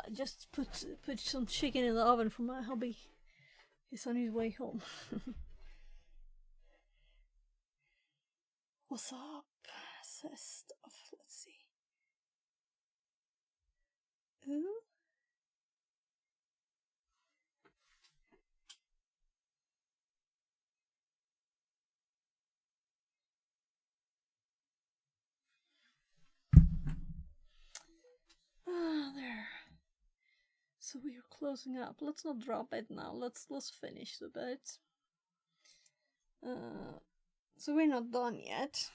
I just put some chicken in the oven for my hubby. He's on his way home. What's up? Says stuff. Let's see. Ooh. Ah, there. So we are closing up. Let's not drop it now. Let's finish the bit. So we're not done yet.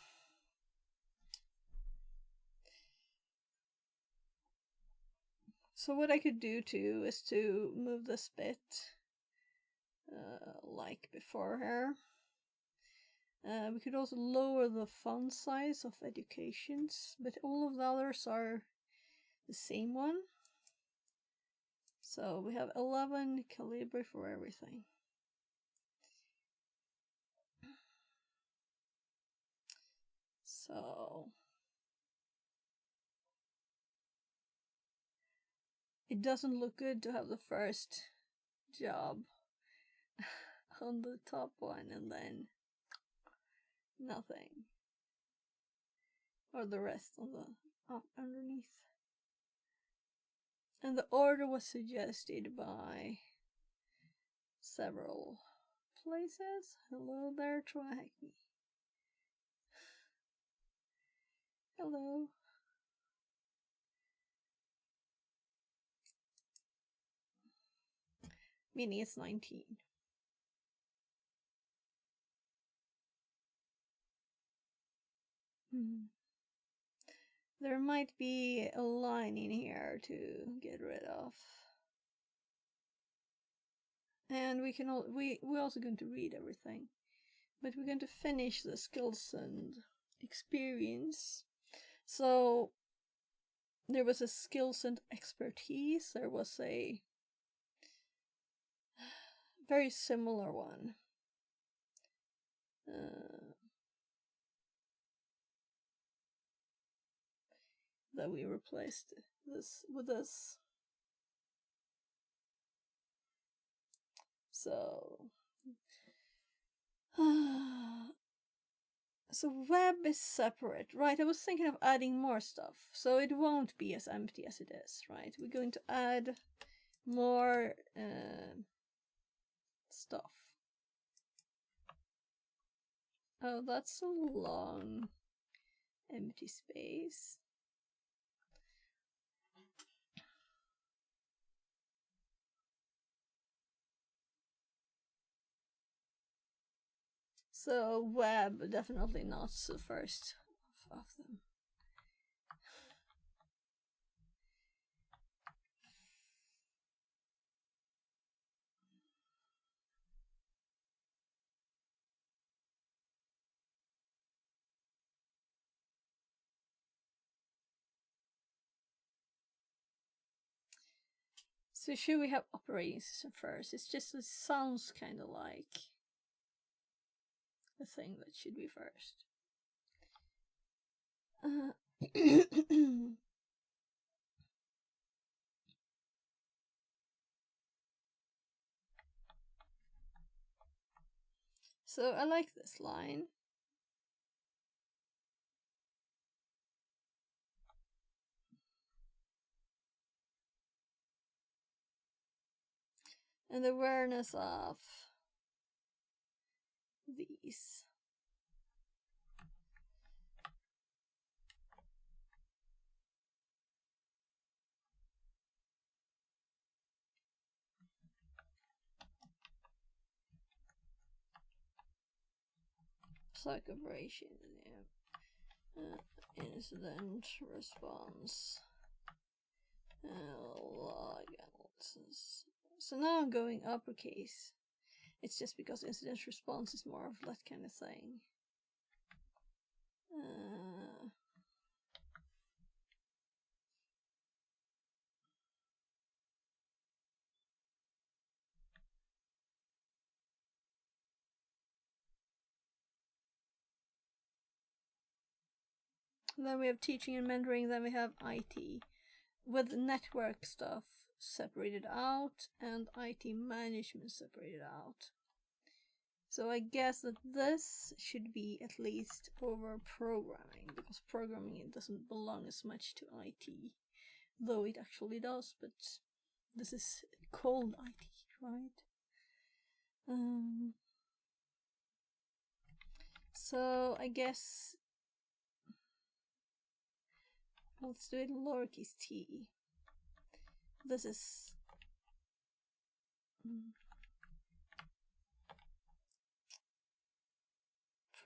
So what I could do too is to move this bit like before here. We could also lower the font size of educations, but all of the others are the same one. So we have 11 Calibri for everything. So it doesn't look good to have the first job on the top one and then nothing, or the rest on the up underneath. And the order was suggested by several places. Hello there, Troy Hackney. Hello. Meaning it's 19. There might be a line in here to get rid of. And we're also going to read everything. But we're going to finish the skills and experience. So there was a skills and expertise. There was a very similar one. That we replaced this with this. So so web is separate, right? I was thinking of adding more stuff, so it won't be as empty as it is, right? We're going to add more stuff. Oh, that's a long empty space. So web, definitely not the first of them. So should we have operating system first? It sounds kind of like the thing that should be first. So I like this line. And the awareness of these. Psych operation, yeah. Incident response. Log analysis. So now I'm going uppercase. It's just because incident response is more of that kind of thing. Then we have teaching and mentoring, then we have IT with network stuff. separated out and IT management separated out. So I guess that this should be at least over programming, because programming it doesn't belong as much to IT, though it actually does, but this is called IT, right? So I guess let's do it in lowercase t. This is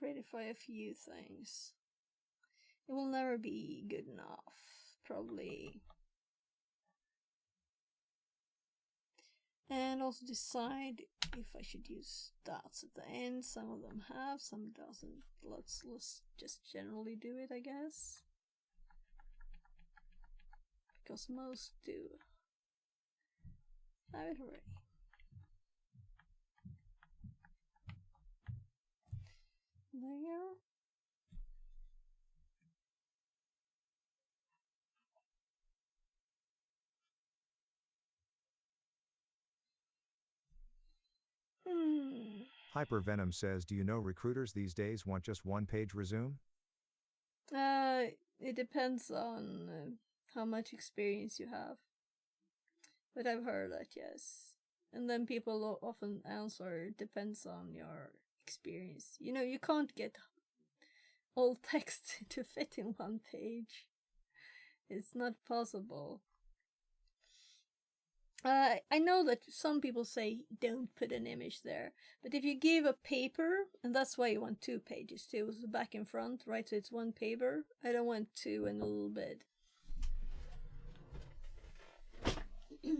prettify a few things. It will never be good enough, probably. And also decide if I should use dots at the end. Some of them have, some doesn't. Let's just generally do it, I guess. Because most do. I have it already. There. Hypervenom says, do you know recruiters these days want just one-page resume? It depends on how much experience you have. But I've heard that, yes. And then people often answer, depends on your experience. You know, you can't get all text to fit in one page. It's not possible. I know that some people say don't put an image there, but if you give a paper, and that's why you want 2 pages too, the back and front, right? So it's 1 paper. I don't want 2 and a little bit. My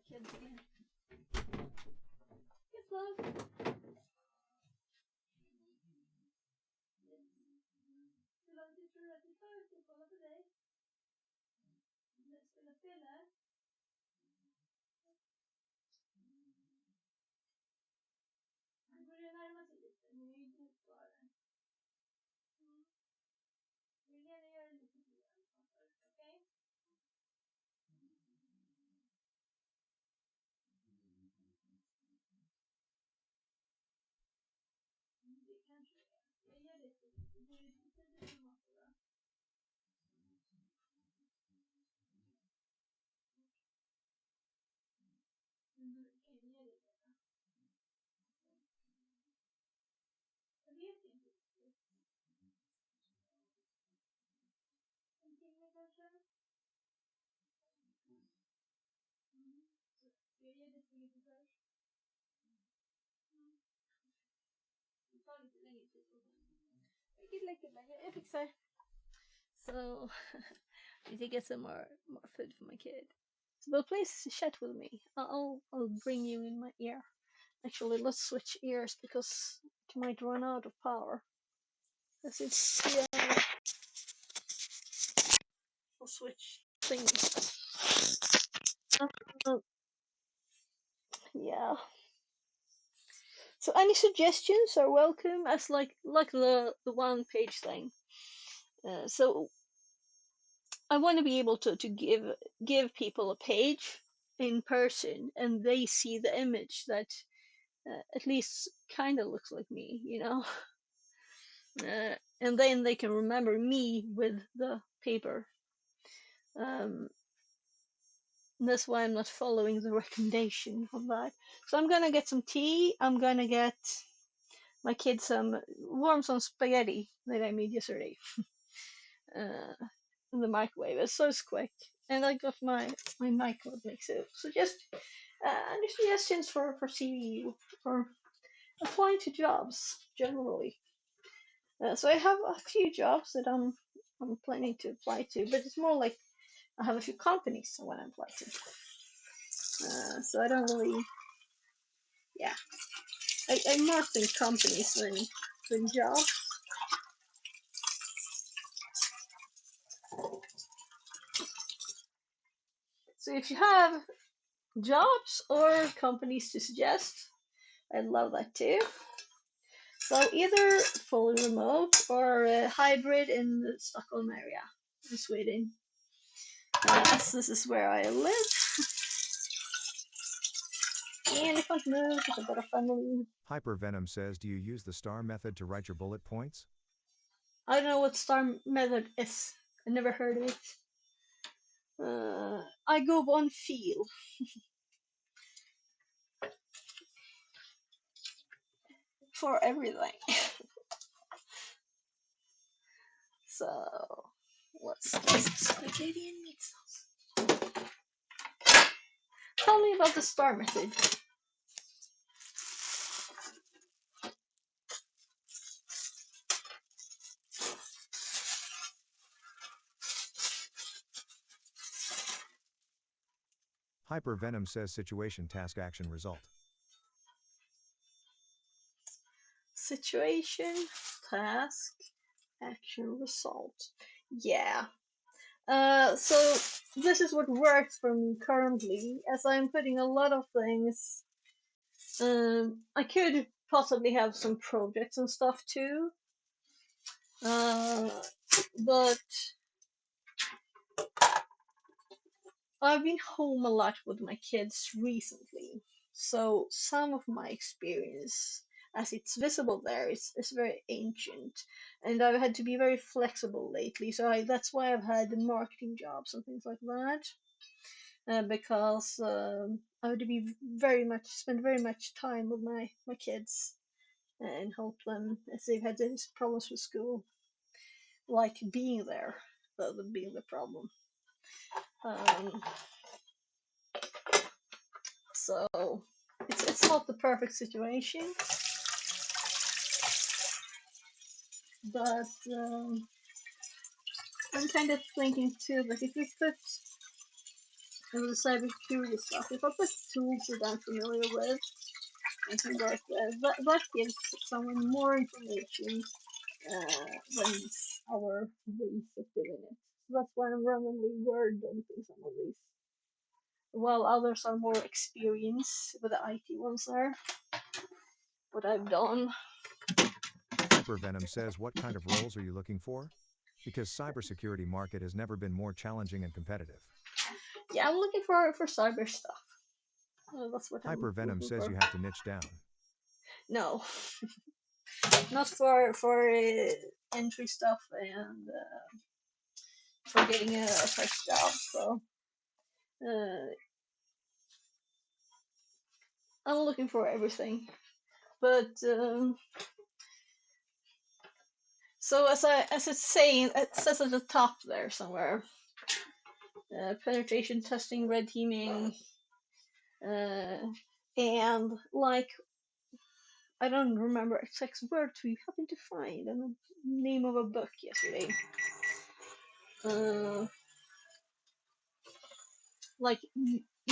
kids again. Yes, love. Jag fixar. So, I need to get some more food for my kid. But please chat with me. I'll bring you in my ear. Actually, let's switch ears because it might run out of power. As it's I'll switch things. Yeah. So any suggestions are welcome, as like the 1 page thing. So I want to be able to give people a page in person, and they see the image that at least kind of looks like me, you know. And then they can remember me with the paper. That's why I'm not following the recommendation of that. So I'm gonna get some tea. I'm gonna get my kids some spaghetti that I made yesterday in the microwave. It's so quick. And I got my microwave mixer. So just any suggestions for CV, for applying to jobs generally. So I have a few jobs that I'm planning to apply to, but it's more like I have a few companies I want to apply to. So I don't really, yeah. I'm more in companies than jobs. So if you have jobs or companies to suggest, I'd love that too. So either fully remote or hybrid in the Stockholm area in Sweden. This is where I live. the elephant move is a bit of family. Hypervenom says, do you use the STAR method to write your bullet points? I don't know what STAR method is. I never heard of it. I go on feel. For everything. So, what's this? Spaghetti and meat sauce. Tell me about the STAR method. Hypervenom says situation, task, action, result. Situation, task, action, result. Yeah. So this is what works for me currently, as I'm putting a lot of things. I could possibly have some projects and stuff too. But I've been home a lot with my kids recently, so some of my experience, as it's visible there, is very ancient, and I've had to be very flexible lately. So that's why I've had the marketing jobs and things like that, because I had to be spend very much time with my kids and help them as they've had these problems with school, like being there, rather than being the problem. Um, So it's not the perfect situation, but I'm kind of thinking too that if we put in the cybersecurity stuff, if I put tools that I'm familiar with and can work with, that gives someone more information than our ways of doing it. So that's why I'm randomly word dumping some of these, while others are more experienced with the IT ones there. What I've done. Hypervenom says, what kind of roles are you looking for? Because cybersecurity market has never been more challenging and competitive. Yeah, I'm looking for cyber stuff. That's what I'm Hypervenom looking says for. you have to niche down. No, not for entry stuff and for getting a first job. So I'm looking for everything. But so as it's saying, it says at the top there somewhere, penetration testing, red teaming, and like I don't remember exact words we happened to find in the name of a book yesterday. Like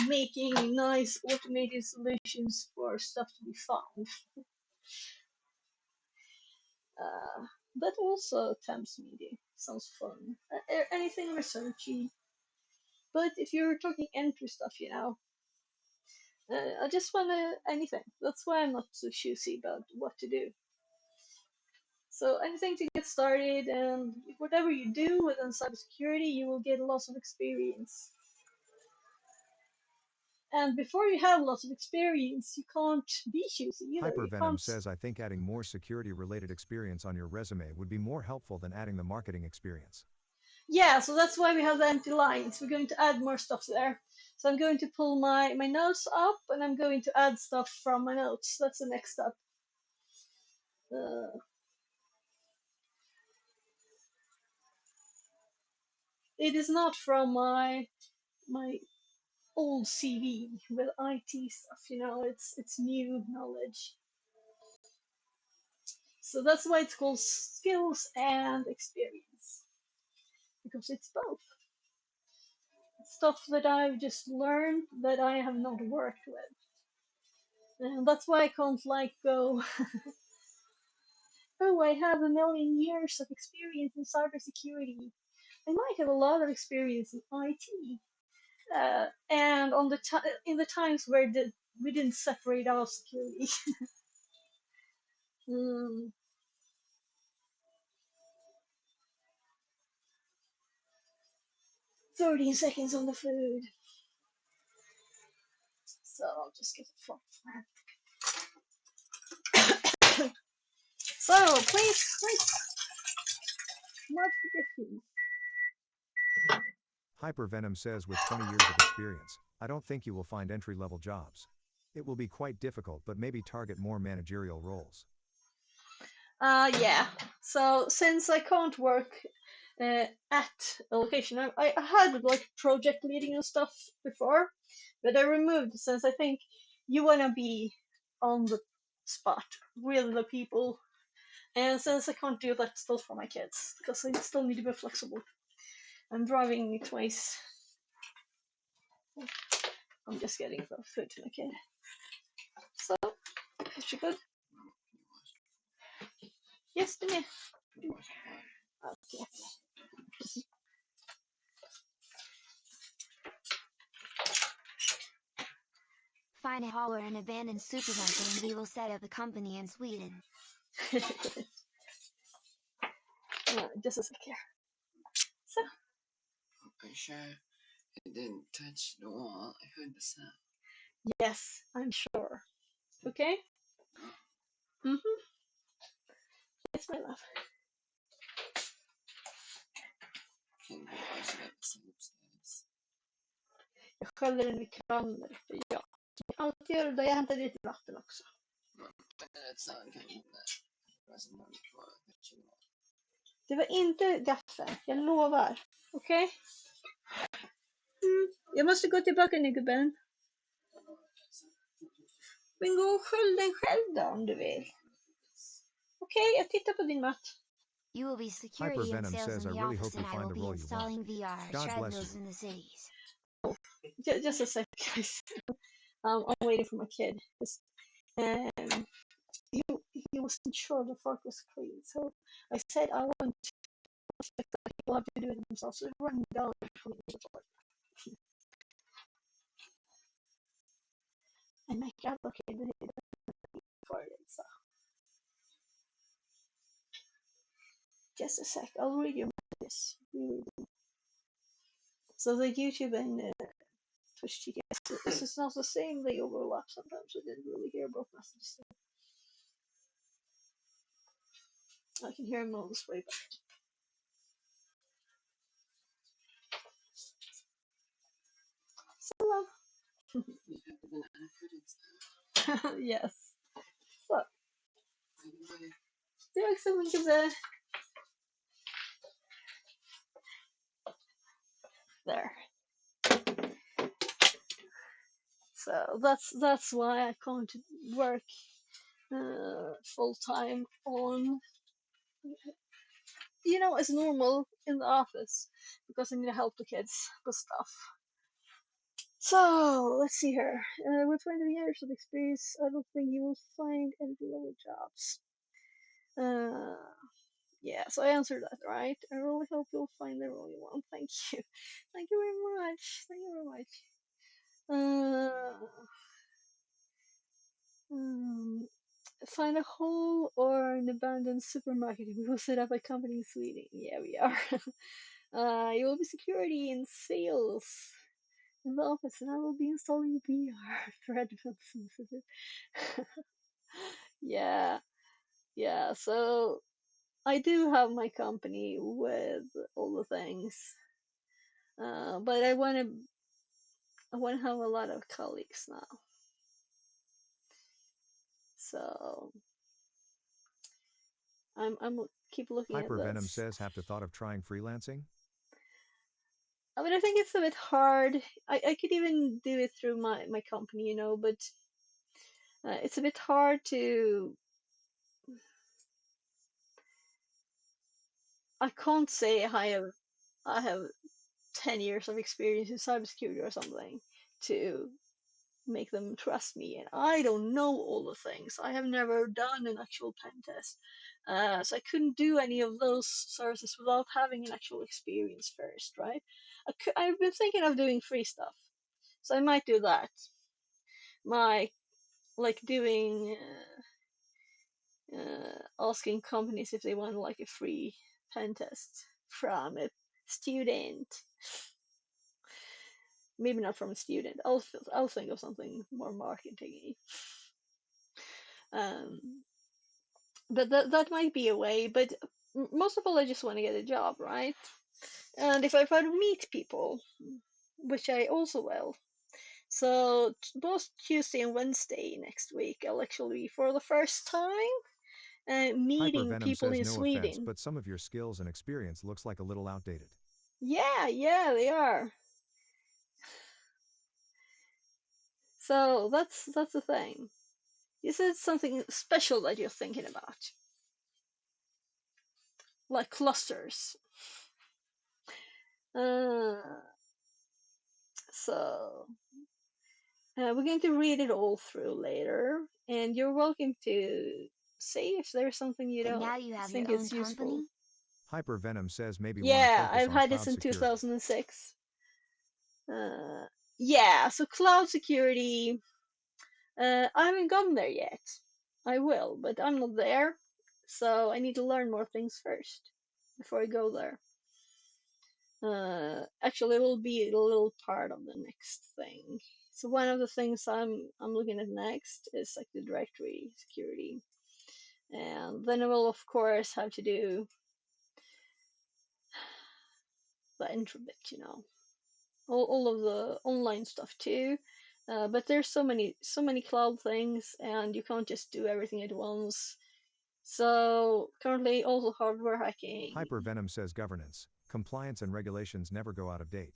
making nice automated solutions for stuff to be found. That also tempts me. Sounds fun. Anything researchy. But if you're talking entry stuff, I just wanna anything. That's why I'm not so choosy about what to do. So anything to get started, and whatever you do within cybersecurity, you will get lots of experience. And before you have lots of experience, you can't be choosy either. Hypervenom says, I think adding more security-related experience on your resume would be more helpful than adding the marketing experience. Yeah, so that's why we have the empty lines. We're going to add more stuff there. So I'm going to pull my notes up, and I'm going to add stuff from my notes. That's the next step. It is not from my old CV with IT stuff. It's new knowledge. So that's why it's called skills and experience, because it's both stuff that I've just learned that I have not worked with, and that's why I can't go. Oh, I have a million years of experience in cybersecurity. I might have a lot of experience in IT, and in the times where we didn't separate our security. 13 seconds on the food. so I'll just get it from. So please, more suggestions. Hypervenom says with 20 years of experience, I don't think you will find entry-level jobs. It will be quite difficult, but maybe target more managerial roles. Yeah. So since I can't work at a location, I had like project leading and stuff before, but I removed since I think you wanna be on the spot with the people, and since I can't do that still for my kids, because I still need to be flexible. I'm driving twice. I'm just getting the food to my kid. So, is she good? Yes, det är. Okay. Find a hall or an abandoned supermarket and we will set up a company in Sweden. Just a sec here. So. Are you sure it didn't touch the wall? I heard the sound. Yes, I'm sure. Okay? Mm-hmm. Yes, my love. Can we wash it up upstairs? Jag sköljde den vid kranen där uppe, ja. Jag alltid gör det. Jag hämtar lite vatten också. Det var inte gaffel, jag lovar. Okej? Okay? Jag måste gå tillbaka nu, gubben. Men gå och skölj den själv då, om du vill. Okej, jag tittar på din mat. You will be security and sales in the office, and I will be installing VR treadmills in the cities. Just a sec, guys. I'm waiting for my kid. He wasn't sure the fork was clean, so I said I want to expect that people have to do it themselves. So run down from the fork. And my God, okay, did it for it, so. Just a sec, I'll read you this. So the YouTube and Twitch TTS, this is not the same, they overlap sometimes. I didn't really hear both messages. I can hear him on this way back. So love. Yes. Så. Tack så mycket. There. So that's why I can't work full time on, as normal in the office, because I need to help the kids with stuff. So let's see here. With 20 years of experience, I don't think you will find any lower jobs. Yeah, so I answered that right. I really hope you'll find the role you want. Thank you. Thank you very much. Thank you very much. Find a hole or an abandoned supermarket. We will set up a company in Sweden. Yeah, we are. You will be security and sales in the office, and I will be installing VR treadmills. Yeah. So I do have my company with all the things, but I want to have a lot of colleagues now. So I'm keep looking at this. Hypervenom says, have the thought of trying freelancing? I mean, I think it's a bit hard. I could even do it through my company, but it's a bit hard to. I can't say I have 10 years of experience in cybersecurity or something to make them trust me, and I don't know all the things. I have never done an actual pen test, so I couldn't do any of those services without having an actual experience first, right? I've been thinking of doing free stuff, so I might do that. Doing asking companies if they want like a free pen test from a student. Maybe not from a student. I'll think of something more marketing-y. But that might be a way. But most of all, I just want to get a job, right? And if I try to meet people, which I also will. So both Tuesday and Wednesday next week, I'll actually, for the first time, meeting Hypervenom people says in no offense, Sweden. but some of your skills and experience looks like a little outdated. Yeah, they are. So that's the thing. Is it something special that you're thinking about? Like clusters. Uh, so we're going to read it all through later, and you're welcome to say if there's something you But don't now you have your think own is useful. company? Hypervenom says maybe want to Yeah, focus I've on had this cloud in security. 2006. Yeah, so cloud security, I haven't gone there yet. I will, but I'm not there, so I need to learn more things first before I go there. Actually, it will be a little part of the next thing. So one of the things I'm looking at next is like the directory security, and then I will of course have to do the intro bit, all of the online stuff too. But there's so many cloud things, and you can't just do everything at once. So currently, also hardware hacking. Hypervenom says governance, compliance, and regulations never go out of date.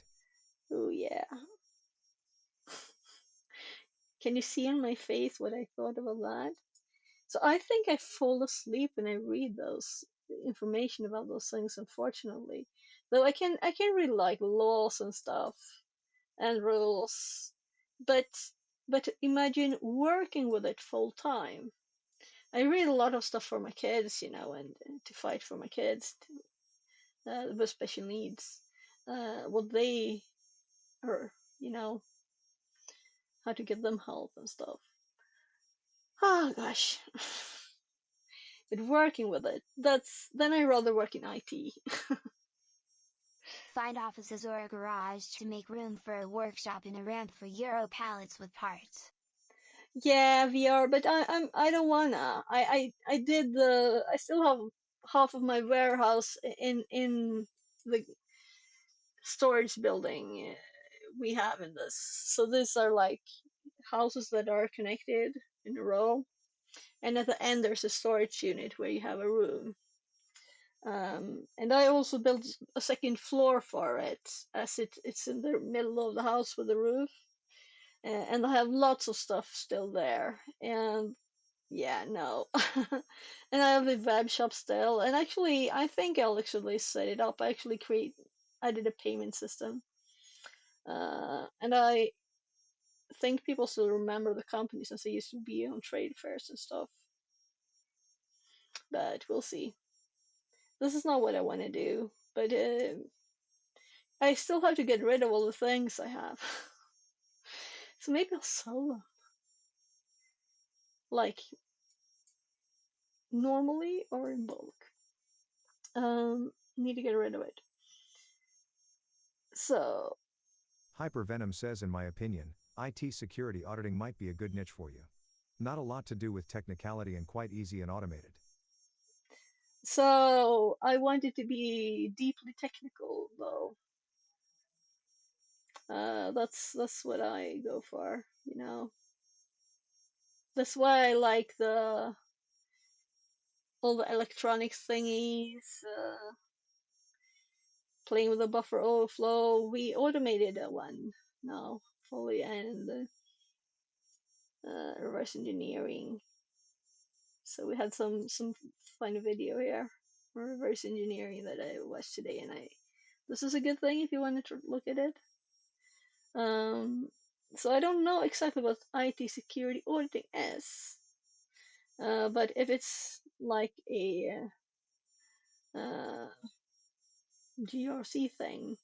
Oh yeah. Can you see on my face what I thought about that? So I think I fall asleep when I read those information about those things, unfortunately. Though I can read like laws and stuff and rules, but imagine working with it full time. I read a lot of stuff for my kids, and to fight for my kids with special needs, what they are, how to get them help and stuff. Oh gosh. But working with it, then I rather work in IT. Find offices or a garage to make room for a workshop and a ramp for Euro pallets with parts. Yeah, VR, but I don't wanna. I still have half of my warehouse in the storage building we have in this. So these are like houses that are connected in a row, and at the end there's a storage unit where you have a room. And I also built a second floor for it, as it's in the middle of the house with a roof, and I have lots of stuff still there. And yeah, no. And I have a web shop still, and actually, I think I'll actually set it up. I did a payment system, and I think people still remember the company since I used to be on trade fairs and stuff. But we'll see. This is not what I want to do, but I still have to get rid of all the things I have. So maybe I'll sell them. Like, normally or in bulk. Need to get rid of it. So, Hypervenom says, in my opinion, IT security auditing might be a good niche for you. Not a lot to do with technicality and quite easy and automated. I want it to be deeply technical, though. That's what I go for, That's why I like all the electronics thingies, playing with the buffer overflow. We automated one now fully, and reverse engineering. So we had some fun video here, reverse engineering that I watched today, and this is a good thing if you wanted to look at it. So I don't know exactly what IT security auditing is, but if it's like a GRC thing,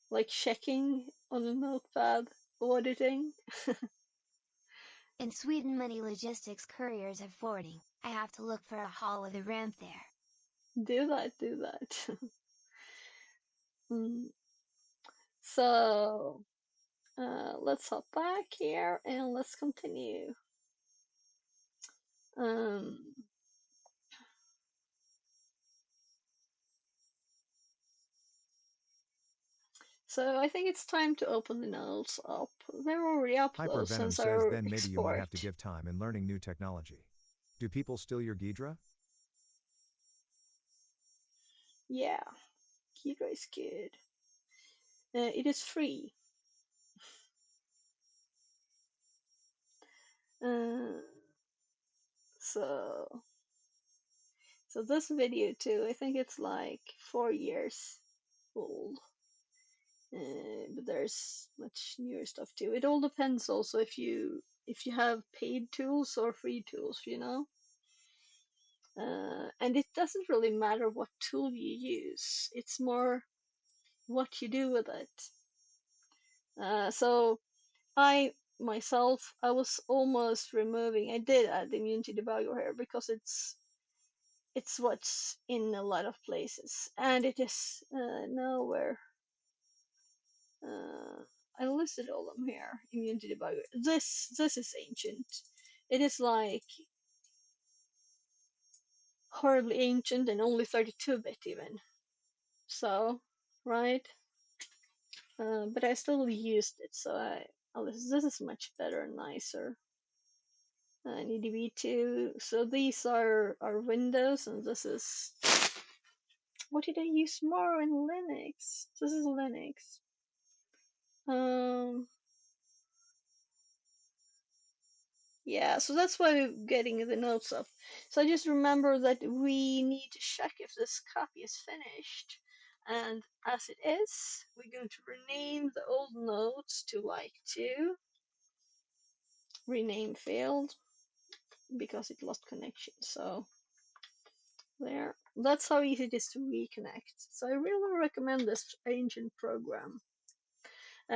like checking on a notepad, auditing. In Sweden, many logistics couriers have forwarding. I have to look for a hall with a ramp there. Do that. So let's hop back here and let's continue. So I think it's time to open the notes up. They're already uploaded Hypervenom since says our then maybe you might have to export. give time in learning new technology. Do people steal your Ghidra? Yeah, Ghidra is good. It is free. So this video too, I think it's like 4 years old. But there's much newer stuff too. It all depends also if you have paid tools or free tools, you know. And it doesn't really matter what tool you use. It's more what you do with it. So I myself, I was almost removing. I did add immunity debugger here because it's what's in a lot of places, and it is nowhere. I listed all of them here. Immunity debugger. This is ancient. It is like horribly ancient and only 32-bit even. So, right? But I still used it, so this is much better and nicer. EDB2. So these are Windows, and this is, what did I use more in Linux? This is Linux. Yeah, so that's why we're getting the notes up. So I just remember that we need to check if this copy is finished. And as it is, we're going to rename the old notes to like 2. Rename failed because it lost connection. So there. That's how easy it is to reconnect. So I really recommend this ancient program.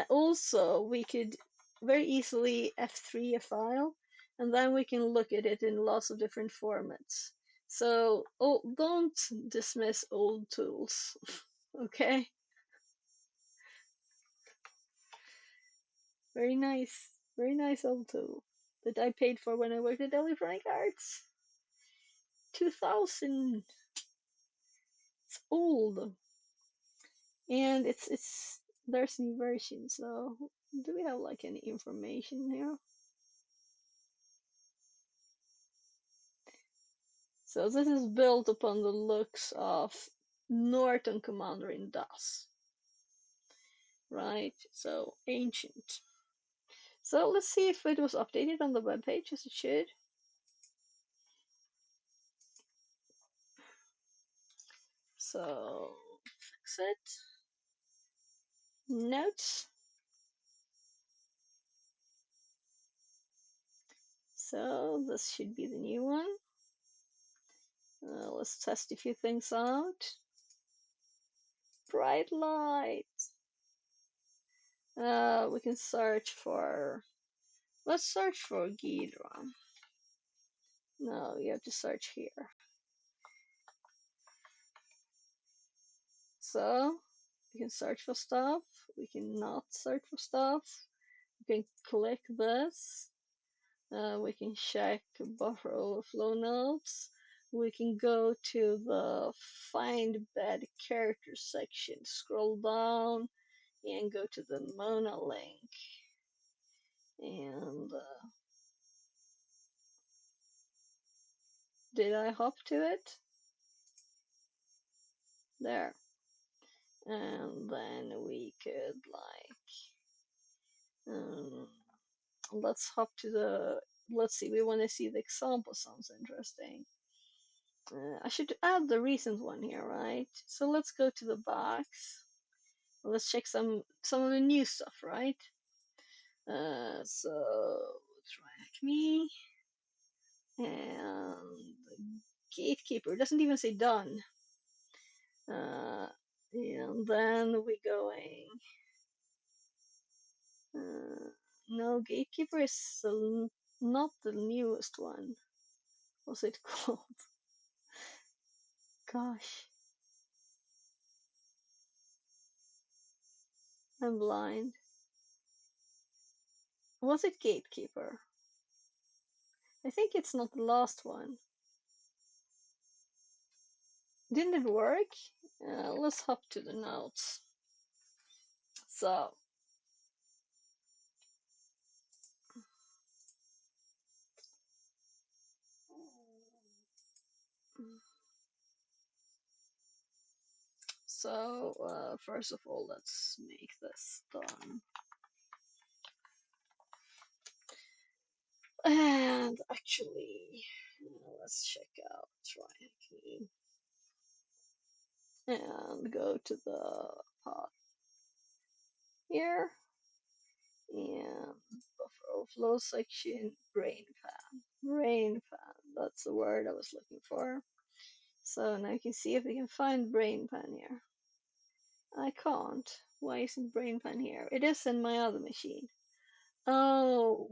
Also, we could very easily F3 a file, and then we can look at it in lots of different formats. So don't dismiss old tools, okay? Very nice old tool that I paid for when I worked at Electronic Arts. 2000. It's old, and it's there's new versions. So do we have like any information here? So this is built upon the looks of Norton Commander in DOS, right? So ancient. So let's see if it was updated on the web page as it should. So fix it. Notes. So this should be the new one. Let's test a few things out. Bright light. We can search for. Let's search for Ghidra. No, you have to search here. So we can search for stuff. We can not search for stuff. We can click this. We can check buffer overflow notes. We can go to the find bad character section, scroll down, and go to the Mona link. And did I hop to it? There. And then we could let's hop to the, let's see, we want to see the example. Sounds interesting. I should add the recent one here, right? So let's go to the box. Let's check some of the new stuff, right? So track me, and Gatekeeper doesn't even say done. And then we going. No, Gatekeeper is not the newest one. What's it called? Gosh. I'm blind. Was it Gatekeeper? I think it's not the last one. Didn't it work? Let's hop to the notes. So, first of all, let's make this done. And actually, let's check out TryHackMe and go to the pod here and buffer overflow section, brain pan, that's the word I was looking for. So now you can see if we can find brain pan here. I can't. Why isn't brain pan here? It is in my other machine. Oh,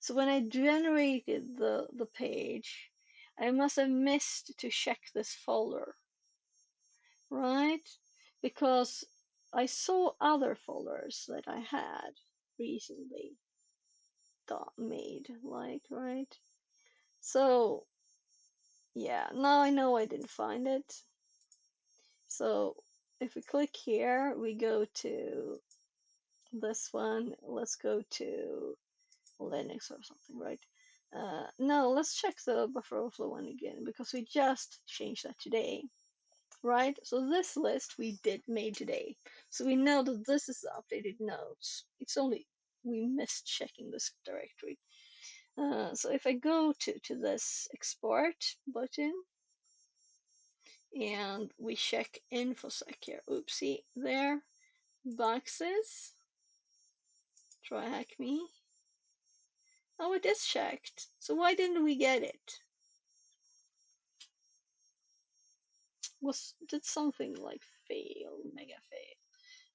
so when I generated the page, I must have missed to check this folder, right? Because I saw other folders that I had recently made, like, right? So, yeah, now I know I didn't find it. So, if we click here, we go to this one. Let's go to Linux or something, right? No, let's check the buffer overflow one again because we just changed that today, right? So this list we made today, so we know that this is the updated nodes. It's only we missed checking this directory. So if I go to this export button and we check infosec here, oopsie, there, boxes, TryHackMe. Oh, it is checked. So why didn't we get it? Did something like fail, mega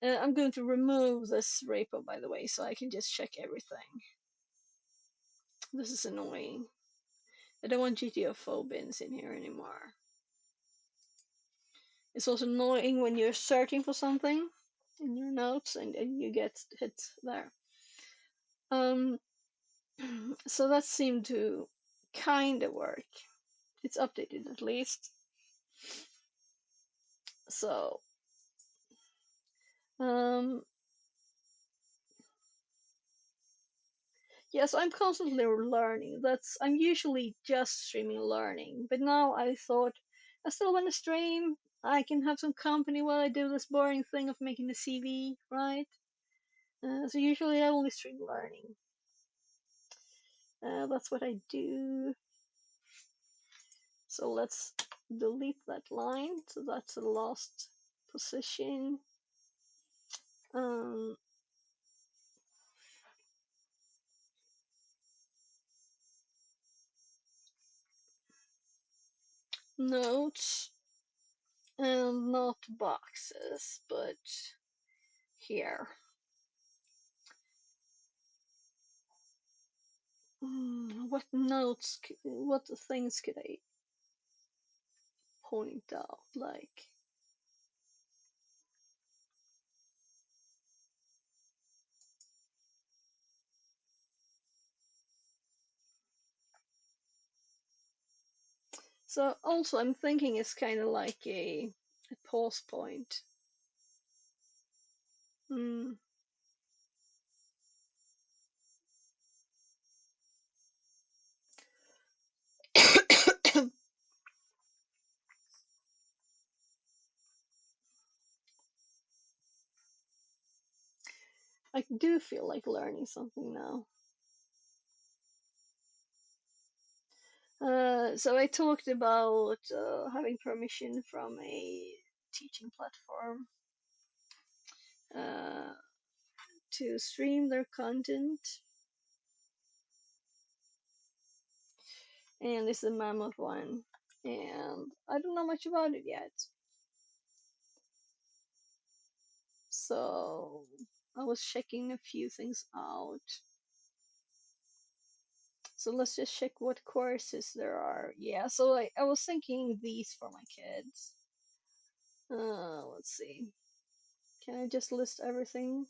fail? I'm going to remove this repo, by the way, so I can just check everything. This is annoying. I don't want GTFO bins in here anymore. It's also annoying when you're searching for something in your notes and you get hit there. So that seemed to kind of work. It's updated at least. So, yes, I'm constantly learning. I'm usually just streaming learning, but now I thought I still want to stream. I can have some company while I do this boring thing of making the CV, right? So usually I only stream learning. That's what I do. So let's delete that line. So that's the last position. Notes and not boxes, but here. What notes, what things could I point out? Like, so also I'm thinking it's kind of like a pause point. I do feel like learning something now. So I talked about having permission from a teaching platform to stream their content. And this is a mammoth one. And I don't know much about it yet. So I was checking a few things out. So let's just check what courses there are. Yeah, so I was thinking these for my kids. Let's see. Can I just list everything?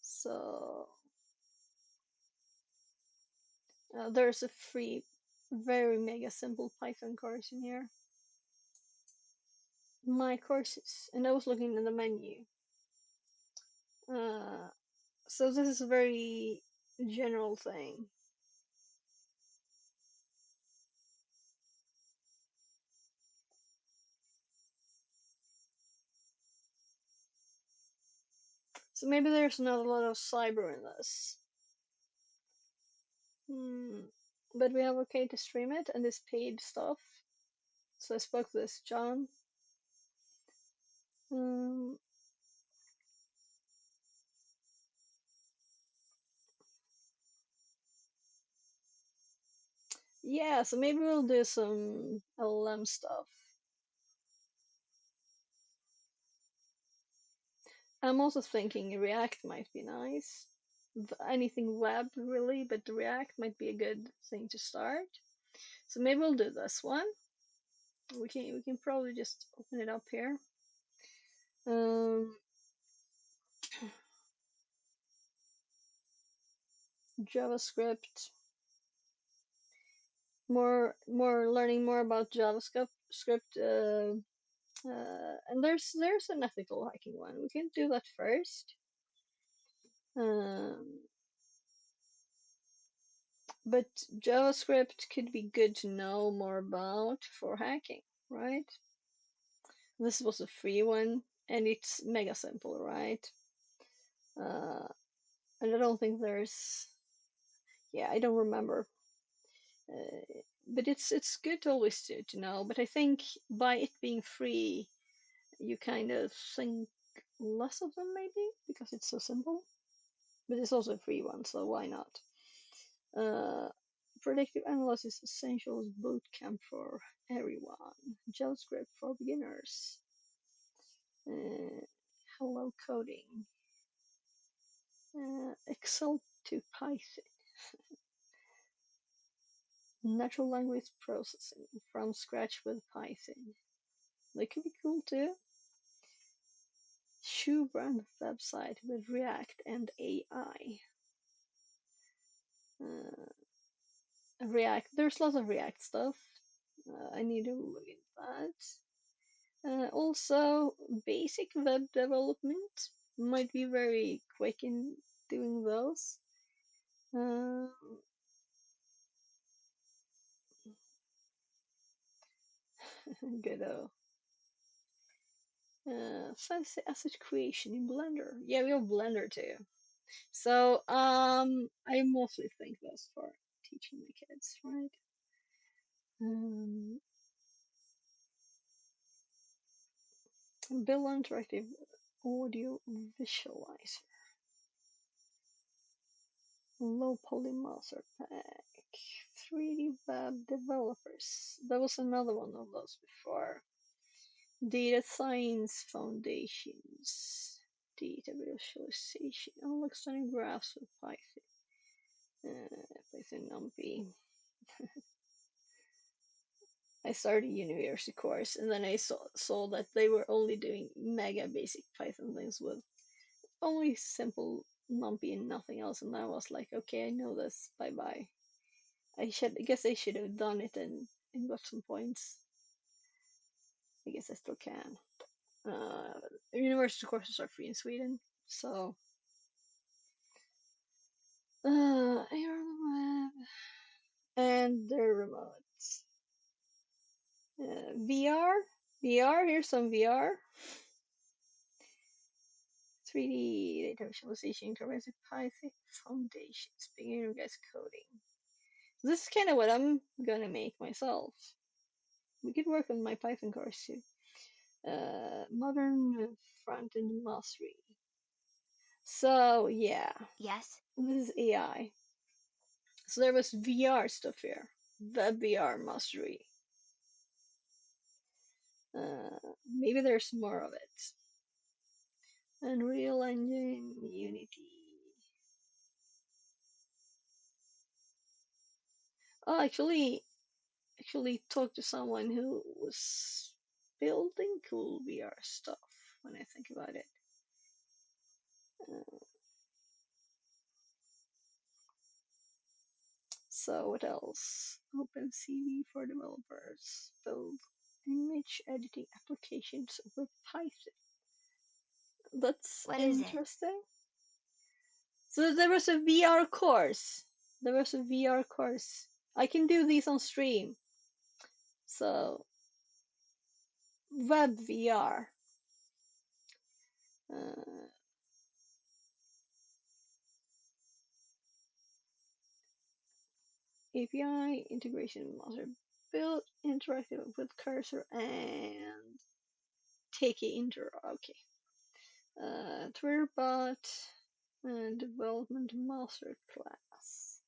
So there's a free, very mega simple Python course in here. My courses, and I was looking in the menu. So this is a very general thing. So maybe there's not a lot of cyber in this. But we have okay to stream it and this paid stuff. So I spoke to this John. Yeah, so maybe we'll do some LLM stuff. I'm also thinking React might be nice. Anything web really, but React might be a good thing to start. So maybe we'll do this one. We can probably just open it up here. JavaScript. More learning more about JavaScript. And there's an ethical hacking one. We can do that first. But JavaScript could be good to know more about for hacking, right? This was a free one, and it's mega simple, right? And I don't think there's, yeah, I don't remember. But it's good always to know. But I think by it being free, you kind of think less of them maybe because it's so simple. But it's also a free one, so why not? Predictive analysis essentials bootcamp for everyone. JavaScript for beginners. Hello coding. Excel to Python. Natural language processing from scratch with Python. That could be cool too. Shoe brand website with React and AI. React. There's lots of React stuff. I need to look at that. Also, basic web development might be very quick in doing those. Good. Fancy asset creation in Blender. Yeah, we have Blender too. So I mostly think that's for teaching my kids, right? Build interactive audio visualizer. Low poly master pack. 3D web developers. That was another one of those before. Data science foundations. Data visualization. Unlock stunning graphs with Python. Python NumPy. I started a university course and then I saw that they were only doing mega basic Python things with only simple NumPy and nothing else. And I was like, okay, I know this. Bye bye. I guess I should have done it and got some points. I guess I still can. University courses are free in Sweden, so web and the remotes. VR. Here's some VR. 3D data visualization, interactive Python foundations, beginner guys coding. This is kind of what I'm gonna make myself. We could work on my Python course too. Modern front-end mastery. So yeah. Yes. This is AI. So there was VR stuff here. Web VR mastery. Maybe there's more of it. Unreal Engine, Unity. Oh, actually talked to someone who was building cool VR stuff. when I think about it. So what else? OpenCV for developers. Build image editing applications with Python. That's What is it? interesting. So there was a VR course. I can do these on stream. So web VR. API integration master. Build interactive with cursor and take it into okay. Twitterbot and development master class.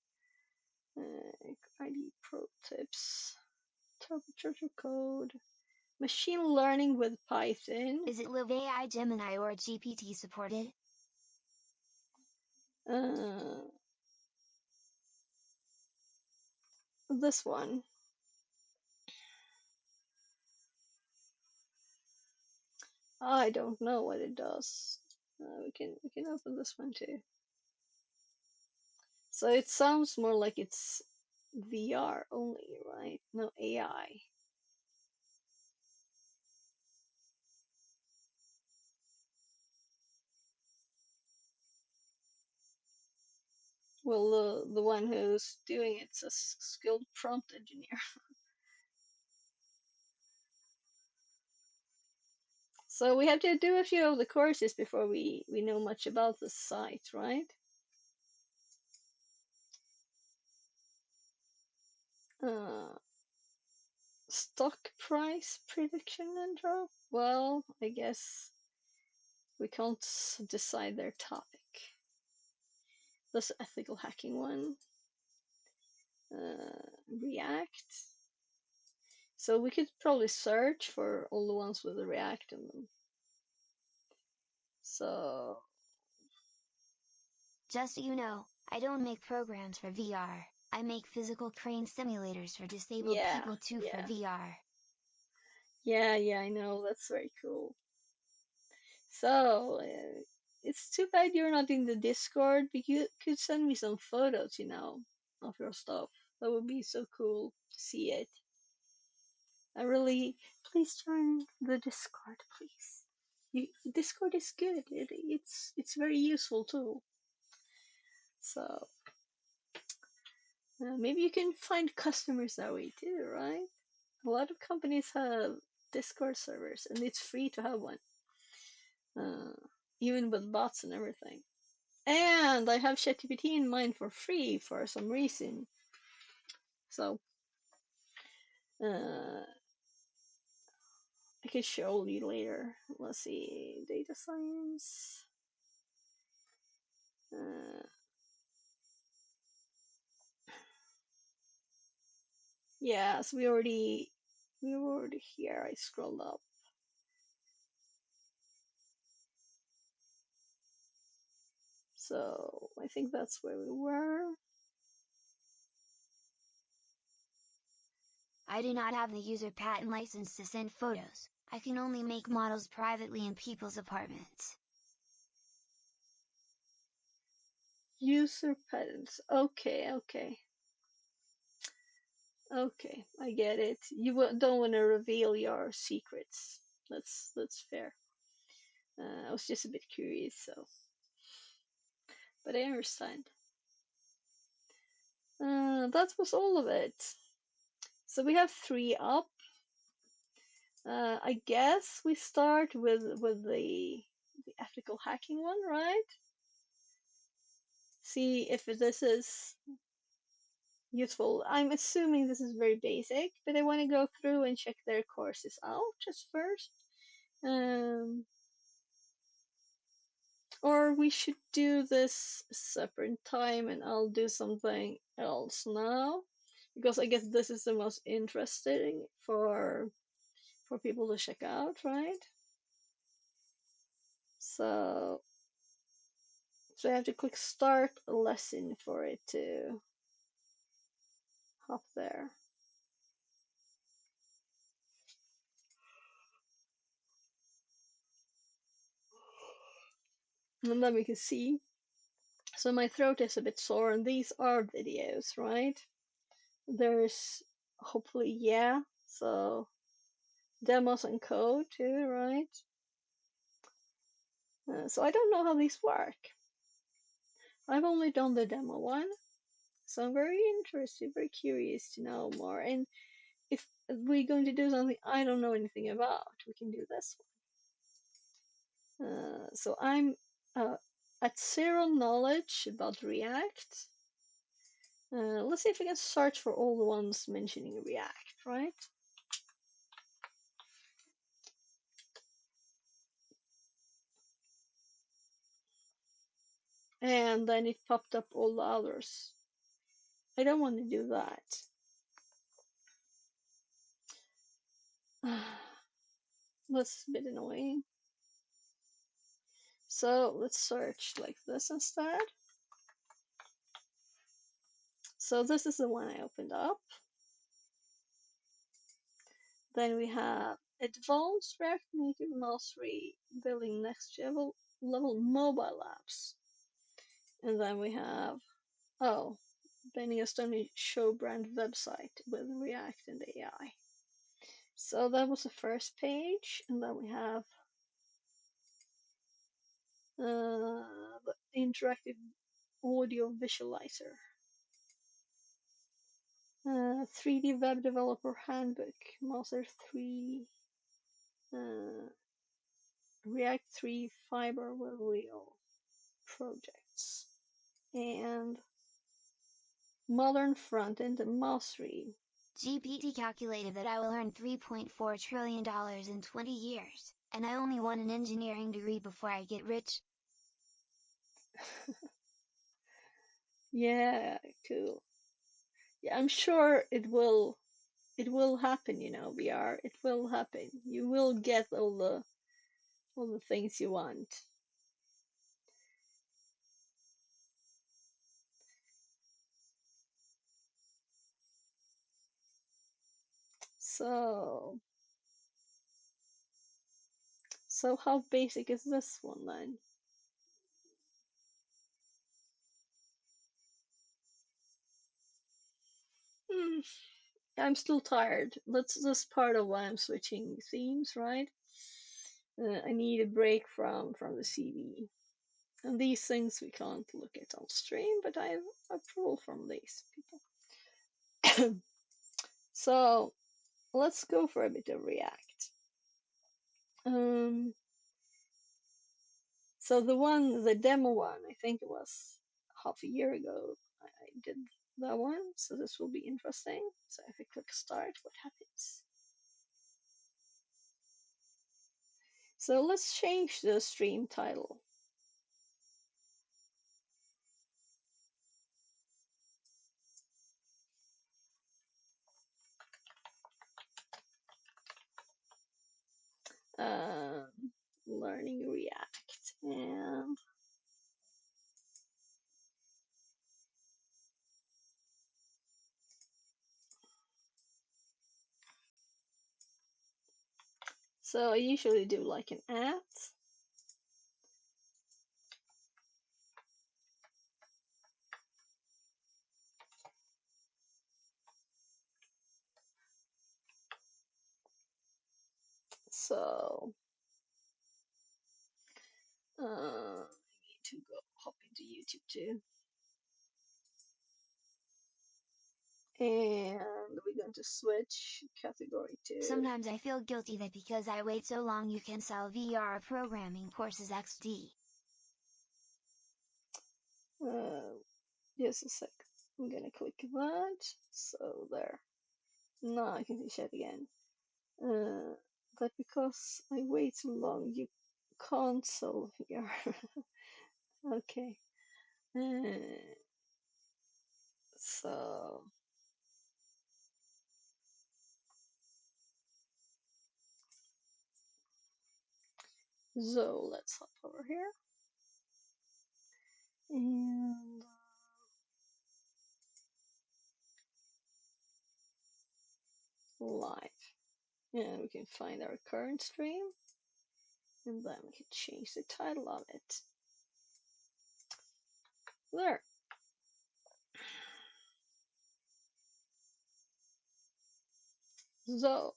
ID pro tips. Turbocharger code. Machine learning with Python. Is it Live AI Gemini or GPT supported? This one. I don't know what it does. We can open this one too. So it sounds more like it's VR only, right? No AI. Well, the one who's doing it's a skilled prompt engineer. So we have to do a few of the courses before we know much about the site, right? Stock price prediction and drop? Well, I guess we can't decide their topic. This ethical hacking one. React. So we could probably search for all the ones with the React in them. So Just so you know, I don't make programs for VR. I make physical crane simulators for disabled people too for VR. Yeah, I know. That's very cool. So it's too bad you're not in the Discord, but you could send me some photos, of your stuff. That would be so cool to see it. Please join the Discord, please. Discord is good. It's very useful too. So maybe you can find customers that way too, right? A lot of companies have Discord servers, and it's free to have one, even with bots and everything. And I have ChatGPT in mind for free for some reason. So I can show you later. Let's see, data science. Yes, we were already here. I scrolled up. So I think that's where we were. I do not have the user patent license to send photos. I can only make models privately in people's apartments. User patents. Okay. Okay, I get it. You don't want to reveal your secrets. That's fair. I was just a bit curious, so. But I understand. That was all of it. So we have 3 up. I guess we start with the ethical hacking one, right? See if this is useful. I'm assuming this is very basic, but I want to go through and check their courses out just first. Or we should do this separate time and I'll do something else now. Because I guess this is the most interesting for people to check out, right? So I have to click start a lesson for it to hop there. And then we can see. So my throat is a bit sore, and these are videos, right? There's hopefully, yeah, so demos and code too, right? So I don't know how these work. I've only done the demo one, so I'm very interested, very curious to know more. And if we're going to do something I don't know anything about, we can do this one. So I'm at zero knowledge about React. Let's see if we can search for all the ones mentioning React, right? And then it popped up all the others. I don't want to do that. That's a bit annoying. So let's search like this instead. So this is the one I opened up. Then we have Advanced React Native Mastery Building Next Level Mobile Apps. And then we have, oh, Benny Estoni show brand website with React and AI. So that was the first page. And then we have the interactive audio visualizer. 3D Web Developer Handbook, Master 3, React 3 Fiber were real projects, and Modern Frontend Mastery. GPT calculated that I will earn $3.4 trillion in 20 years, and I only want an engineering degree before I get rich. Yeah, cool. Yeah, I'm sure it will happen, you know, VR. It will happen. You will get all the things you want. So how basic is this one then? I'm still tired. That's part of why I'm switching themes, right? I need a break from the CV. And these things we can't look at on stream, but I have approval from these people. So let's go for a bit of React. So the demo one, I think it was half a year ago. I did that one, so this will be interesting. So if I click start, what happens? So let's change the stream title. Learning React, and so I usually do like an at. So I need to go hop into YouTube too. And we're going to switch category to... Sometimes I feel guilty that because I wait so long you can sell VR programming courses XD. Just a sec. I'm gonna click that. So there. Now I can see chat again. But because I wait so long, you can't sell VR. Okay. So let's hop over here and live, and we can find our current stream, and then we can change the title of it. There. So,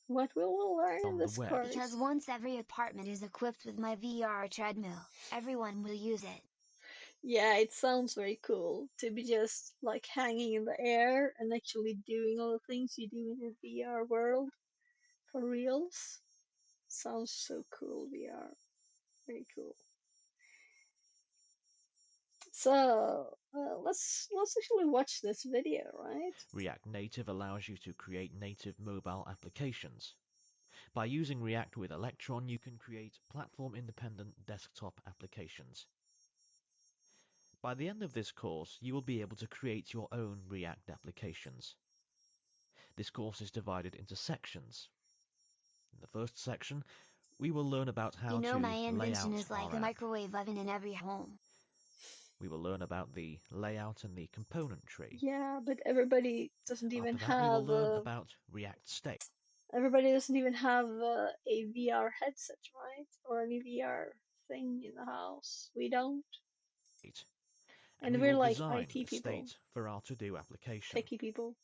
what will we learn in On the this web. course? Because once every apartment is equipped with my VR treadmill, everyone will use it. Yeah, it sounds very cool to be just like hanging in the air and actually doing all the things you do in a VR world for reals. Sounds so cool, VR. Very cool. So let's actually watch this video, right? React Native allows you to create native mobile applications. By using React with Electron, you can create platform-independent desktop applications. By the end of this course, you will be able to create your own React applications. This course is divided into sections. In the first section, we will learn about how You know, to my lay invention out is like our a app. microwave oven in every home. We will learn about the layout and the component tree. Yeah, but everybody doesn't even After that, we will have learn about React State. everybody doesn't even have a VR headset, right? Or any VR thing in the house. We don't. And we we're will like design IT a people, state for our to-do application. techie people.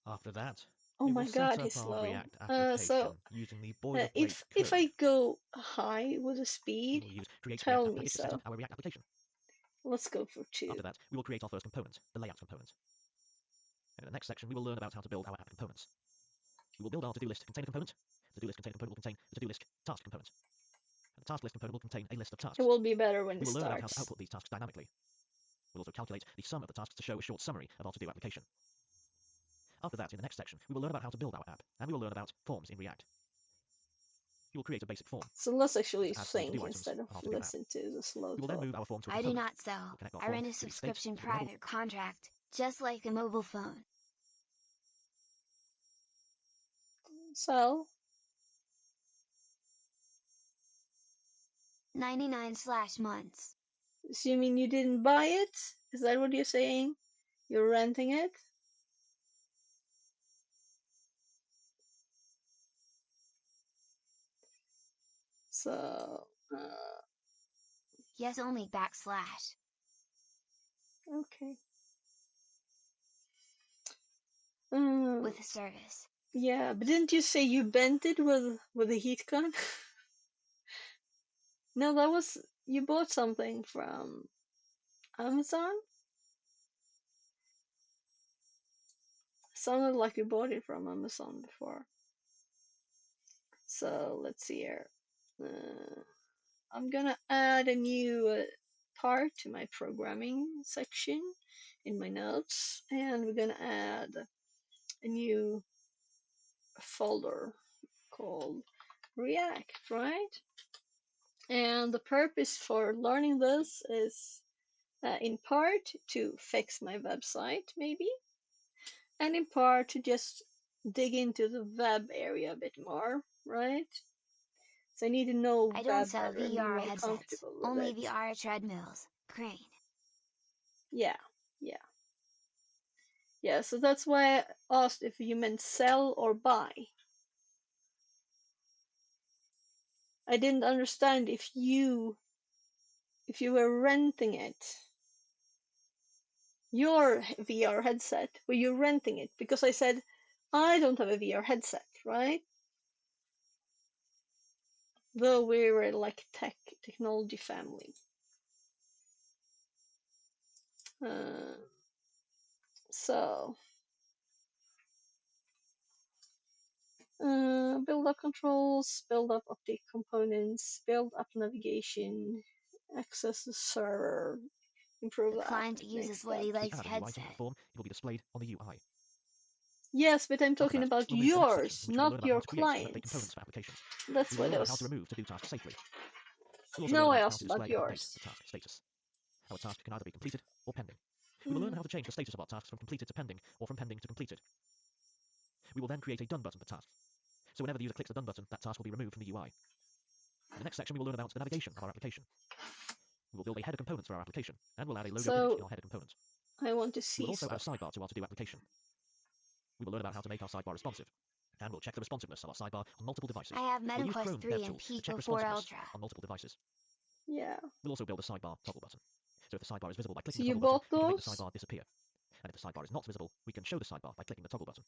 After that, Oh we my will god, set up he's our slow. React application So using the boilerplate if code. I go high with the We speed, will use Create tell React me Application to set so. up our React application. Let's go for 2. After that, we will create our first component, the layout component. And in the next section, we will learn about how to build our app components. We will build our to-do list container component. The to-do list container component will contain the to-do list task component. And the task list component will contain a list of tasks. It will be better when We it will learn about how to starts. output these tasks dynamically. We'll also calculate the sum of the tasks to show a short summary of our to-do application. After that, in the next section, we will learn about how to build our app, and we will learn about forms in React. You will create a basic form. So let's actually Add some think to-do items instead of on our to-do app. listen to the slow We will then talk. move our form to a I do component. not sell. We'll connect our I form rent a to the state subscription of the model. private contract, just like a mobile phone. So 99/months. assuming you didn't buy it, is that what you're saying? You're renting it? So Yes, only /. okay. With a service. Yeah, but didn't you say you bent it with a heat gun? No, that was you bought something from Amazon? Sounded like you bought it from Amazon before. So let's see here. I'm gonna add a new part to my programming section in my notes, and we're gonna add a new folder called React, right? And the purpose for learning this is in part to fix my website, maybe, and in part to just dig into the web area a bit more, right? So I need to know I don't web sell better and be VR more headsets, comfortable with only it. VR treadmills. Crane. Yeah. So that's why I asked if you meant sell or buy. I didn't understand if you were renting it. Your VR headset, were you renting it? Because I said I don't have a VR headset, right? Though we were like technology family. So build up controls, build up update components, build up navigation, access the server, improve The the app. client uses Next what he step. likes Add a new item to headset. the form, it will be displayed on the UI. Yes, but I'm After talking that, about we'll move to the next section, yours, in which we will not learn about your how to create and update clients. components for applications. That's We will what learn I about how to was. remove to-do tasks safely. We'll also learn No, I about how asked to about display and update yours. the task status. Our task can either be completed or pending. We will learn how to change the status of our tasks from completed to pending, or from pending to completed. We will then create a done button for tasks. So whenever the user clicks the done button, that task will be removed from the UI. In the next section, we will learn about the navigation of our application. We will build a header component for our application, and we'll add a logo image in our header component. I want to We see will also add a stuff. sidebar to our to-do application. We will learn about how to make our sidebar responsive. and we'll check the responsiveness of our sidebar on multiple devices. I have We'll use MetaQuest Chrome 3 and DevTools to check Pico 4 responsiveness Ultra. on multiple devices. Yeah. We'll also build a sidebar toggle button. So if the sidebar is visible by So clicking you the toggle button, bought we can make the those? sidebar disappear. And if the sidebar is not visible, we can show the sidebar by clicking the toggle button.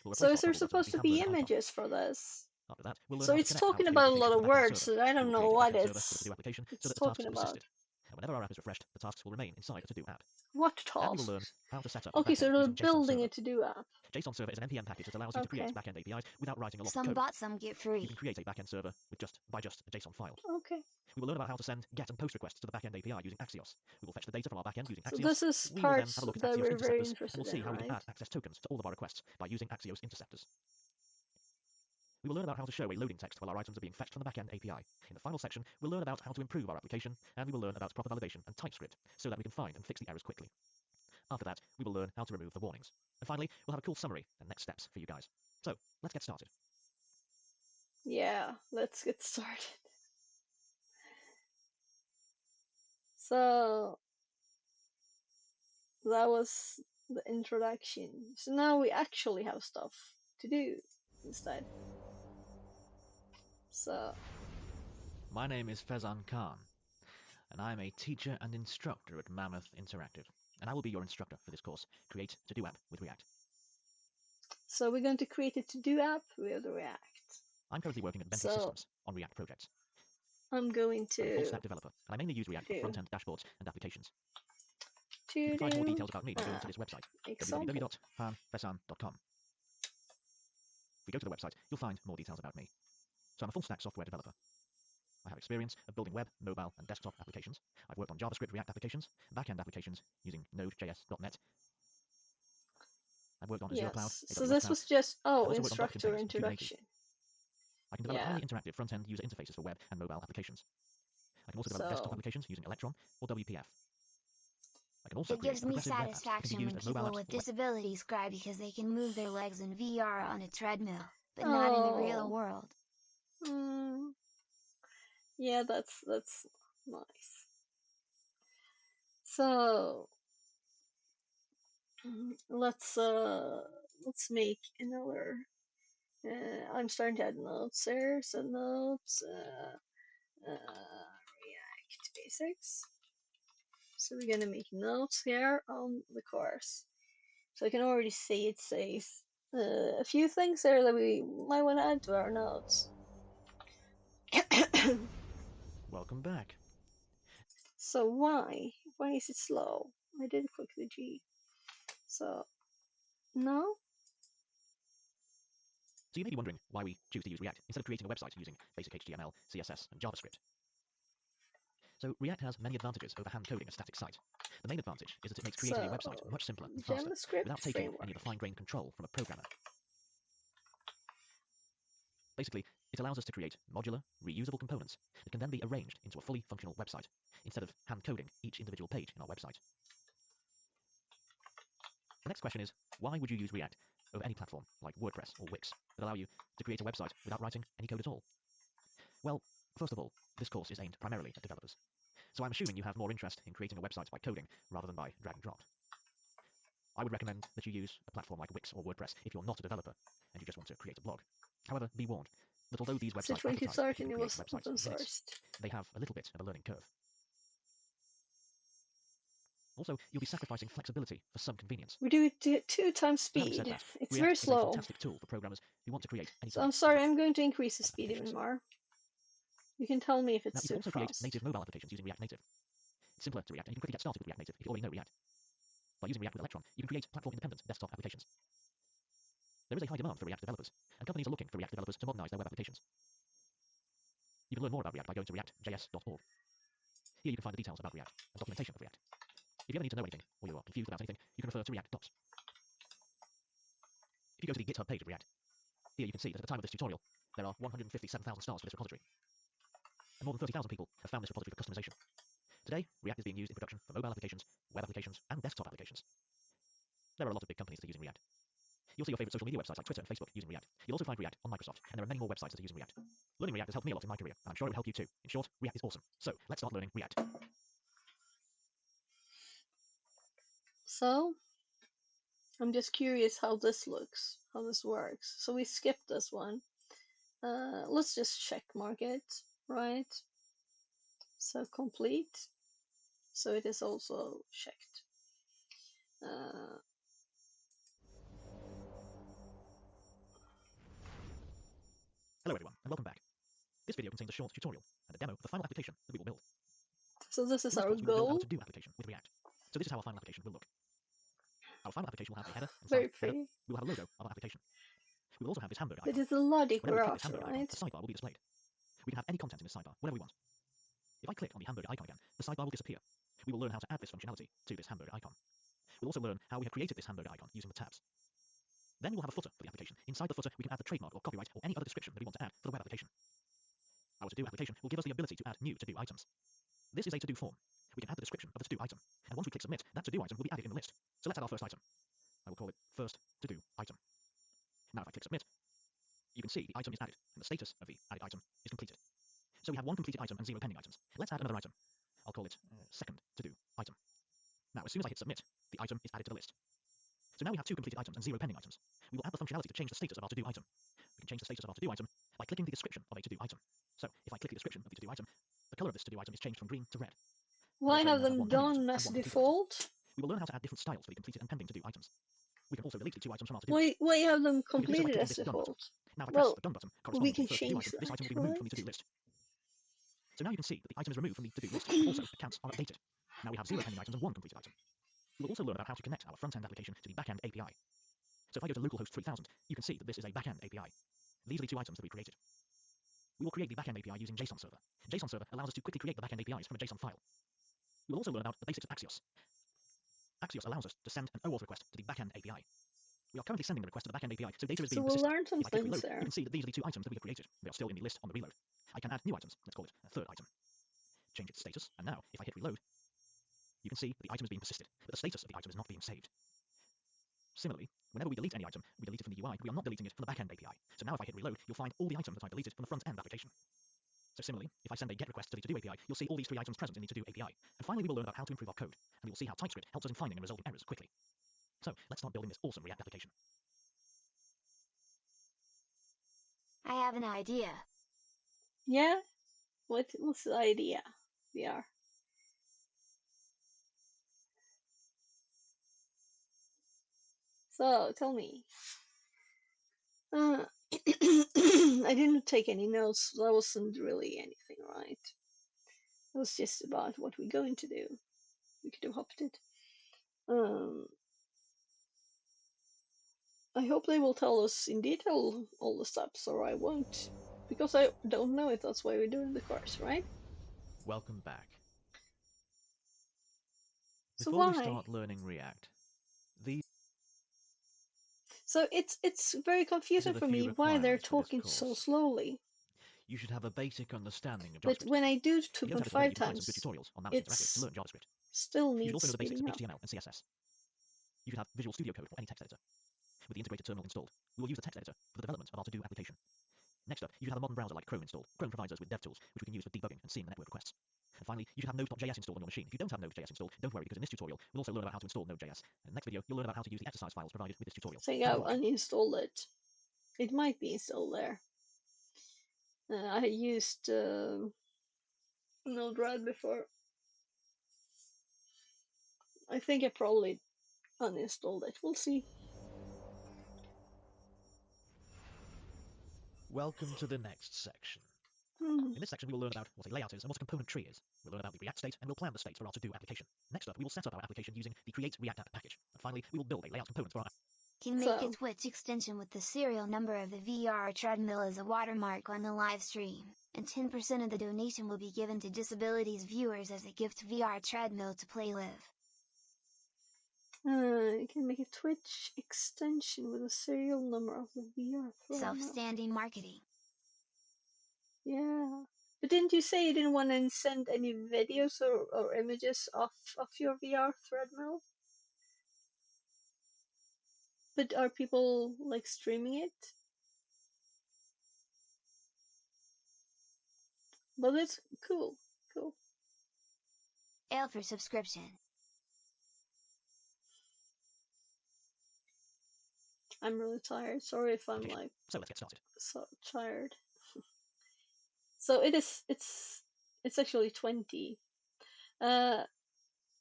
We'll So replace is there our toggle button supposed with to the be Hamburger icon. images for this? After that, we'll learn So how to it's connect our talking Two about a applications lot to of the backend words, server. so I We don't will know create a what backend server for the it's To-Do application so it's that the tasks talking will about. persist. And whenever our app is refreshed, the tasks will remain inside the To-Do app. What And we will learn tasks? how to set up Okay, a so backend they're using JSON building Server. a to-do app. JSON Server is an NPM package that allows you to create Okay. backend APIs without writing a lot of Some code. bought, some get You free. can create a backend server with just a JSON file. Okay. We will learn about how to send GET and POST requests to the backend API using Axios. We will fetch the data from our backend using So Axios. this is We will then parts have a look at that Axios we're very interceptors, and interested we'll see in, how we can right? add access tokens to all of our requests by using Axios interceptors. We will learn about how to show a loading text while our items are being fetched from the backend API. In the final section, we'll learn about how to improve our application, and we will learn about proper validation and TypeScript so that we can find and fix the errors quickly. After that, we will learn how to remove the warnings. And finally, we'll have a cool summary and next steps for you guys. So, let's get started. Yeah, let's get started. So that was the introduction. So now we actually have stuff to do instead. So My name is Faizan Khan, and I am a teacher and instructor at Mammoth Interactive, and I will be your instructor for this course, Create To-Do App with React. we're going to create a to-do app with React. I'm currently working at Bentley So Systems on React projects. I'm going I'm a to full-stack developer, and I mainly use React for do front-end dashboards and applications. You to can find more do details about me by going to this website, example. www.hanfesan.com. If we go to the website, you'll find more details about me. So I'm a full-stack software developer. I have experience of building web, mobile, and desktop applications. I've worked on JavaScript React applications, back-end applications using Node.js.net. I've worked on Azure Cloud, Yes. AWS So this Cloud. was just I've also worked on Docker instructor containers and Kubernetes. introduction. I can develop Yeah. highly interactive front-end user interfaces for web and mobile applications. I can also develop desktop So applications using Electron or WPF. I can also It create gives me progressive web apps that can satisfaction be when used as mobile people apps with for web. disabilities cry because they can move their legs in VR on a treadmill, but not in the real oh, world. yeah, that's nice. So let's make another. I'm starting to add notes there. So notes. React basics. So we're gonna make notes here on the course. So I can already see it says a few things there that we might want to add to our notes. Welcome back. So why is it slow? I did click the G. So no. So you may be wondering why we choose to use React instead of creating a website using basic HTML, CSS, and JavaScript. So React has many advantages over hand coding a static site. The main advantage is that it makes creating a website much simpler and faster, JavaScript without taking framework. any of the fine-grained control from a programmer. Basically, it allows us to create modular, reusable components that can then be arranged into a fully functional website, instead of hand-coding each individual page in our website. The next question is, why would you use React over any platform like WordPress or Wix that allow you to create a website without writing any code at all? Well, first of all, this course is aimed primarily at developers, so I'm assuming you have more interest in creating a website by coding rather than by drag and drop. I would recommend that you use a platform like Wix or WordPress if you're not a developer and you just want to create a blog. However, be warned that although these websites advertise that you can create websites in minutes, they have a little bit of a learning curve. Also, you'll be sacrificing flexibility for some convenience. We do it 2 times speed. It's very slow. React is a fantastic tool for programmers who want to create anything. So I'm sorry, I'm going to increase the speed even more. You can tell me if it's now, you too can also fast. create native mobile applications using React Native. It's simpler to React, and you can quickly get started with React Native if you already know React. By using React with Electron, you can create platform-independent desktop applications. There is a high demand for React developers, and companies are looking for React developers to modernize their web applications. You can learn more about React by going to react.js.org. Here you can find the details about React and documentation of React. If you ever need to know anything, or you are confused about anything, you can refer to React docs. If you go to the GitHub page of React, here you can see that at the time of this tutorial, there are 157,000 stars for this repository. And more than 30,000 people have found this repository for customization. Today, React is being used in production for mobile applications, web applications, and desktop applications. There are a lot of big companies that are using React. You'll see your favorite social media websites like Twitter and Facebook using React. You'll also find React on Microsoft, and there are many more websites that are using React. Learning React has helped me a lot in my career, and I'm sure it will help you too. In short, React is awesome. So, let's start learning React. So, I'm just curious how this looks, how this works. So we skipped this one. Let's just check mark it, right? So complete. So it is also checked. Hello everyone, and welcome back. This video contains a short tutorial and a demo of the final application that we will build. So this is In this our course, we will build goal. our to-do application with React. So this is how our final application will look. Our final application will have a header and Very header. pretty. We will have a logo of our application. We will also have this hamburger But icon. it's a logic Whenever we click this browser, hamburger icon, right? the sidebar will be displayed. We can have any content in this sidebar, whatever we want. If I click on the hamburger icon again, the sidebar will disappear. We will learn how to add this functionality to this hamburger icon. We'll also learn how we have created this hamburger icon using the tabs. Then we will have a footer for the application. Inside the footer, we can add the trademark or copyright or any other description that we want to add for the web application. Our to-do application will give us the ability to add new to-do items. This is a to-do form. We can add the description of the to-do item, and once we click submit, that to-do item will be added in the list. So let's add our first item. I will call it first to-do item. Now if I click submit, you can see the item is added, and the status of the added item is completed. So we have one completed item and 0 pending items. Let's add another item. I'll call it second to-do item. Now as soon as I hit submit, the item is added to the list. So now we have 2 completed items and 0 pending items. We will add the functionality to change the status of our to-do item. We can change the status of our to-do item by clicking the description of a to-do item. So if I click the description of the to-do item, the color of this to-do item is changed from green to red. Why have them done as default? We will learn how to add different styles for the completed and pending to-do items. We can also delete the 2 items from our to-do list. Why have them We can do so by completed clicking as this done button. default? Now if I press Well, the done button we corresponding can to the first to-do change item, this that, item will be removed from the to-do list. So now you can see that the item is removed from the to-do list. Also, accounts are updated. Now we have 0 pending items and 1 completed item. We will also learn about how to connect our front-end application to the back-end API. So if I go to localhost 3000, you can see that this is a back-end API. These are the 2 items that we created. We will create the back-end API using JSON Server. JSON Server allows us to quickly create the back-end APIs from a JSON file. We will also learn about the basics of Axios. Axios allows us to send an OAuth request to the back-end API. We are currently sending the request to the backend API, so data is being persisted. We'll learn some If I click things reload, there. you can see that these are the 2 items that we have created. They are still in the list on the reload. I can add new items. Let's call it a third item. Change its status, and now, if I hit reload, you can see that the item is being persisted, but the status of the item is not being saved. Similarly, whenever we delete any item, we delete it from the UI, but we are not deleting it from the backend API. So now if I hit reload, you'll find all the items that I deleted from the front-end application. So similarly, if I send a GET request to the to-do API, you'll see all these 3 items present in the to-do API. And finally, we will learn about how to improve our code, and we will see how TypeScript helps us in finding and resolving errors quickly. So let's start building this awesome React application. I have an idea. Yeah? What's the idea? VR. So, tell me. I didn't take any notes. That wasn't really anything, right? It was just about what we're going to do. We could have hopped it. I hope they will tell us in detail all the steps, or I won't. Because I don't know if that's why we're doing the course, right? Welcome back. So Before why? we start learning React, So it's very confusing the for few me why they're requirements for this talking so course. slowly. You should have a basic understanding of But JavaScript. when I do If you don't have this 2.5 already, you can find times, some good tutorials on Mouse Interactive to learn JavaScript. still You should needs also know the basics speeding of up. HTML and CSS. You should have Visual Studio Code or any text editor. With the integrated terminal installed, we will use the text editor for the development of our to-do application. Next up, you should have a modern browser like Chrome installed. Chrome provides us with DevTools, which we can use for debugging and seeing the network requests. And finally, you should have Node.js installed on your machine. If you don't have Node.js installed, don't worry, because in this tutorial, we'll also learn about how to install Node.js. And in the next video, you'll learn about how to use the exercise files provided with this tutorial. I think I've uninstalled it. It might be installed there. I used Node-RED before. I think I probably uninstalled it. We'll see. Welcome to the next section. In this section, we will learn about what a layout is and what a component tree is. We'll learn about the React state, and we'll plan the state for our to-do application. Next up, we will set up our application using the create React app package. And finally, we will build a layout component for our Can make a Twitch extension with the serial number of the VR treadmill as a watermark on the live stream, and 10% of the donation will be given to Disabilities viewers as a gift VR treadmill to play with. You can make a Twitch extension with a serial number of the VR treadmill. Self-standing marketing. Yeah. But didn't you say you didn't want to send any videos or images of your VR treadmill? But are people like streaming it? But it's cool. Cool. L for subscription. I'm really tired. Sorry if I'm like So let's get started. so tired. So it's actually 20.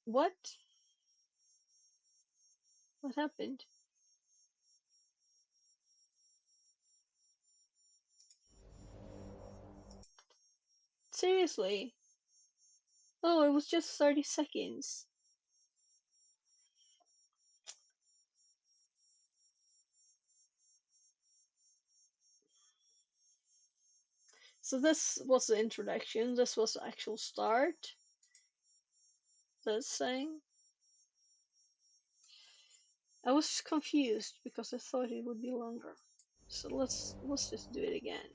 What? What happened? Seriously? Oh, it was just 30 seconds. So this was the introduction, this was the actual start. That's saying. I was confused because I thought it would be longer. So let's just do it again.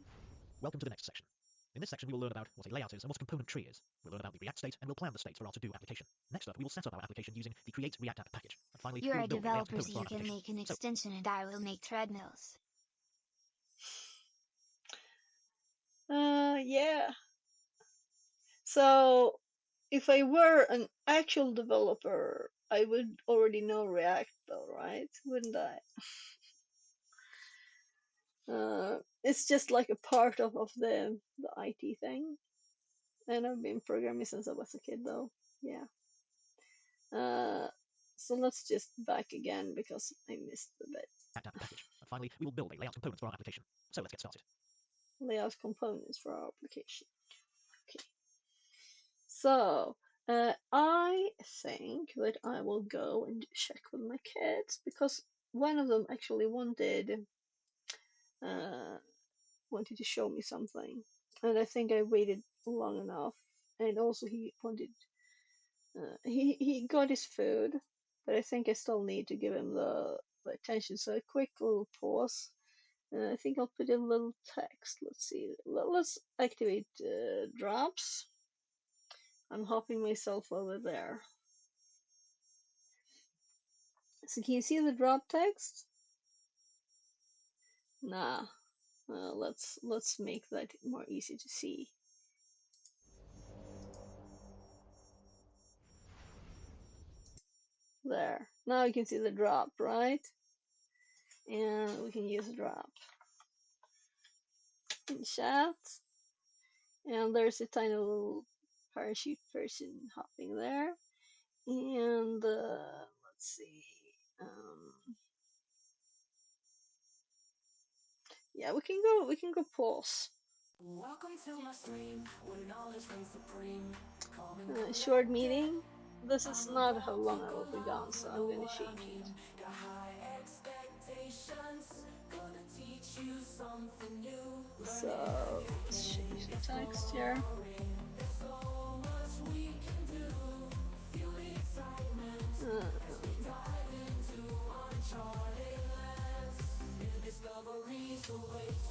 Welcome to the next section. In this section, we will learn about what a layout is and what a component tree is. We'll learn about the React state and we'll plan the state for our to-do application. Next up, we will set up our application using the Create React App package. And finally, You're we will a build a layout developer, component so for our you can application. make an So, extension and I will make treadmills. Yeah. So if I were an actual developer, I would already know React though, right? Wouldn't I? It's just like a part of the IT thing. And I've been programming since I was a kid though. Yeah. So let's just back again because I missed the bit. React App package. And finally, we will build a layout component for our application. So let's get started. Layout components for our application. Okay. So I think that I will go and check with my kids because one of them actually wanted to show me something, and I think I waited long enough. And also he wanted he got his food, but I think I still need to give him the attention. So a quick little pause. I think I'll put in a little text. Let's see. Let's activate drops. I'm hopping myself over there. So can you see the drop text? Nah. Let's make that more easy to see. There. Now you can see the drop, right? And we can use drop in chat. And there's a tiny little parachute person hopping there. And let's see. Yeah, we can go pause. Welcome to my stream, where knowledge reigns supreme. Short meeting. This is not how long I will be gone, so I'm gonna change it. Got high expectations, gonna teach you something new. So let's change the text here. There's so much we can do. Feel the excitement as we dive into uncharted lands. New discoveries await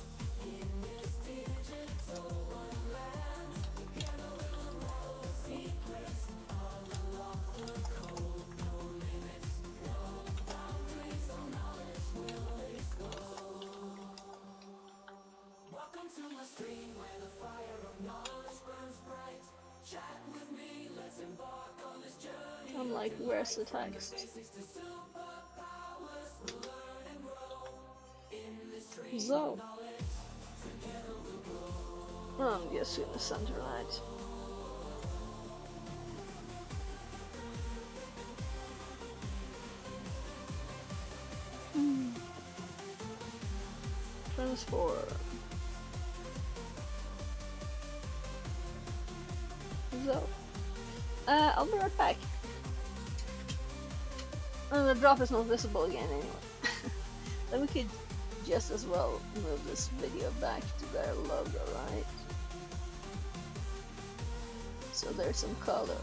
in this digital wonderland. Together we'll unravel the secrets, unlock the code. No limits, no boundaries, no knowledge will explode. Welcome to my stream, where the fire of knowledge burns bright. Chat with me, let's embark on this journey. I'm like, where's the text? So, I'm just gonna center that. Transform. So, I'll be right back. And the drop is not visible again anyway. Then we could just as well move this video back to their logo, right? So there's some color.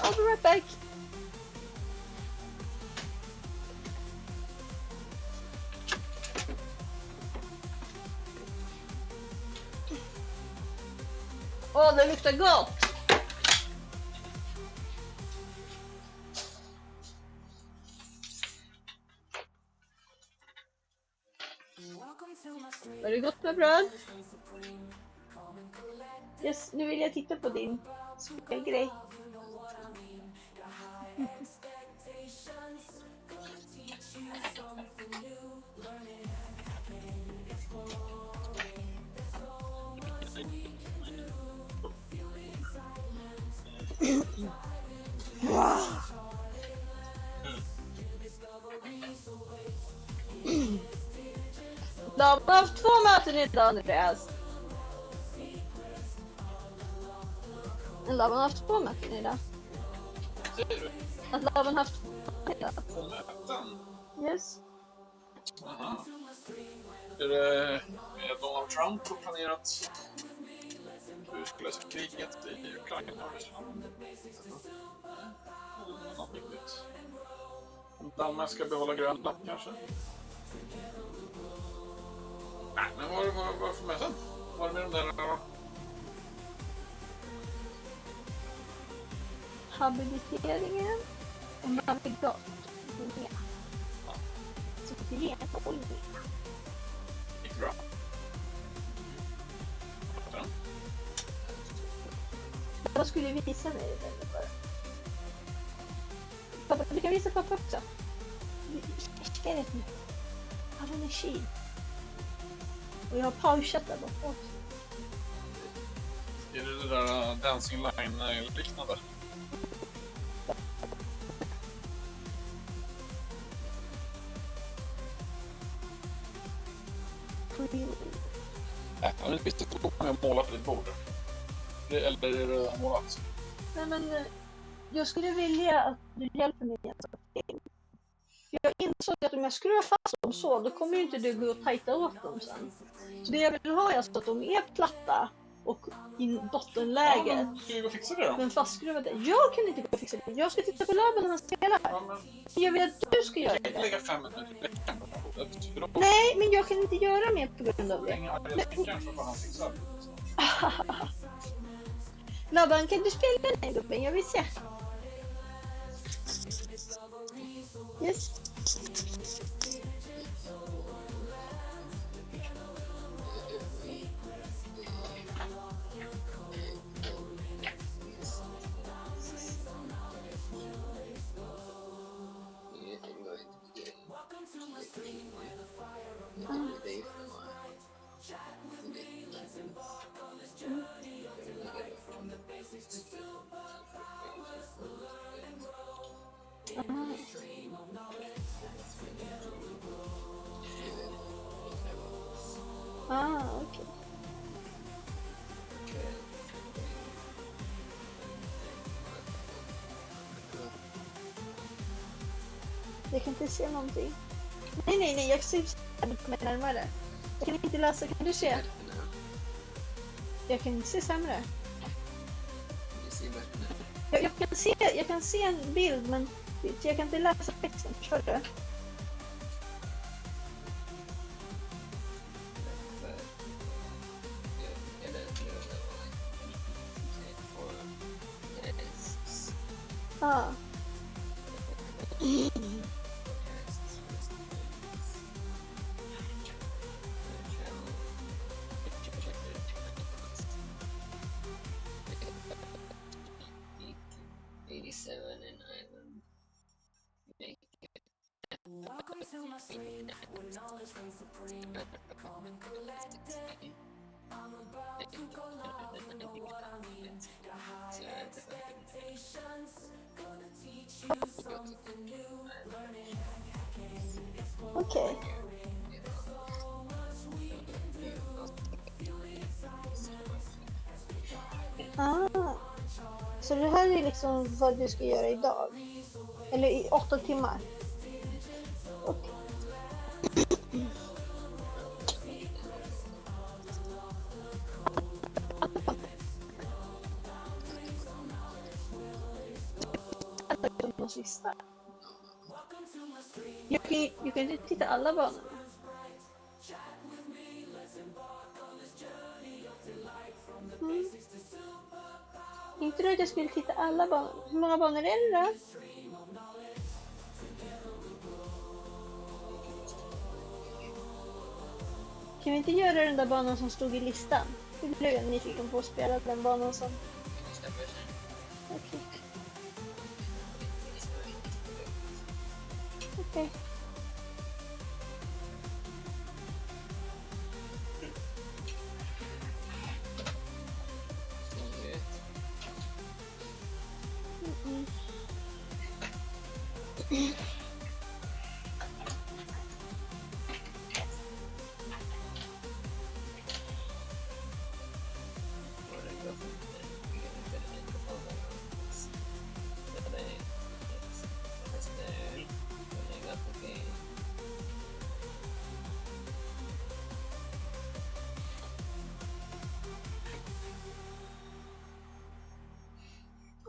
I'll be right back. Åh, det luktar gott! Var det gott med bröd? Yes, nu vill jag titta på din spelgrej. Laban har haft 2 möten idag, Andreas. Laban har haft 2 möten idag. Säger du? Att Laban har haft 2 möten idag. 2 möten? Yes. Aha. Är det Donald Trump har planerat hur skulle lösa kriget i Ukraina och Ryssland? Något viktigt. Danmark ska behålla Grönland kanske? Nej, men vad var det för möten? Var det med de där... Habiliteringen och navigat. Ja. Så det är en olja. Gick bra. Vad skulle vi visa mig det för? Pappa, du kan visa pappa också. Jag vet inte. Han har energi. Och jag har pausat där borta också. Är det där Dancing Line-liknande? Nej, jag har inte visst att jag målar på ditt bord. Eller är det redan målat? Nej, men jag skulle vilja att du hjälper mig med en sak. Jag insåg att om jag skruvar fast dem så, då kommer ju inte du gå och tajta åt dem sen. Så det jag vill ha är alltså att de är platta och i bottenläget. Ja, men ska vi gå och fixa det då? Men fastskruvade. Jag kan inte gå och fixa det. Jag ska titta på Laban när han spelar. Ja, men... Jag vill att du ska göra Jag kan inte det. lägga 5 minuter i veckan på bordet. Nej, men jag kan inte göra mer på grund av det. Kanske bara han fixar. Laban, kan du spela den här gubben? Jag vill se. Yes. Okej. Jag kan inte se någonting. Nej, jag ser inte närmare. Jag kan inte läsa, kan du se? Jag kan inte se sämre. Jag kan se en bild, men jag kan inte läsa texten, förstår du? Ja. Welcome to my stream, where knowledge reigns supreme. Calm and collected, I'm about to go live, you know what I mean. Got high expectations, gonna teach you something new. Learning, can explore. Okej. Så det här är liksom vad du ska göra idag? Eller i 8 timmar? Okej. Jag kan inte titta alla banorna. Inte att jag skulle titta alla banor. Hur många banor är det då? Kan vi inte göra den där banan som stod i listan? Nu blev jag nyfiken på att spela den banan som... Okej. Okej.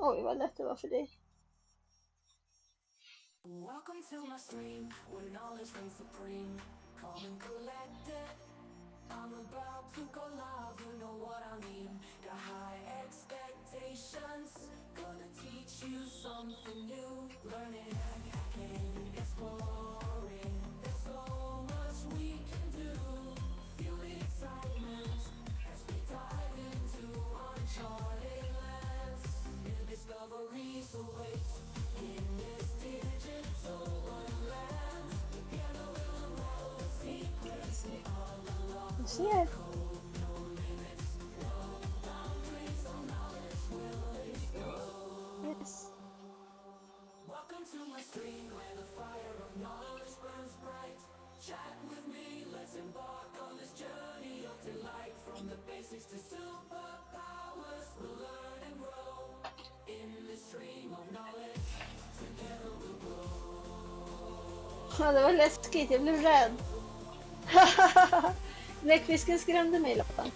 Oj, vad lätt det var för dig. Welcome to my stream, where knowledge reigns supreme. Calm and collected, I'm about to go live, you know what I mean. Got high expectations, gonna teach you something new. Learning and hacking, exploring, there's so much we can do. Feel the excitement as we dive into uncharted lands. New discoveries await in this digital wonderland. Together we'll unravel the secrets all along Du ser. Yes. Welcome to my stream where the fire of knowledge burns bright. Chat with me, let's embark on this journey of delight. From the basics to superpowers, we'll learn and grow. In this stream of knowledge, together we'll grow. Ja, det var läskigt, jag blev rädd. Näckfisken skrämde mig, Lotta.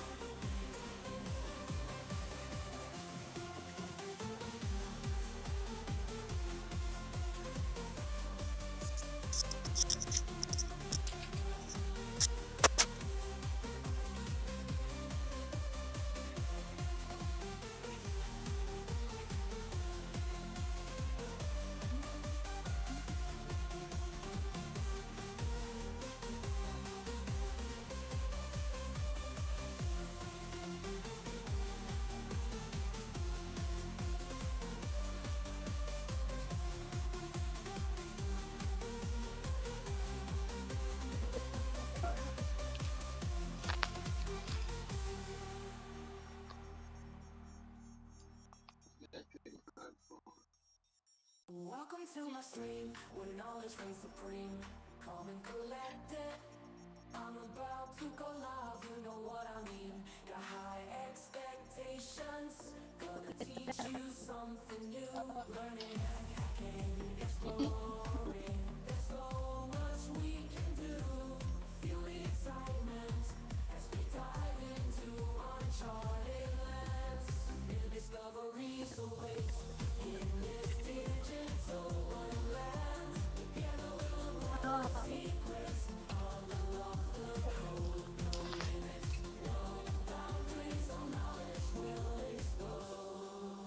Welcome to my stream, where knowledge reigns supreme. Calm and collected, I'm about to go live, you know what I mean. Got high expectations, gonna teach you something new. Learning and hacking, exploring, there's so much we can do. Feel the excitement as we dive into uncharted lands. New discoveries await in this digital wonderland. Together we'll unravel the secrets all along the code. No limits, no boundaries, all knowledge will explode.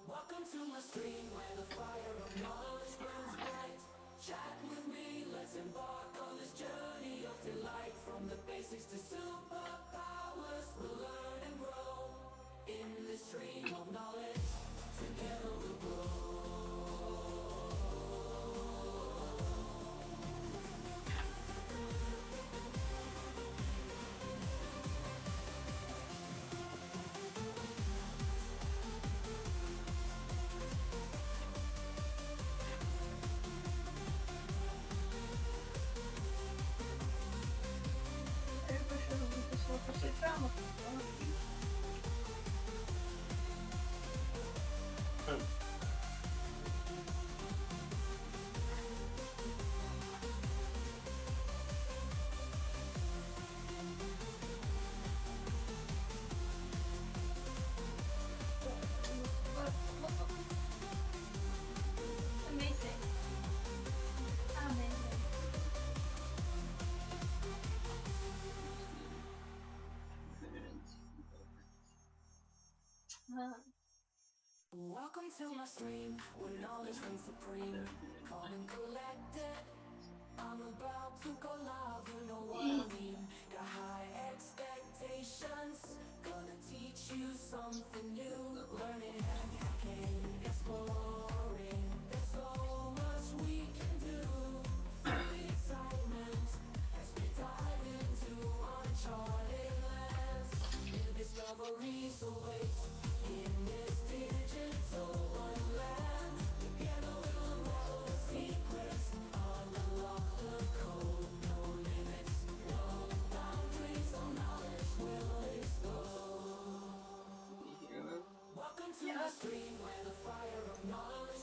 Welcome to my stream where the fire of knowledge burns bright. Chat with me, let's embark on this journey of delight. From the basics to superpowers, we'll learn and grow. In this stream of knowledge, together we'll grow. Amazing. Amazing. Welcome to my stream, where knowledge reigns supreme. Calm and collected, I'm about to go live, you know what I mean. Got high expectations, gonna teach you something new. Learning and hacking, exploring, there's so much we can do. Feel the excitement as we dive into uncharted lands. New discoveries await in this digital wonderland. Together we'll unravel the secrets all along the code. No limits, no boundaries, all knowledge will explode. Welcome to my stream where the fire of knowledge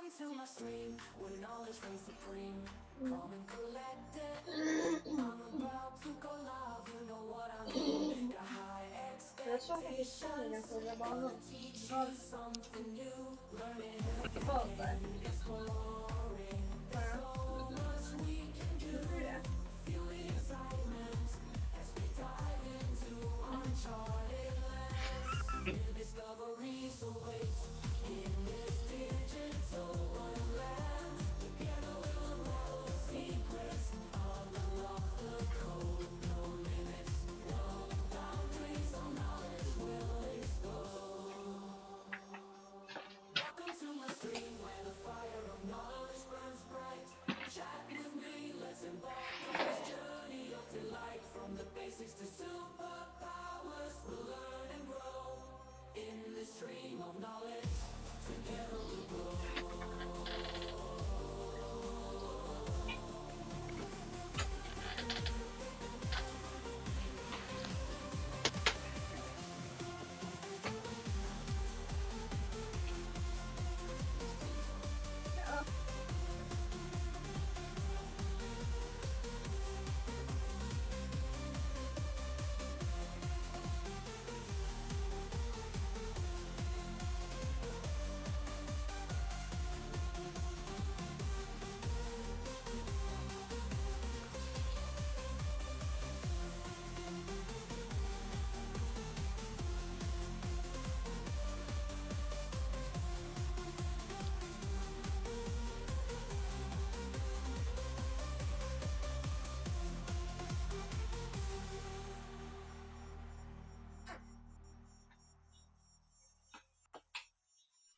Welcome to my stream, where knowledge reigns supreme. Calm and collected. I'm about to go live, you know what I mean. Got high expectations. Gonna teach you something new. Learning and exploring. There's so much we can do. Feel the excitement as we dive into uncharted lands. New discoveries await in this digital wonderland. Together we'll unravel the secrets. I'll unlock the code. No limits, no boundaries. Our knowledge will explode. Welcome to my stream, where the fire of knowledge burns bright. Chat with me, let's embark on this journey of delight. From the basics to superpowers, we'll learn and grow. In this stream of knowledge, together we'll grow.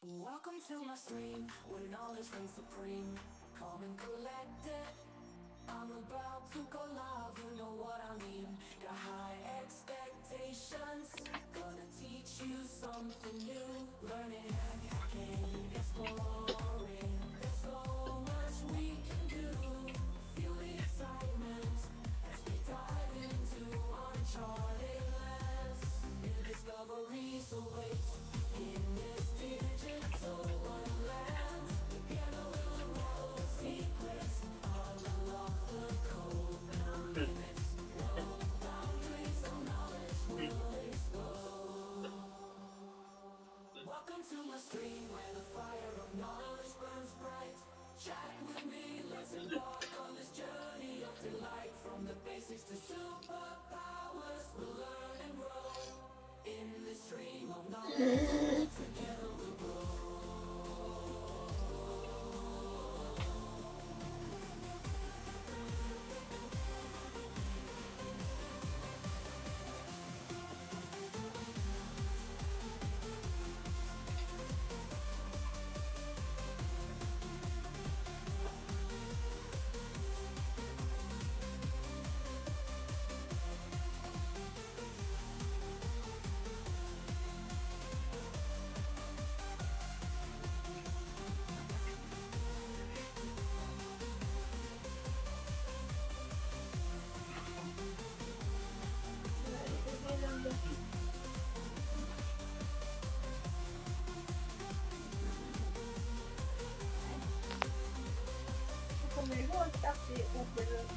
Welcome to my stream, where knowledge reigns supreme. Calm and collected. I'm about to go live, you know what I mean. Got high expectations. Gonna teach you something new. Learning, hacking, exploring. There's so much we can do. Feel the excitement as we dive into uncharted lands. New discoveries await in this digital wonderland. Together we'll unravel the secrets. I'll unlock the code. No limits, no boundaries. Our knowledge will explode. Welcome to my stream, where the fire of knowledge burns bright. Chat with me, let's embark on this journey of delight. From the basics to superpowers, we'll learn and grow. In this stream of knowledge, together we'll grow. Kommer du ihåg att vi åkte runt?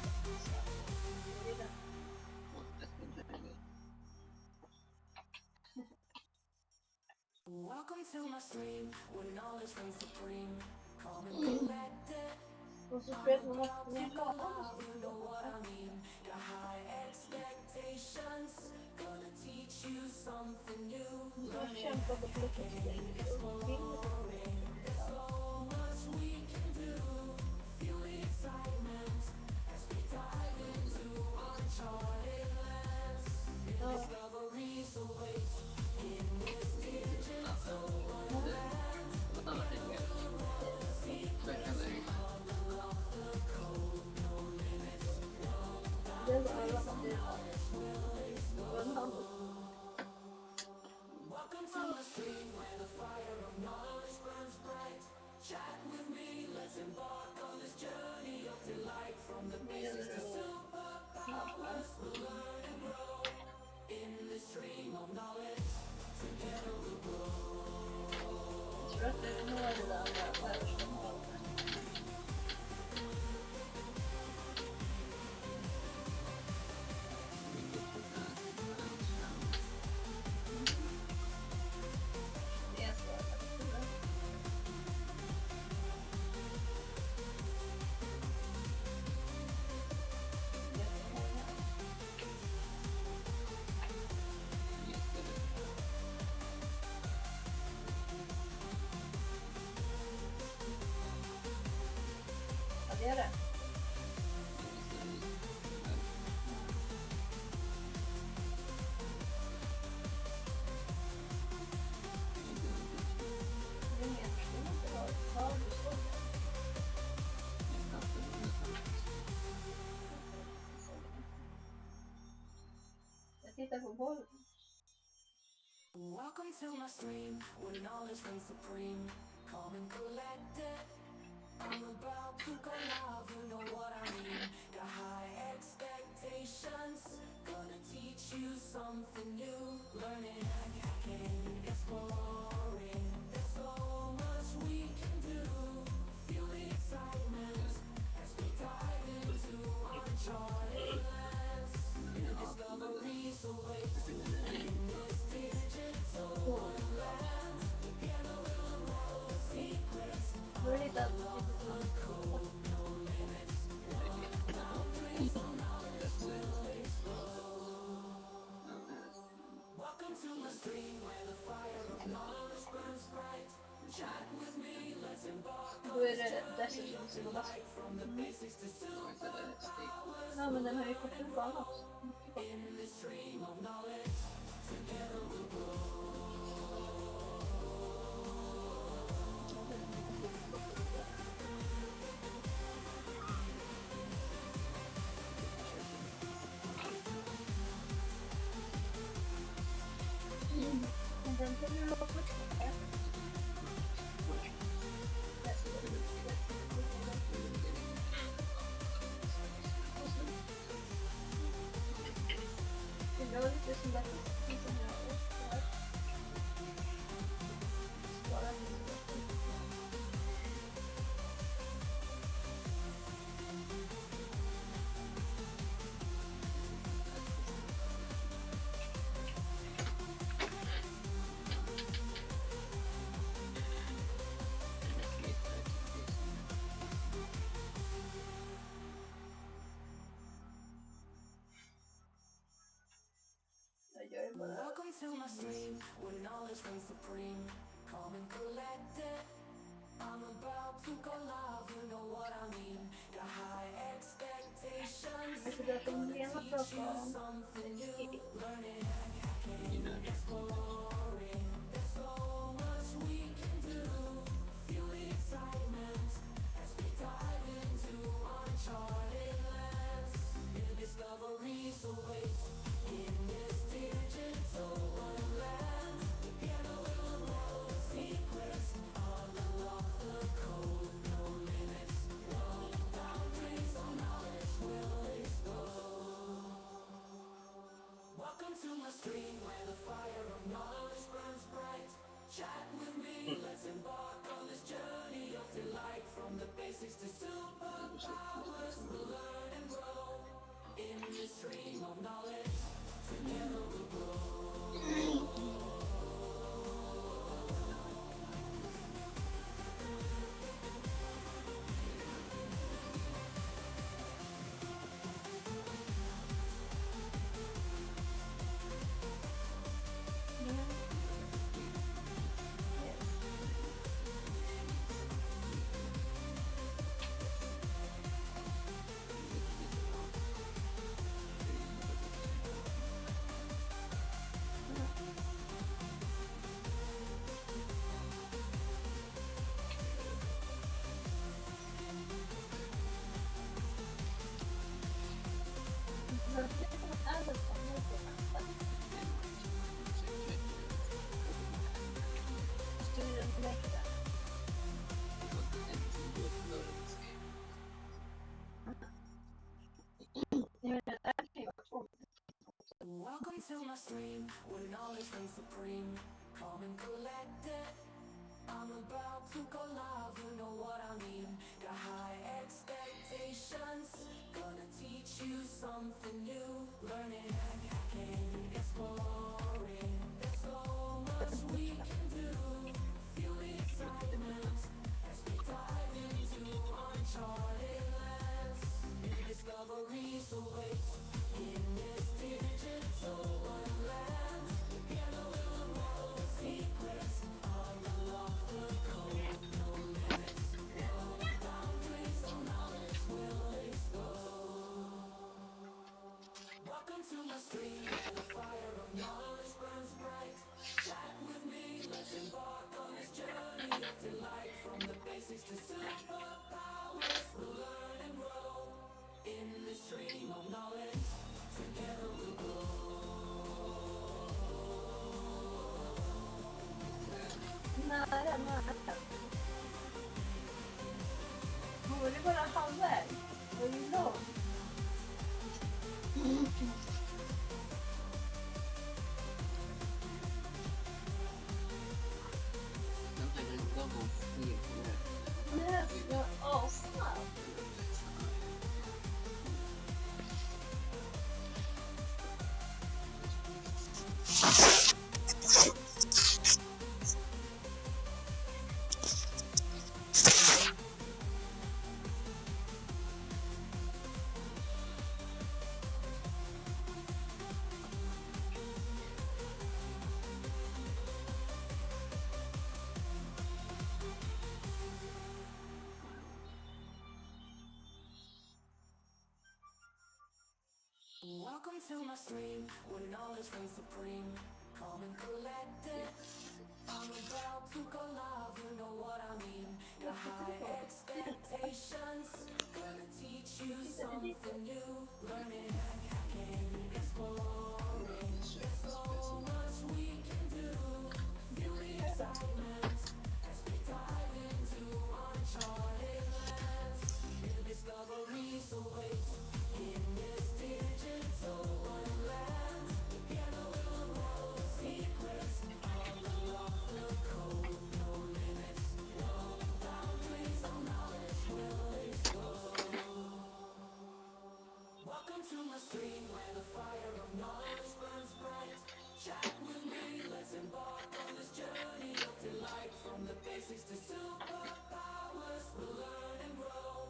Welcome to my stream, where knowledge reigns supreme. Calm and collected. Och så tror jag att man måste You know what I mean. Got high expectations. Gonna teach you something new. Learning, hacking, exploring. There's so much we can do. Feel the excitement as we dive into uncharted lands. New discoveries await in this digital wonderland. Together we'll unravel the secrets. I'll unlock the code. No limits, no boundaries. Our knowledge will explode. Welcome to my stream, where the fire of knowledge burns bright. Chat with me, let's embark on this journey of delight. From the basics to superpowers, we'll learn and grow. In this stream of knowledge, together we'll grow. Jag tror att det är några där först. tittar på bollen. Welcome to my stream, where knowledge reigns supreme. Calm and collected, I'm about to go live, you know what I mean. Got high expectations, gonna teach you something new. Learning, hacking, exploring, there's so much we can do. Feel the excitement as we dive into uncharted lands. New discoveries await in this digital wonderland. Together we'll unravel the secrets. Roligt att Welcome to my stream where the fire of knowledge burns bright. Chat with me, let's embark då är det dessutom så godast. from the basics to superpowers. Ja, men den har ju fått en bana också. In this stream of knowledge, together we'll grow. Men den kan ju låta kvar. Det var lite som det som jag har. Spara Welcome to my stream, where knowledge reigns supreme. Calm and collected, I'm about to go live, you know what I mean. Got high expectations, gonna teach you something new. Learning, hacking, exploring, there's so much we can do. Feel the excitement as we dive into uncharted lands. New discoveries await in this digital wonderland. Together we'll unravel the secrets, unlock the code, no limits, no boundaries, no knowledge will explode. Welcome to my stream where the fire of knowledge burns bright. Chat with me, let's embark on this journey of delight. From the basics to superpowers, we'll learn and grow. In this stream of knowledge, together we'll grow. Welcome to my stream, where knowledge reigns supreme. Calm and collected, I'm about to go live, you know what I mean. Got high expectations, gonna teach you something new. Learning, hacking, exploring, there's so much we can do. Feel the excitement as we dive into uncharted lands. New discoveries await in this digital wonderland. Together we'll unravel the secrets, unlock the code, no limits, no boundaries, no knowledge will explode. Welcome to my Welcome to my stream, where knowledge reigns supreme. Calm and collected, I'm about to go live, you know what I mean. Got high expectations, gonna teach you something new. Learning, hacking, exploring, there's so much we can do. Feel the excitement as we dive into uncharted lands. New discoveries await in this digital wonderland. Together we'll unroll secrets, unlock the code. No limits, no boundaries, no knowledge will explode. Welcome to my stream, where the fire of knowledge burns bright. Chat with me, let's embark on this journey of delight. From the basics to superpowers, we'll learn and grow.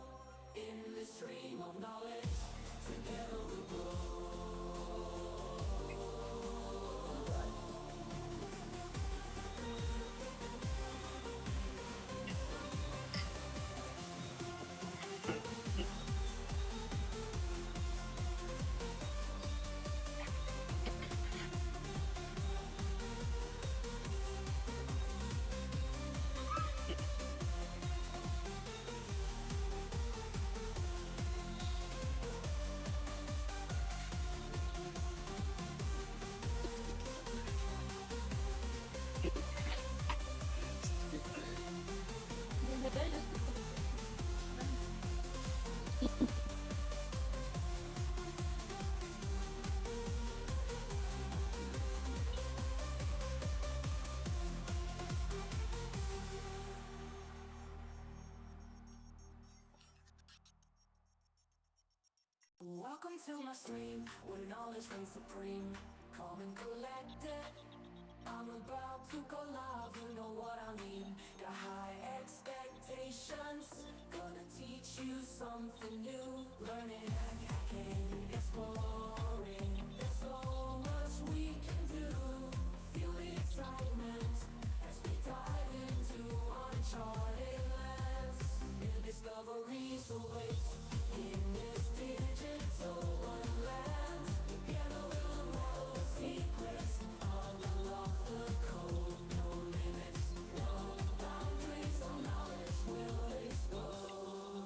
In this stream of knowledge, together we'll grow. Welcome to my stream, where knowledge reigns supreme. Calm and collected, I'm about to go live, you know what I mean. Got high expectations, gonna teach you something new. Learning, hacking, exploring, there's so much we can do. Feel the excitement as we dive into uncharted lands. New discoveries await in this digital wonderland. Together we'll unroll secrets, unlock the code. No limits, no boundaries, no knowledge will explode.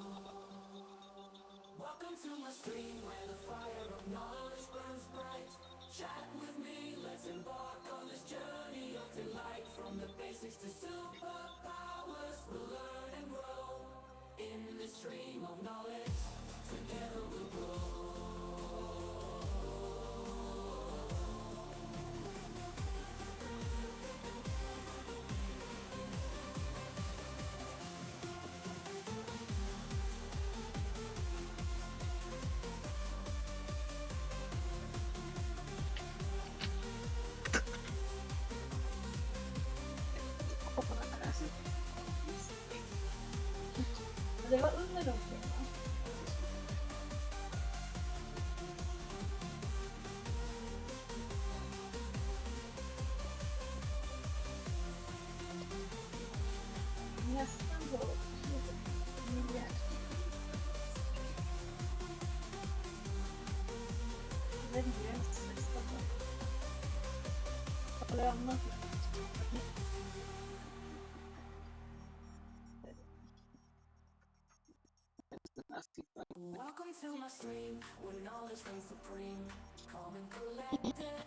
Welcome to my stream, where the fire of knowledge burns bright. Chat with me, let's embark on this journey of delight. From the basics to superpowers, we'll learn and grow. In this stream of knowledge, together we'll grow. Det var under de filmerna. Nästan på 9. Det är ju nästan på. Eller annat. Welcome to my stream, where knowledge reigns supreme. Calm and collected,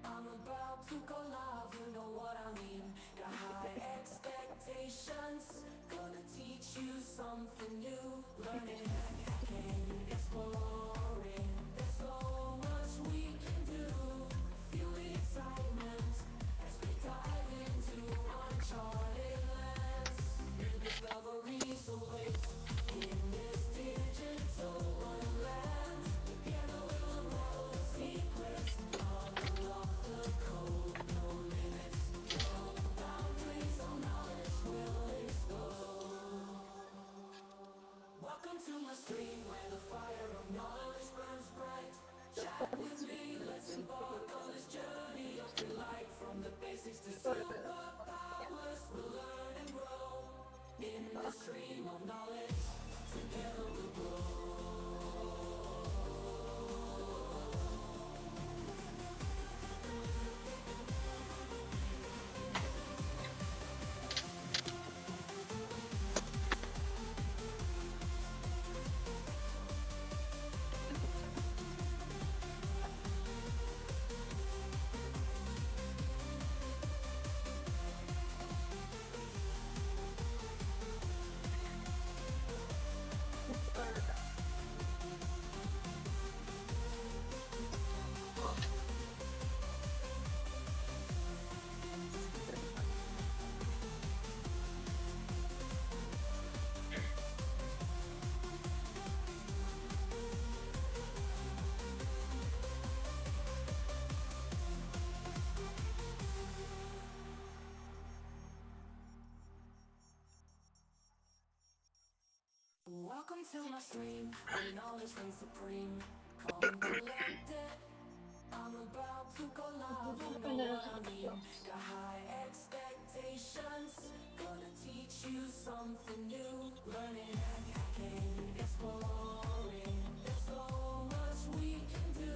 I'm about to go live, you know what I mean. Got high expectations, gonna teach you something new. Learning, hacking, exploring, there's so much we can do. Feel the excitement as we dive into uncharted lands. New discoveries await in this digital wonderland. Together we'll unroll secrets, unlock the code. No limits, no boundaries, no knowledge will explode. Welcome to my stream, where the fire of knowledge Welcome to my stream, where knowledge reigns supreme. Calm and collected, I'm about to go live. You know what I mean? Got high expectations, gonna teach you something new. Learning, hacking, exploring. There's so much we can do.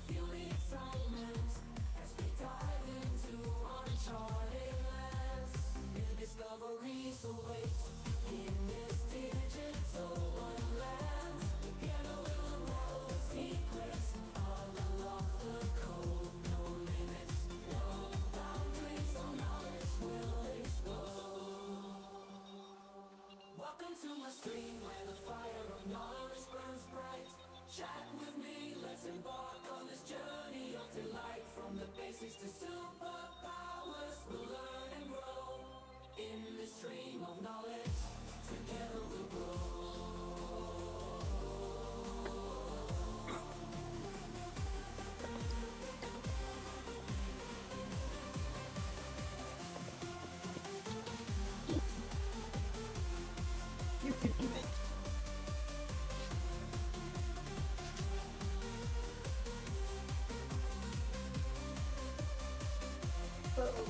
Feel the excitement as we dive into uncharted lands. New discoveries await in this digital wonderland. Together we'll unravel the secrets. I'll unlock the code. No limits, no boundaries. So knowledge will explode. Welcome to my stream, where the fire of knowledge burns bright. Chat with me, let's embark on this journey of delight. From the basics to superpowers, we'll learn and grow. In this stream of knowledge, together we'll grow. You can do it. Focus.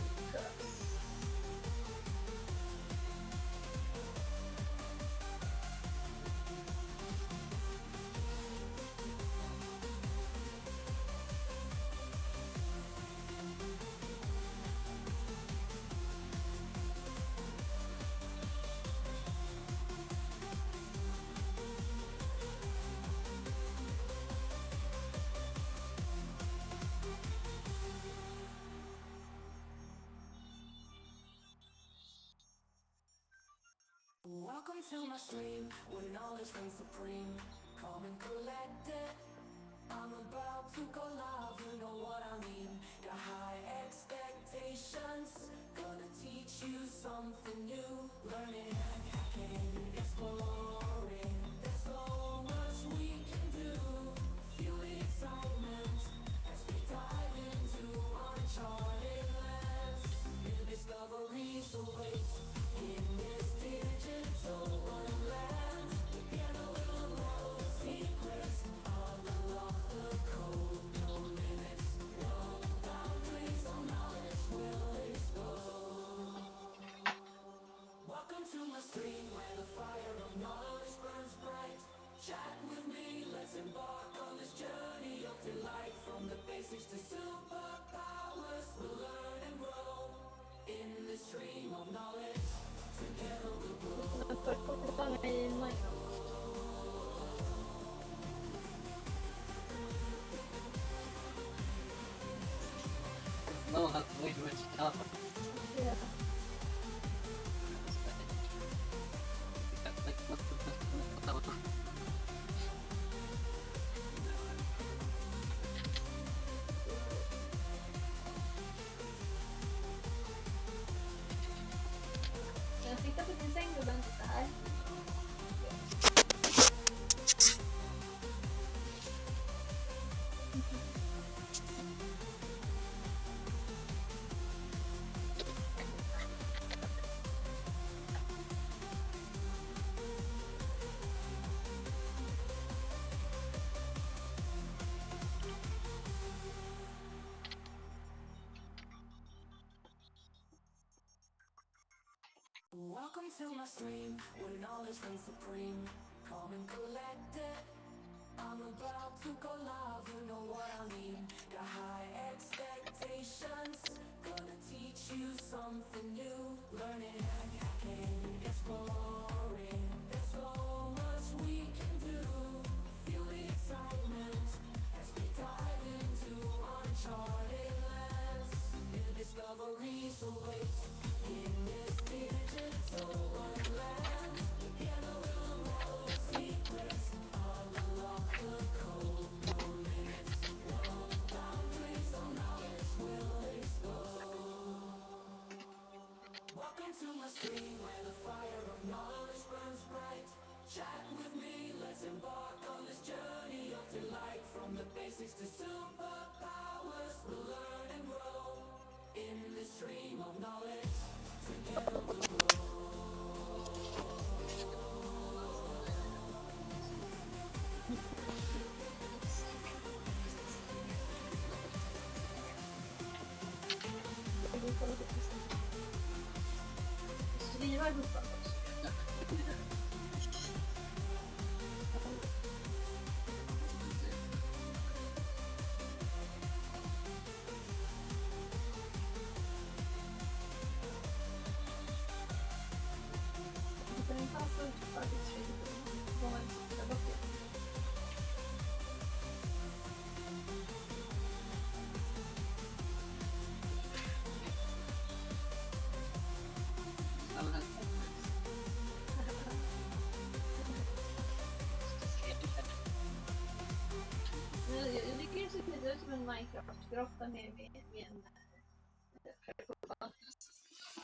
Welcome to my stream, where knowledge reigns supreme. Calm and collected, I'm about to go live. You know what I mean? Got high expectations, gonna teach you something new. Learning, hacking, exploring. There's so much we can do. Feel the excitement as we dive into uncharted lands. New discoveries await in this digital wonderland. Together we'll unravel the secrets. I'll unlock the code. No limits, no boundaries. So knowledge will explode. Welcome to my stream, where the fire of knowledge burns bright. Chat with me, let's embark on this journey of delight. From the basics to superpowers, we'll learn and grow. In this stream of knowledge, together we'll grow. No, that's way too much stuff. Yeah. Like, what's the Jag sitter på din säng och väntar här. Welcome to my stream, where knowledge reigns supreme. Calm and collected, I'm about to go live. You know what I mean? Got high expectations, gonna teach you something new. Learning, hacking, exploring. There's so much we can do. Feel the excitement as we dive into uncharted lands. New discoveries await in this digital wonderland. Together we'll unravel the secrets. I'll unlock the code. No limits, no boundaries. So knowledge will explode. Welcome to my stream, where the fire of knowledge burns bright. Chat with me, let's embark on this journey of delight. From the basics to superpowers, we'll learn and grow. In this stream of knowledge, together we'll grow. någonstans också. Den tar fullt faktiskt vad man ska bort. Jag tycker det ser lite ut som en Minecraft-grotta med en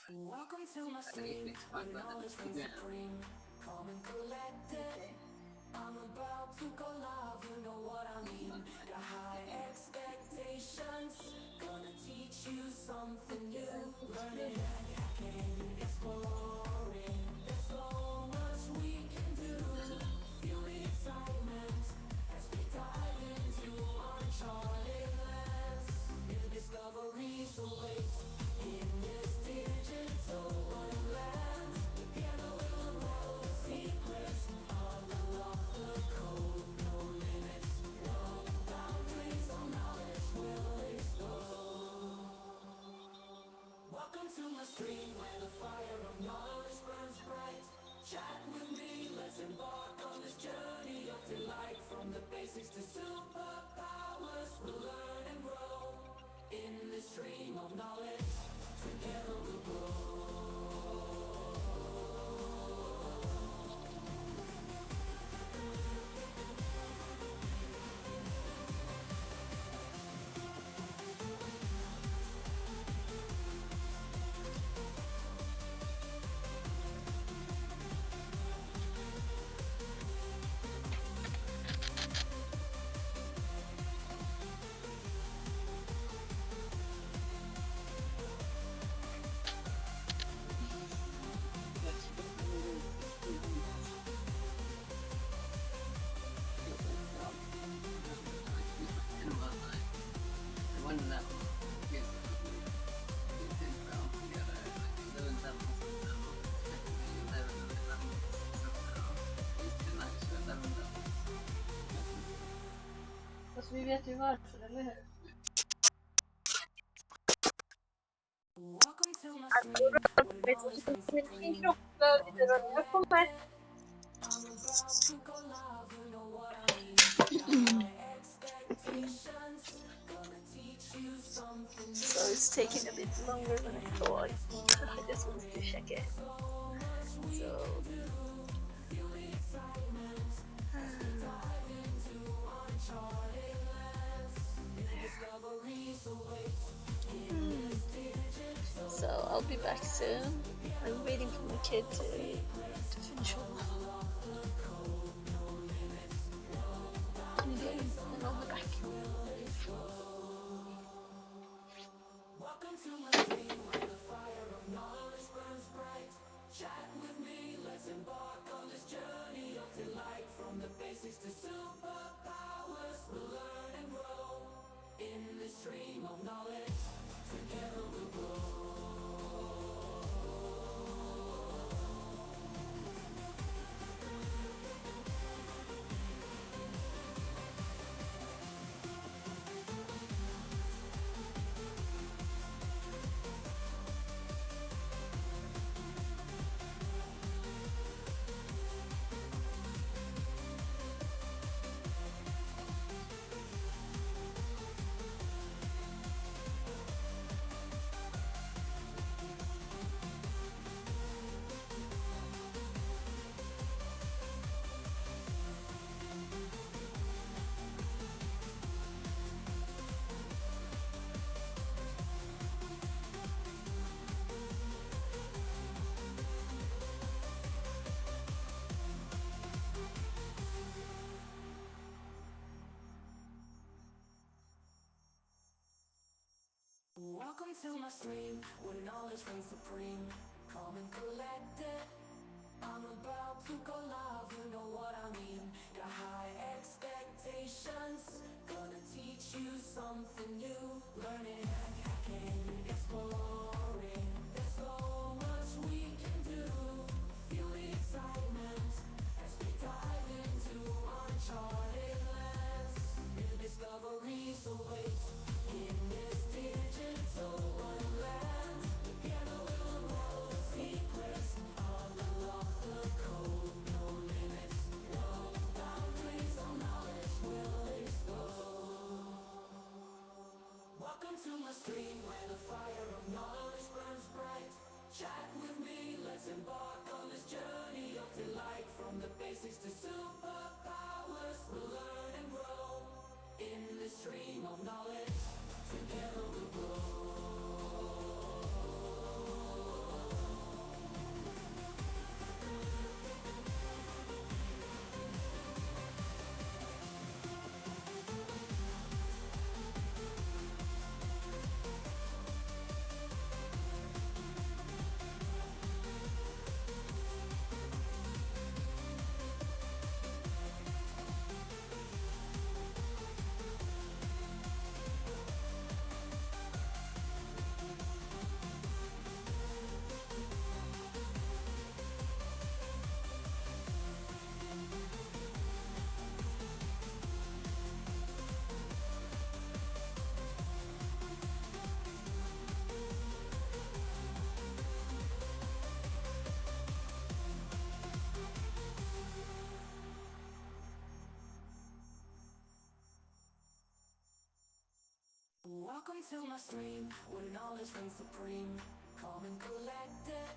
Welcome to my stream, where knowledge reigns supreme. Calm and collected, I'm about to go live, you know what I mean. Got high expectations, gonna teach you something new. Learning, hacking, exploring, there's so much we can do. Feel the excitement as we dive into uncharted lands. New discoveries await in this digital wonderland. Together we'll unravel the secrets, unlock the code. No limits, no boundaries, no knowledge will explode. Welcome to my stream, where the fire of knowledge burns bright. Chat with me, let's embark on this journey of delight. From the basics to superpowers, we'll learn and grow. In this stream of knowledge, together we'll grow. Fast vi vet ju varför, eller hur? Welcome to my stream, where knowledge reigns supreme. Min kropp behöver lite röra. Jag kommer. I'm about to go live, you know what I mean. Got high expectations, gonna teach you something new. So it's taking a bit longer than I thought. I just wanted to check it. So So I'll be back soon. I'm waiting for my kid to finish off. And I'll be back. Welcome to my stream, where the fire of knowledge burns bright. Chat with me, let's embark on this journey of delight. From the basics to superpowers, we'll learn and grow. In this stream of knowledge, together we'll grow. Welcome to my stream, where knowledge reigns supreme. Calm and collected, I'm about to go live, you know what I mean. Got high expectations, gonna teach you something new. Learning, hacking, exploring, there's so much we can do. Welcome to my stream, where knowledge reigns supreme. Calm and collected,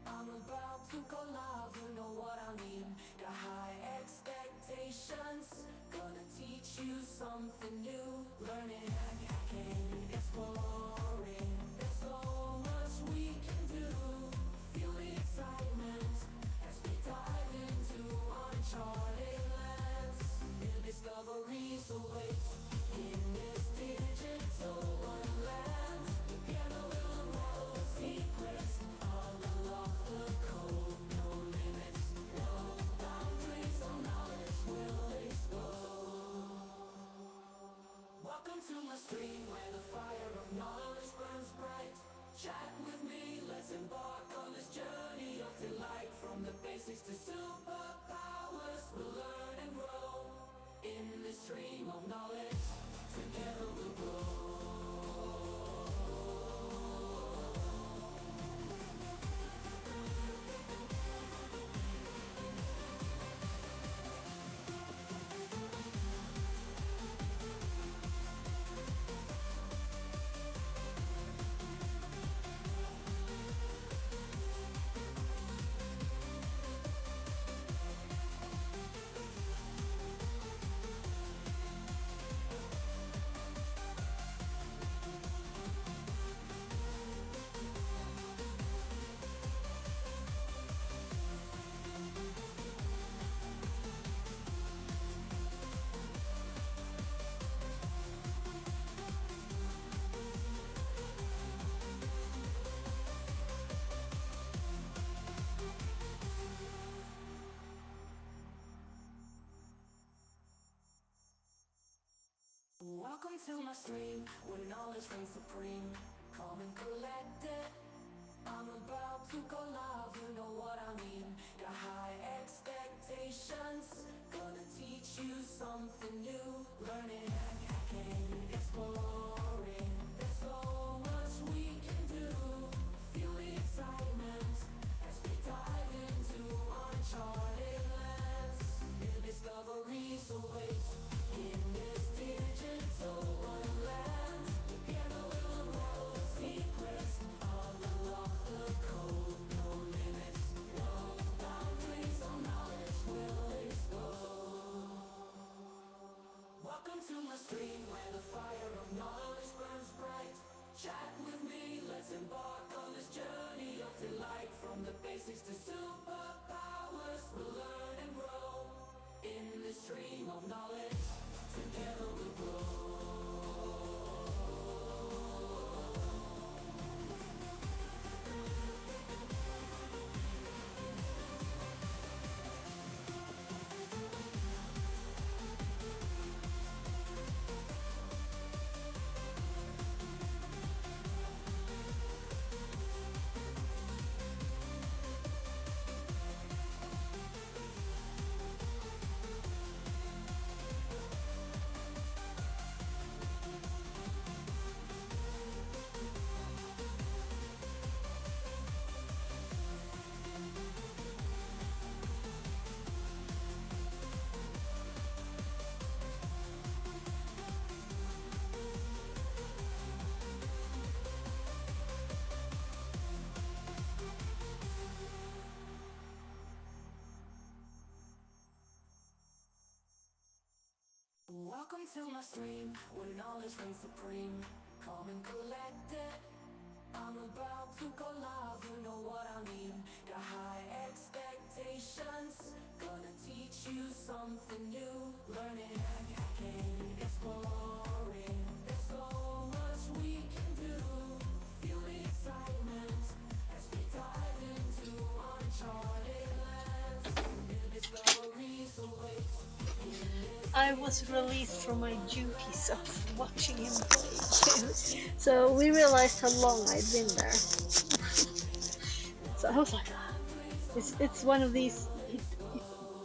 I'm about to go live, you know what I mean. Got high expectations, gonna teach you something new. Learning, hacking, exploring, there's so much we can do. Feel the excitement as we dive into uncharted lands. New discoveries await in this digital wonderland. Together we'll unravel the secrets, unlock the code, no limits, no boundaries, no knowledge will explode. Welcome to my stream, where the fire of knowledge burns bright. Chat with me, let's embark on this journey of delight. From the basics to superpowers, we'll learn and grow in this stream of knowledge. Together we'll grow. Welcome to my stream, where knowledge reigns supreme. Calm and collected, I'm about to go live, you know what I mean. Got high expectations, gonna teach you something new. Learning, hacking, exploring, there's so much we can do. Feel the excitement as we dive into uncharted lands. New discoveries await in this digital wonderland. Together we'll unravel the secrets, unlock the code, no limits, no boundaries, no knowledge will explode. Welcome to my stream, where the fire of knowledge burns bright. Chat with me, let's embark on this journey of delight. From the basics to superpowers, we'll learn and grow in this stream of knowledge. Together we'll grow. Welcome to my stream, where knowledge reigns supreme. Calm and collected, I'm about to go live, you know what I mean. Got high expectations, gonna teach you something new. Learning, hacking, exploring, there's so much we can do. Feel the excitement as we dive into uncharted lands. New discoveries await. I was released from my duties of watching him play. So we realized how long I'd been there. So I was like, it's one of these,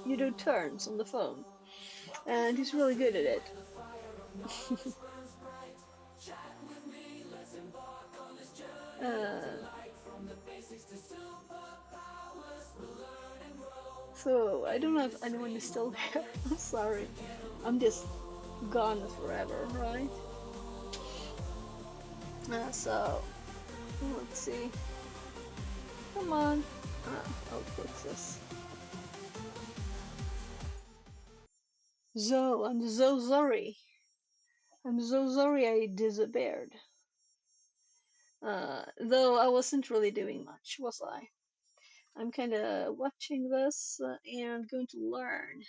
you do turns on the phone. And he's really good at it. So I don't know if anyone is still there. I'm sorry. I'm just gone forever, right? So, let's see. Come on. I'll fix this. So, I'm so sorry. I'm so sorry I disappeared. Though I wasn't really doing much, was I? I'm kinda watching this and going to learn.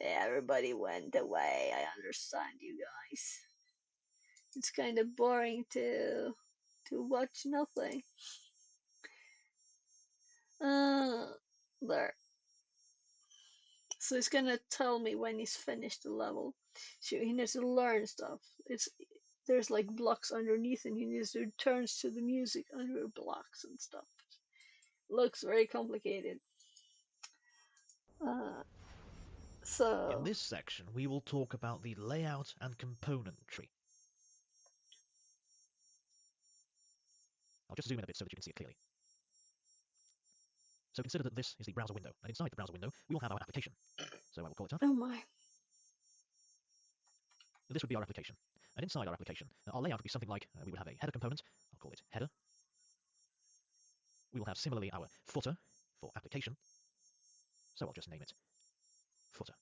Everybody went away, I understand you guys. It's kinda boring to watch nothing. There. So it's gonna tell me when he's finished the level. So he needs to learn stuff. There's like blocks underneath and he needs to turn to the music under blocks and stuff. Looks very complicated. So in this section, we will talk about the layout and component tree. I'll just zoom in a bit so that you can see it clearly. So consider that this is the browser window, and inside the browser window, we will have our application. So I will call it up. Oh my. This would be our application. And inside our application, our layout would be something like, we would have a header component, I'll call it header. We will have similarly our footer for application. So I'll just name it footer.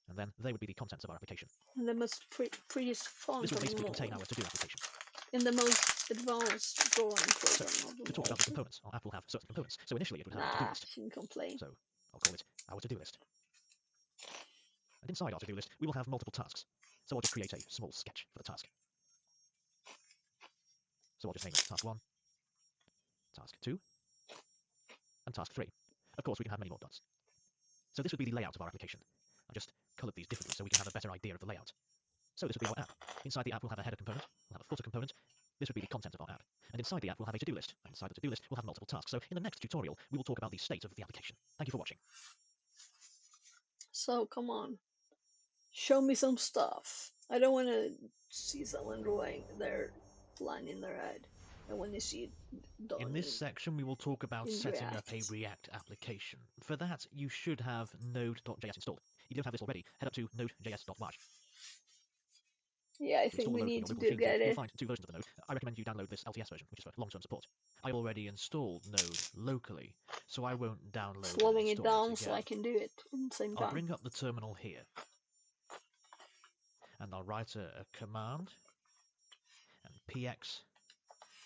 And then they would be the contents of our application. And the most prettiest font this would basically of contain our to-do application. In the most advanced drawing program So, of them to talk all. about the components, our app will have certain components. So initially it would have a to-do list. Shouldn't complain. So I'll call it our to-do list. And inside our to-do list, we will have multiple tasks. So I'll just create a small sketch for the task. So I'll just name it task 1, task 2, and task 3. Of course, we can have many more dots. So this would be the layout of our application. I just colored these differently so we can have a better idea of the layout. So this would be our app. Inside the app, we'll have a header component, we'll have a footer component. This would be the content of our app. And inside the app, we'll have a to-do list. And inside the to-do list, we'll have multiple tasks. So in the next tutorial, we will talk about the state of the application. Thank you for watching. So come on, show me some stuff. I don't want to see someone drawing their plan in their head. I want to see it done. In this section, we will talk about setting up a React. React application. For that, you should have Node.js installed. If you don't have this already, head up to node.js.march. Yeah, I think we need to get You'll it. find 2 versions of the Node. I recommend you download this LTS version, which is for long-term support. I already installed Node locally, so I won't download and Slowing it install down it so I can do it at the same I'll time. bring up the terminal here, and I'll write a command, and px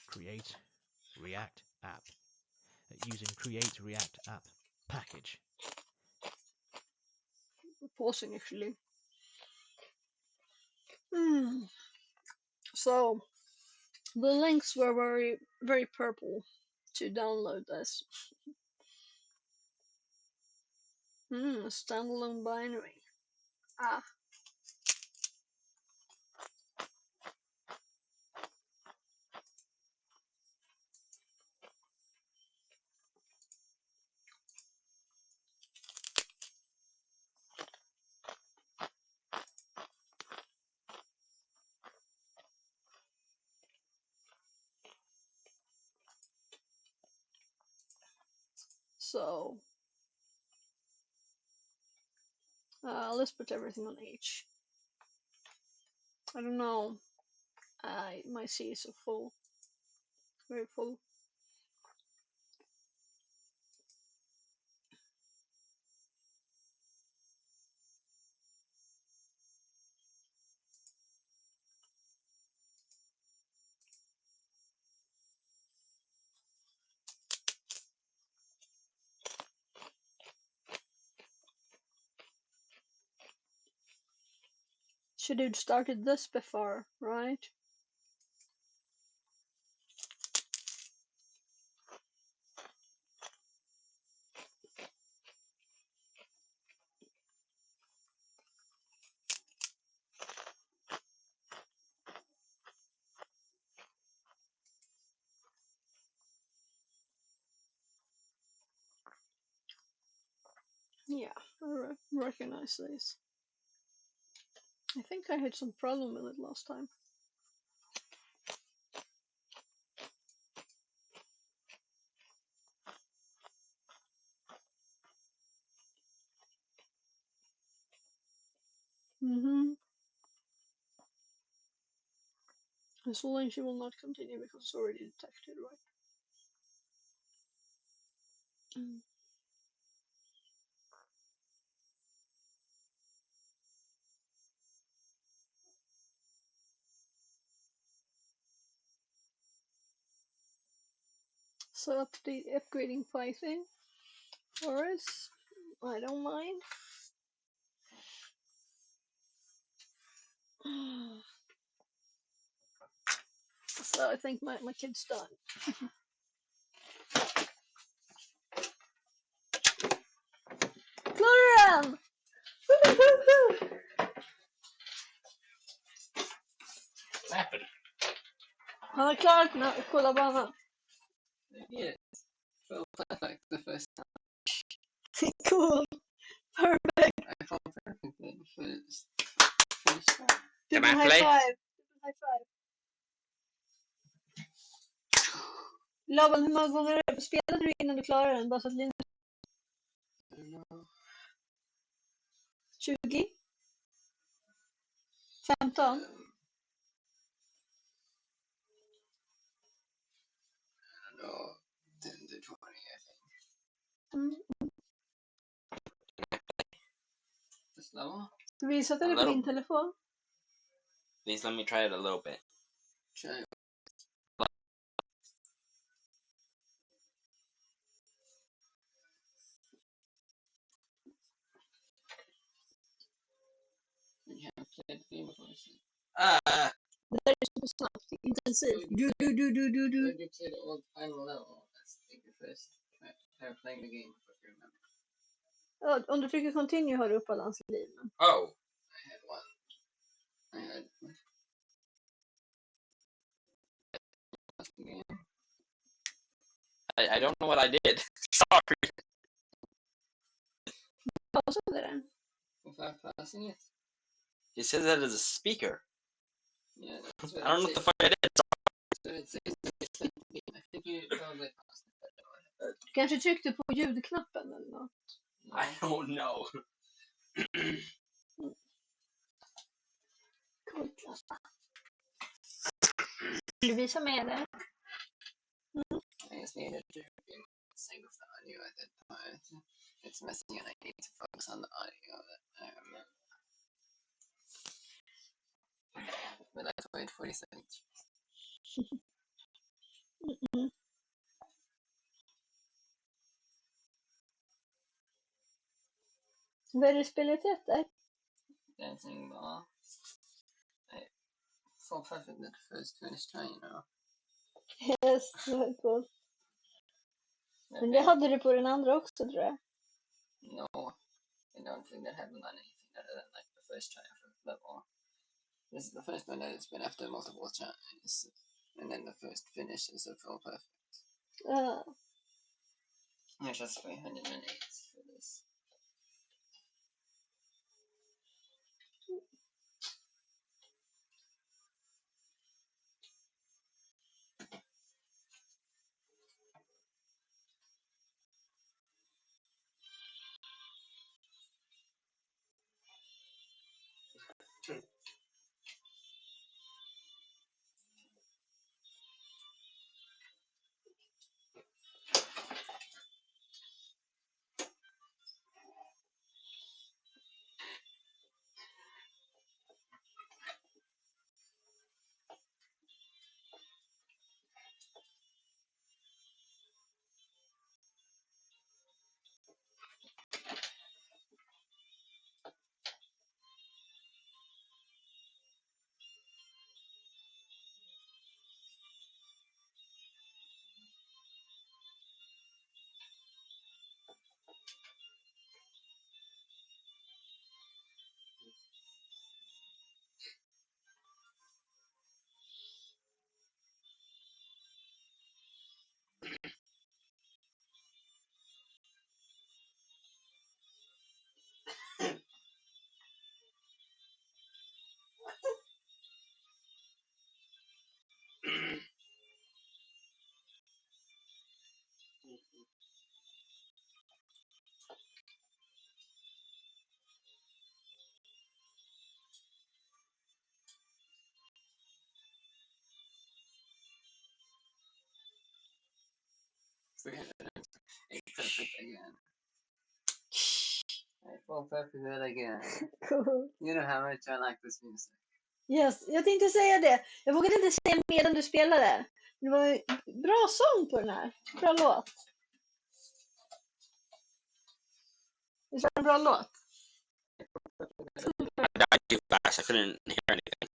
create React app, using create React app package. Pausing actually. So the links were very purple to download this. Standalone binary. So let's put everything on H. I don't know. My C is so full. Very full. Should have started this before, right? Yeah, I recognize this. I think I had some problem with it last time. So then she will not continue because it's already detected, right? So upgrading Python for us. I don't mind. So I think my kid's done. Gloran! What happened? Han har klarat den här kolla banan. Yes. Felt perfect the first time. Cool. Perfect. I felt perfect the first time. Give me a high five. High five. Laban, hur många gånger spelade du innan du klarade den? Bara så att Linus... 20? 15? No, 10 to 20, I think. Just level? Ska vi sätta det på din telefon? Please let me try it a little bit. Try. You have played the game before, so. Det där är så snabbt, intensivt. Du. You played all the final level. That's like the first time playing the game, if you remember. Ja, om du trycker continue har du upp alla hans liv. Oh. I had one. I had I don't know what I did. Sorry. Pausade den? Without pausing it? It says that as a speaker. Yeah, I don't know what the fuck I did. So it says I think you probably paused it. Du kanske tryckte på ljudknappen eller något? I don't know. Coolt. Vill du visa med det? I just needed to sync with the audio at that point. It's messing and I need to focus on the audio that I remember. But let's wait 40 seconds. Vad är det spelet heter? Dancing ball. I fall perfect at the first finish try, you know. Yes, det var coolt. Men det hade du på den andra också, tror jag. No, I don't think that happened on anything other than like the first try of the level. This is the first one that it's been after multiple tries, and then the first finish is a full perfect. I just 308 for this. again. Full purpose it again. Cool. You know how much I like this music. Yes, jag tänkte säga det. Jag vågade inte säga medan du spelade. Det var bra sång på den här. Bra låt. Det är en bra låt. I died too fast. I couldn't hear anything.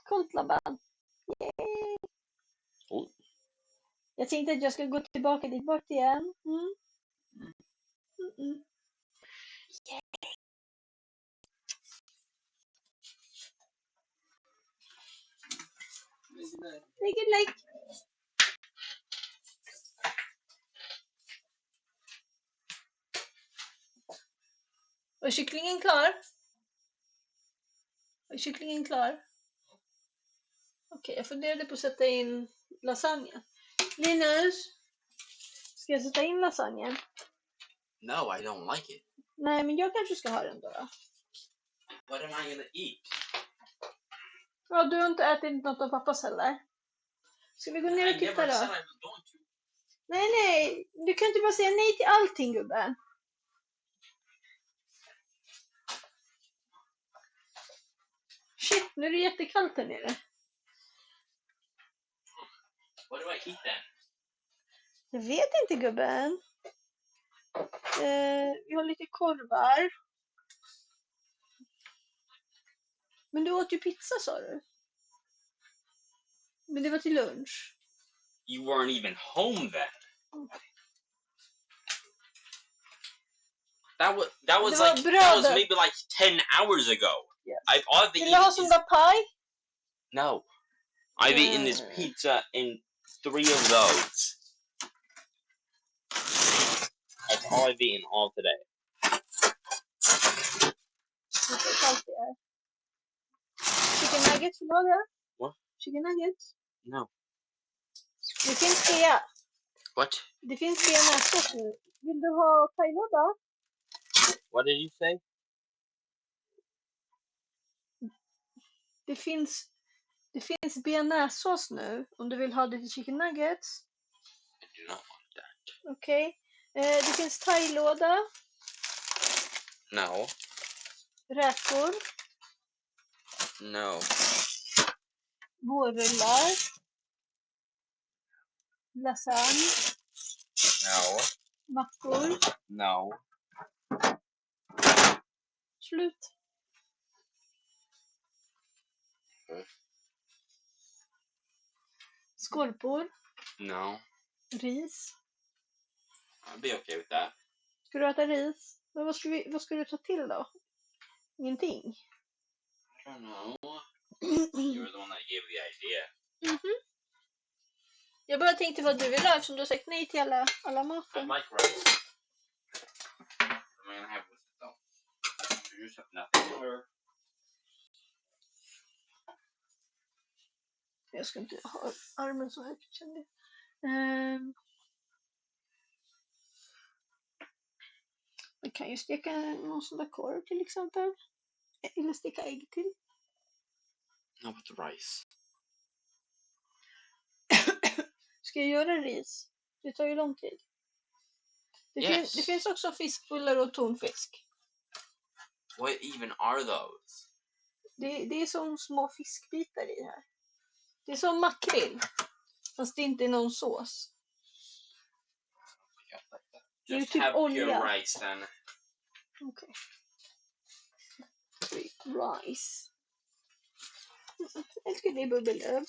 Coolt Laban. Yay. Oh. Jag tänkte att jag ska gå tillbaka dit bort igen. Make it like. Är kycklingen klar? Är kycklingen klar? Okej, jag funderade på att sätta in lasagne. Linus, ska jag sätta in lasagnen? No, I don't like it. Nej, men jag kanske ska ha den då. What am I gonna eat? Ja, du har inte ätit något av pappas heller. Ska vi gå ner och titta då? Nej, du kan inte bara säga nej till allting, gubben. Shit, nu är det jättekallt här nere. What do I eat then? Jag vet inte, gubben. Vi har lite korvar. Men du åt ju pizza, sa du. Men det var till lunch. You weren't even home then. That was maybe like 10 hours ago. Yes. I've Vill du ha som pie? No. I've eaten this pizza in 3 of those. That's all I've eaten all today. Chicken nuggets, vill du ha det? What? Chicken nuggets? No. Det finns det. What? Det finns bearnaisesås nu. Vill du ha thailåda? What did you say? Det finns bearnaisesås nu. Om du vill ha det till chicken nuggets. I do not want that. Okej. Det finns thailåda. No. Räkor. No. Vårrullar. Lasagne. No. Mackor. No. Slut. Skorpor. No. Ris. I'll be okay with that. Ska du äta ris? Men vad ska du ta till då? Ingenting. I don't know. You were the one that gave the idea. Jag bara tänkte vad du vill ha eftersom du har sagt nej till alla I maten. like rice. What am I gonna have with it though? You just have nothing or... Jag ska inte ha armen så högt, kände jag. Vi kan ju steka någon sån där korv till exempel. Eller steka ägg till. No, with the rice. Ska jag göra ris? Det tar ju lång tid. Det finns också fiskbullar och tonfisk. What even are those? Det är som små fiskbitar i här. Det är som makrill. Fast det inte är någon sås. Det är Just typ have olja. pure rice then. Okej. Rice. Jag älskar det bubbellöv.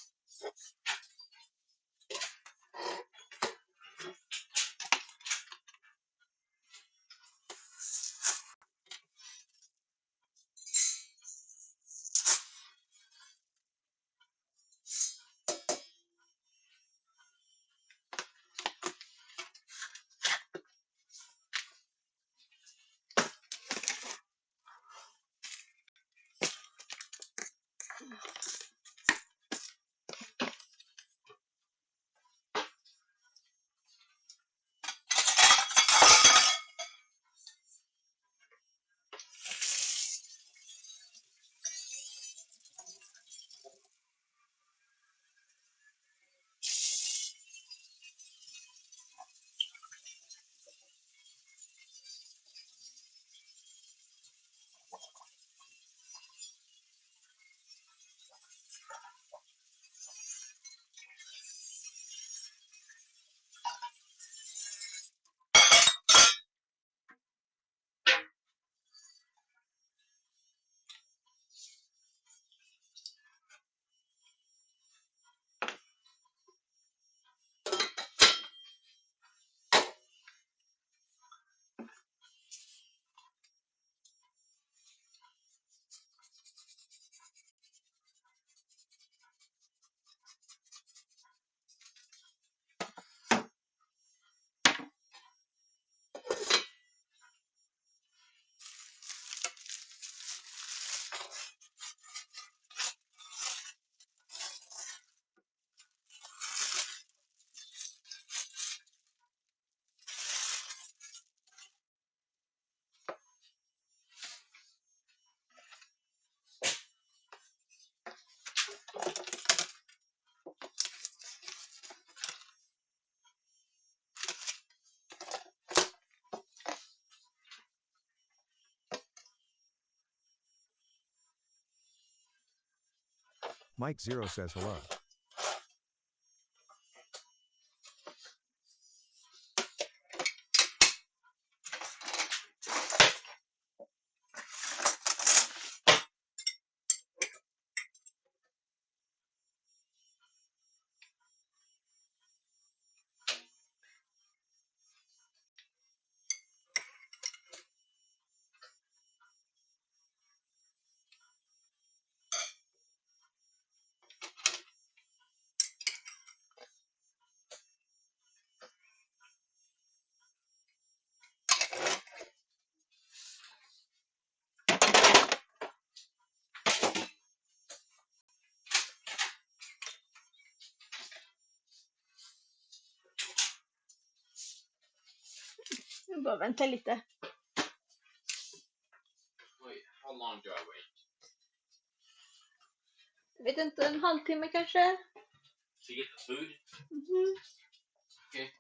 Mike Zero says hello. Jag bara vänta lite. Wait, how long do I wait? Jag vet inte, en halvtimme kanske? To get the food? Mhm. Okay.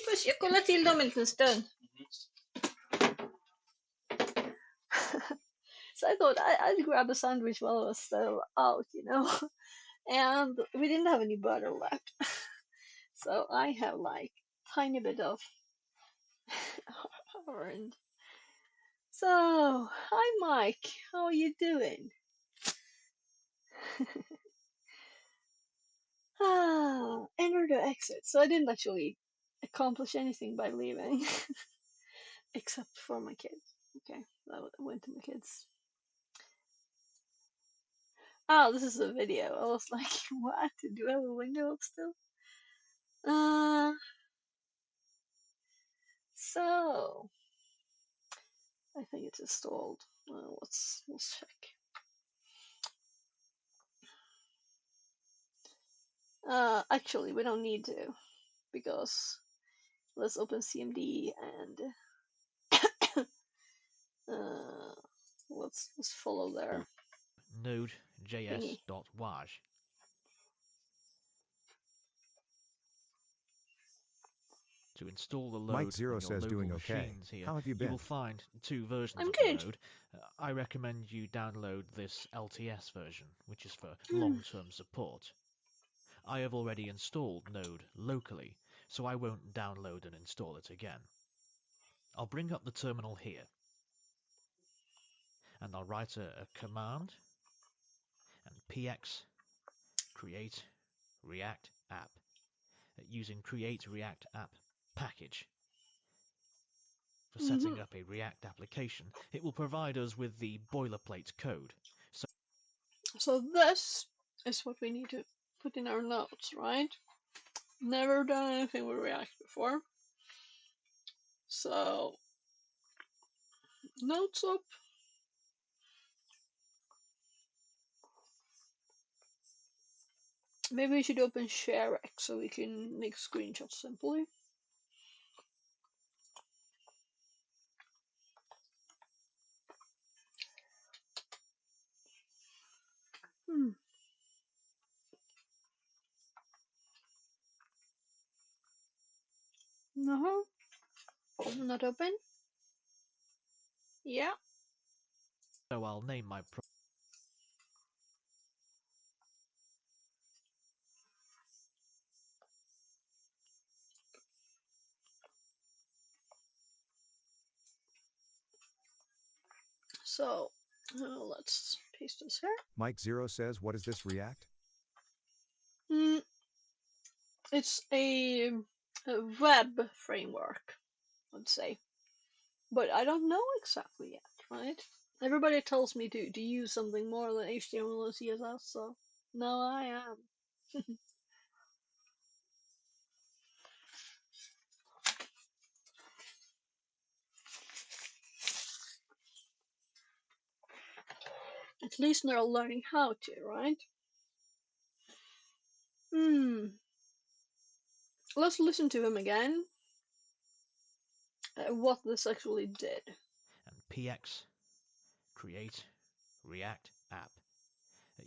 Först, jag kollar till dem en liten stund. So I thought I'd grab a sandwich while I was still out, you know. And we didn't have any butter left. So I have like tiny bit of orange. So, hi Mike, how are you doing? Enter the exit. So I didn't actually accomplish anything by leaving. Except for my kids. Okay, I went to my kids. Oh, this is a video. I was like, what? Do I have a window up still? So I think it's installed. Let's check. Actually, we don't need to, because let's open CMD and let's follow their Node.js.waj. To install the Mike load Zero on your says local doing okay. machines here, How have you you will been? find two versions I'm of good. the node. I recommend you download this LTS version, which is for long-term support. I have already installed Node locally, so I won't download and install it again. I'll bring up the terminal here, and I'll write a command, and px create React app using create React app package. For setting up a React application, it will provide us with the boilerplate code. So this is what we need to put in our notes, right? Never done anything with React before. So, notes up. Maybe we should open ShareX so we can make screenshots simply. No, not open. Yeah. So I'll name my So, let's paste this here. Mike Zero says, what is this React? It's a web framework, I'd say. But I don't know exactly yet, right? Everybody tells me to use something more than HTML and CSS, so now I am. At least they're learning how to, right? Let's listen to him again. What this actually did. And px create React app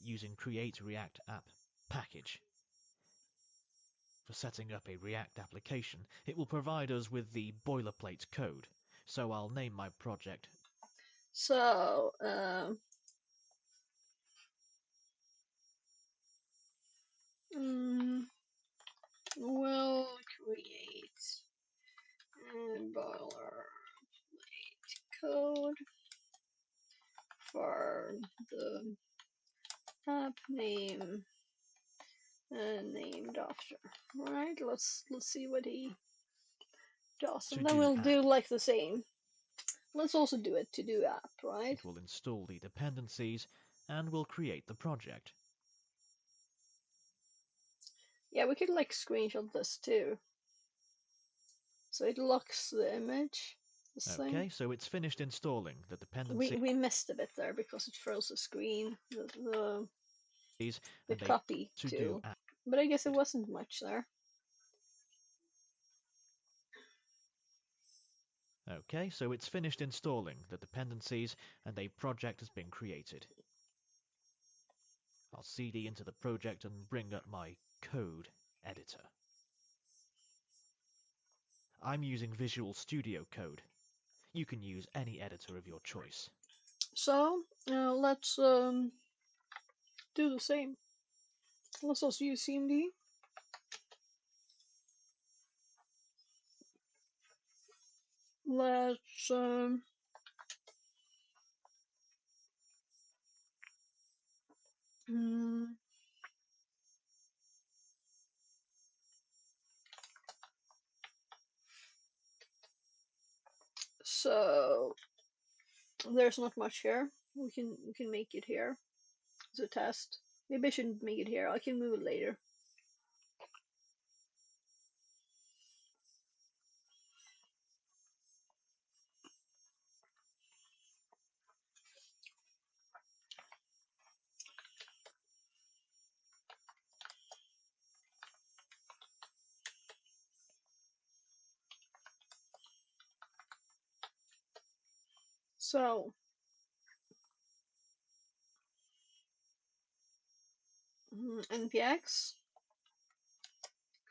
using create React app package. For setting up a React application, it will provide us with the boilerplate code. So I'll name my project. So, We'll create a boilerplate code for the app name named after. Alright, let's see what he does, and then we'll do like the same. Let's also do it to do app, right? It will install the dependencies and will create the project. Yeah, we could like screenshot this too. So it locks the image. Okay, so it's finished installing the dependency. We missed a bit there because it froze the screen, the copy too. But I guess it wasn't much there. Okay, so it's finished installing the dependencies and a project has been created. I'll cd into the project and bring up my code editor. I'm using Visual Studio Code. You can use any editor of your choice. So let's do the same. Let's also use CMD. Let's so there's not much here. We can make it here as a test. Maybe I shouldn't make it here. I can move it later. So npx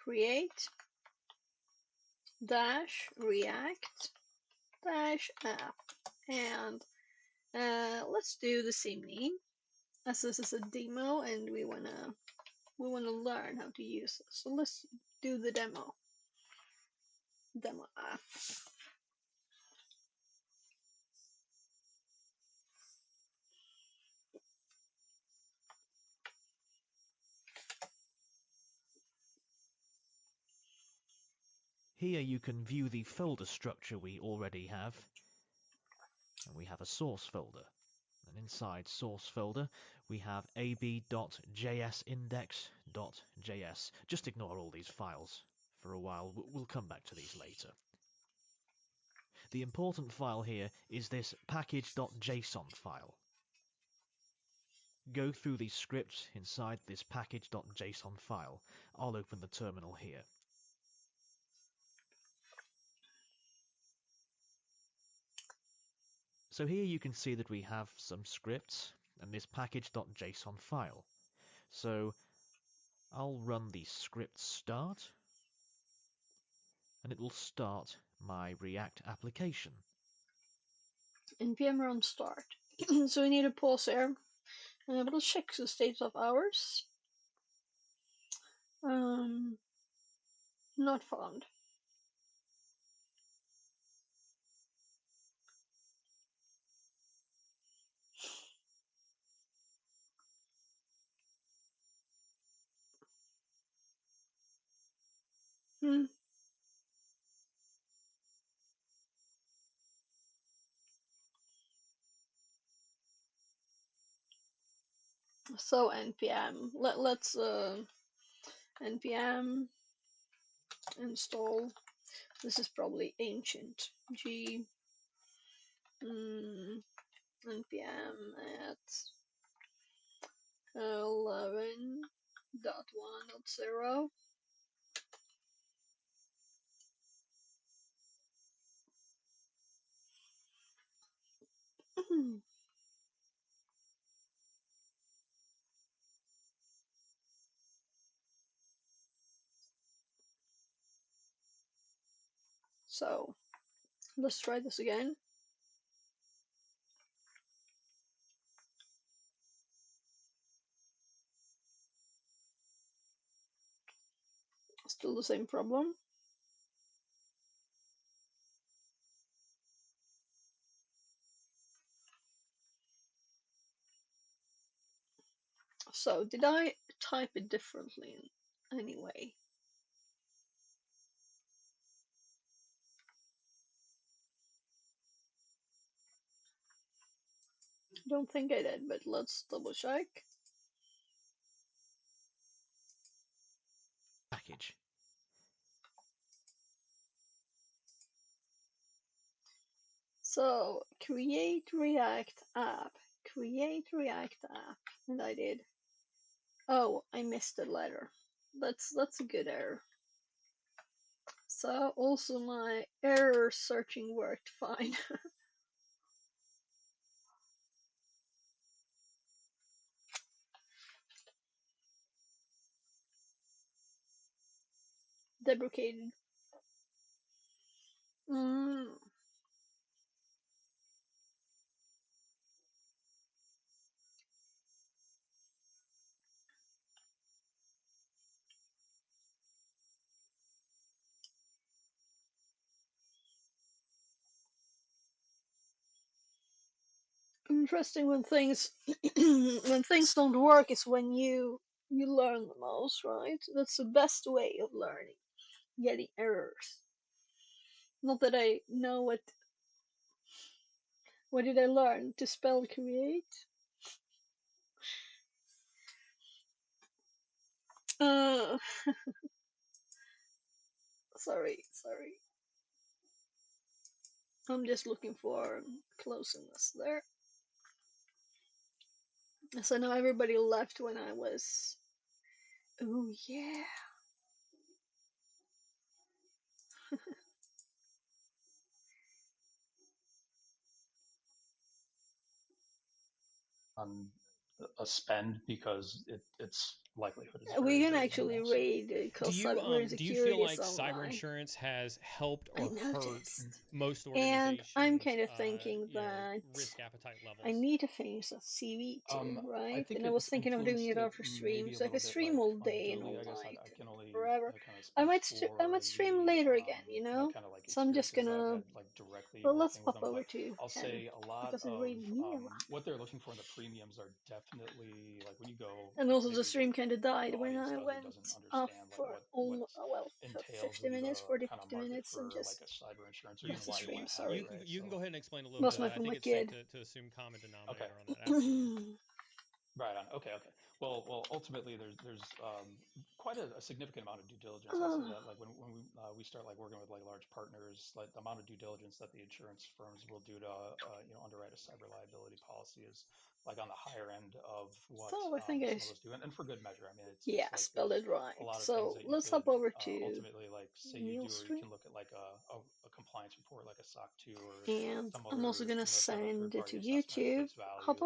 create dash react dash app, and let's do the same name, as this is a demo and we wanna learn how to use this. So let's do the demo app. Here you can view the folder structure we already have. And we have a source folder. And inside source folder, we have ab.jsindex.js. Just ignore all these files for a while. We'll come back to these later. The important file here is this package.json file. Go through these scripts inside this package.json file. I'll open the terminal here. So here you can see that we have some scripts and this package.json file. So I'll run the script start and it will start my React application. npm run start. So we need a pause here. But let's check the state of ours. Not found. So npm, let's npm install. This is probably ancient. G npm at 11.1.0. So let's try this again. Still the same problem. So, did I type it differently anyway? Don't think I did, but let's double check. Package. So, create React app. Create React app. And I did. Oh, I missed a letter. That's a good error. So, also my error searching worked fine. Deprecated. Interesting when things when things don't work is when you learn the most, right? That's the best way of learning. Getting errors. Not that I know what did I learn? To spell create? Sorry. I'm just looking for closeness there. So now everybody left when I was. Oh yeah. A spend because its likelihood is We very, can very actually minimal. So. raid because Do you feel cybersecurity is like cyber online. insurance has helped I or hurt noticed. most And I'm organizations, kind of thinking that risk appetite levels? I need to finish that CV too, I right? think And I was it's thinking of doing influenced it it after stream. maybe a So if I little bit, stream like all day and all anecdotally. I guess night I can and only forever, kind of I speak might for stream the later again. You my know. kind of like So I'm just experiences that I've gonna. had like directly Well, let's working with pop them. over But to I'll Ken say a lot because it's of raiding me a lot. what they're looking for in the premiums are definitely like when you go And also the maybe stream kind of died the when audience I went doesn't off understand like for what well, for entails 50 in the minutes, 40, kind of 50 market minutes, and for just like a cyber insurance or even left the why you stream. want to have it, Sorry. right? You can go ahead and explain a little Lost bit of my that. I phone, think my it's safe kid. to assume common Okay. denominator on that. Absolutely. Right on. Okay. Well, ultimately, there's quite a significant amount of due diligence. I'll say that. Like when we start like working with like large partners, like the amount of due diligence that the insurance firms will do to underwrite a cyber liability policy is like on the higher end of what So I think some of those do, and for good measure. I mean, it's yeah, like spelled there's it right. a lot of things So that you let's could hop over to ultimately like say you do, Neil or you stream. can look at like a compliance report, like a SOC 2 or And some I'm also other gonna type of send third it party to assessment for YouTube. its value, Hop and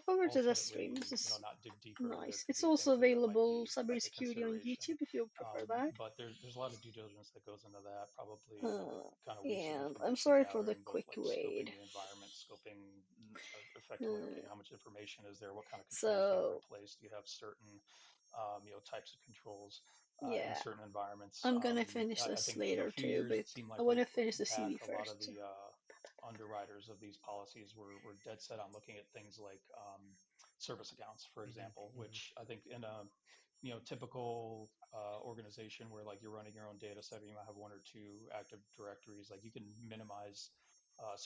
over to the stream. ultimately, This is not dig deeper. There nice. could It's be also things there that might available be like a cybersecurity on consideration. YouTube if you prefer that. But there's a lot of due diligence that goes into that. Probably kind of weeks of And I'm information sorry for the gathering, both quick like raid. scoping the environment, scoping effectively, okay, how much information is there? What kind of controls do you have in So place? Do you have certain types of controls in yeah, certain environments? I'm gonna finish I this think later a few too, years but it seemed I like want to finish the back, CV a lot of first. the underwriters of these policies were dead set on looking at things like service accounts, for example, which I think in a typical organization where like you're running your own data set, you might have one or two active directories, like you can minimize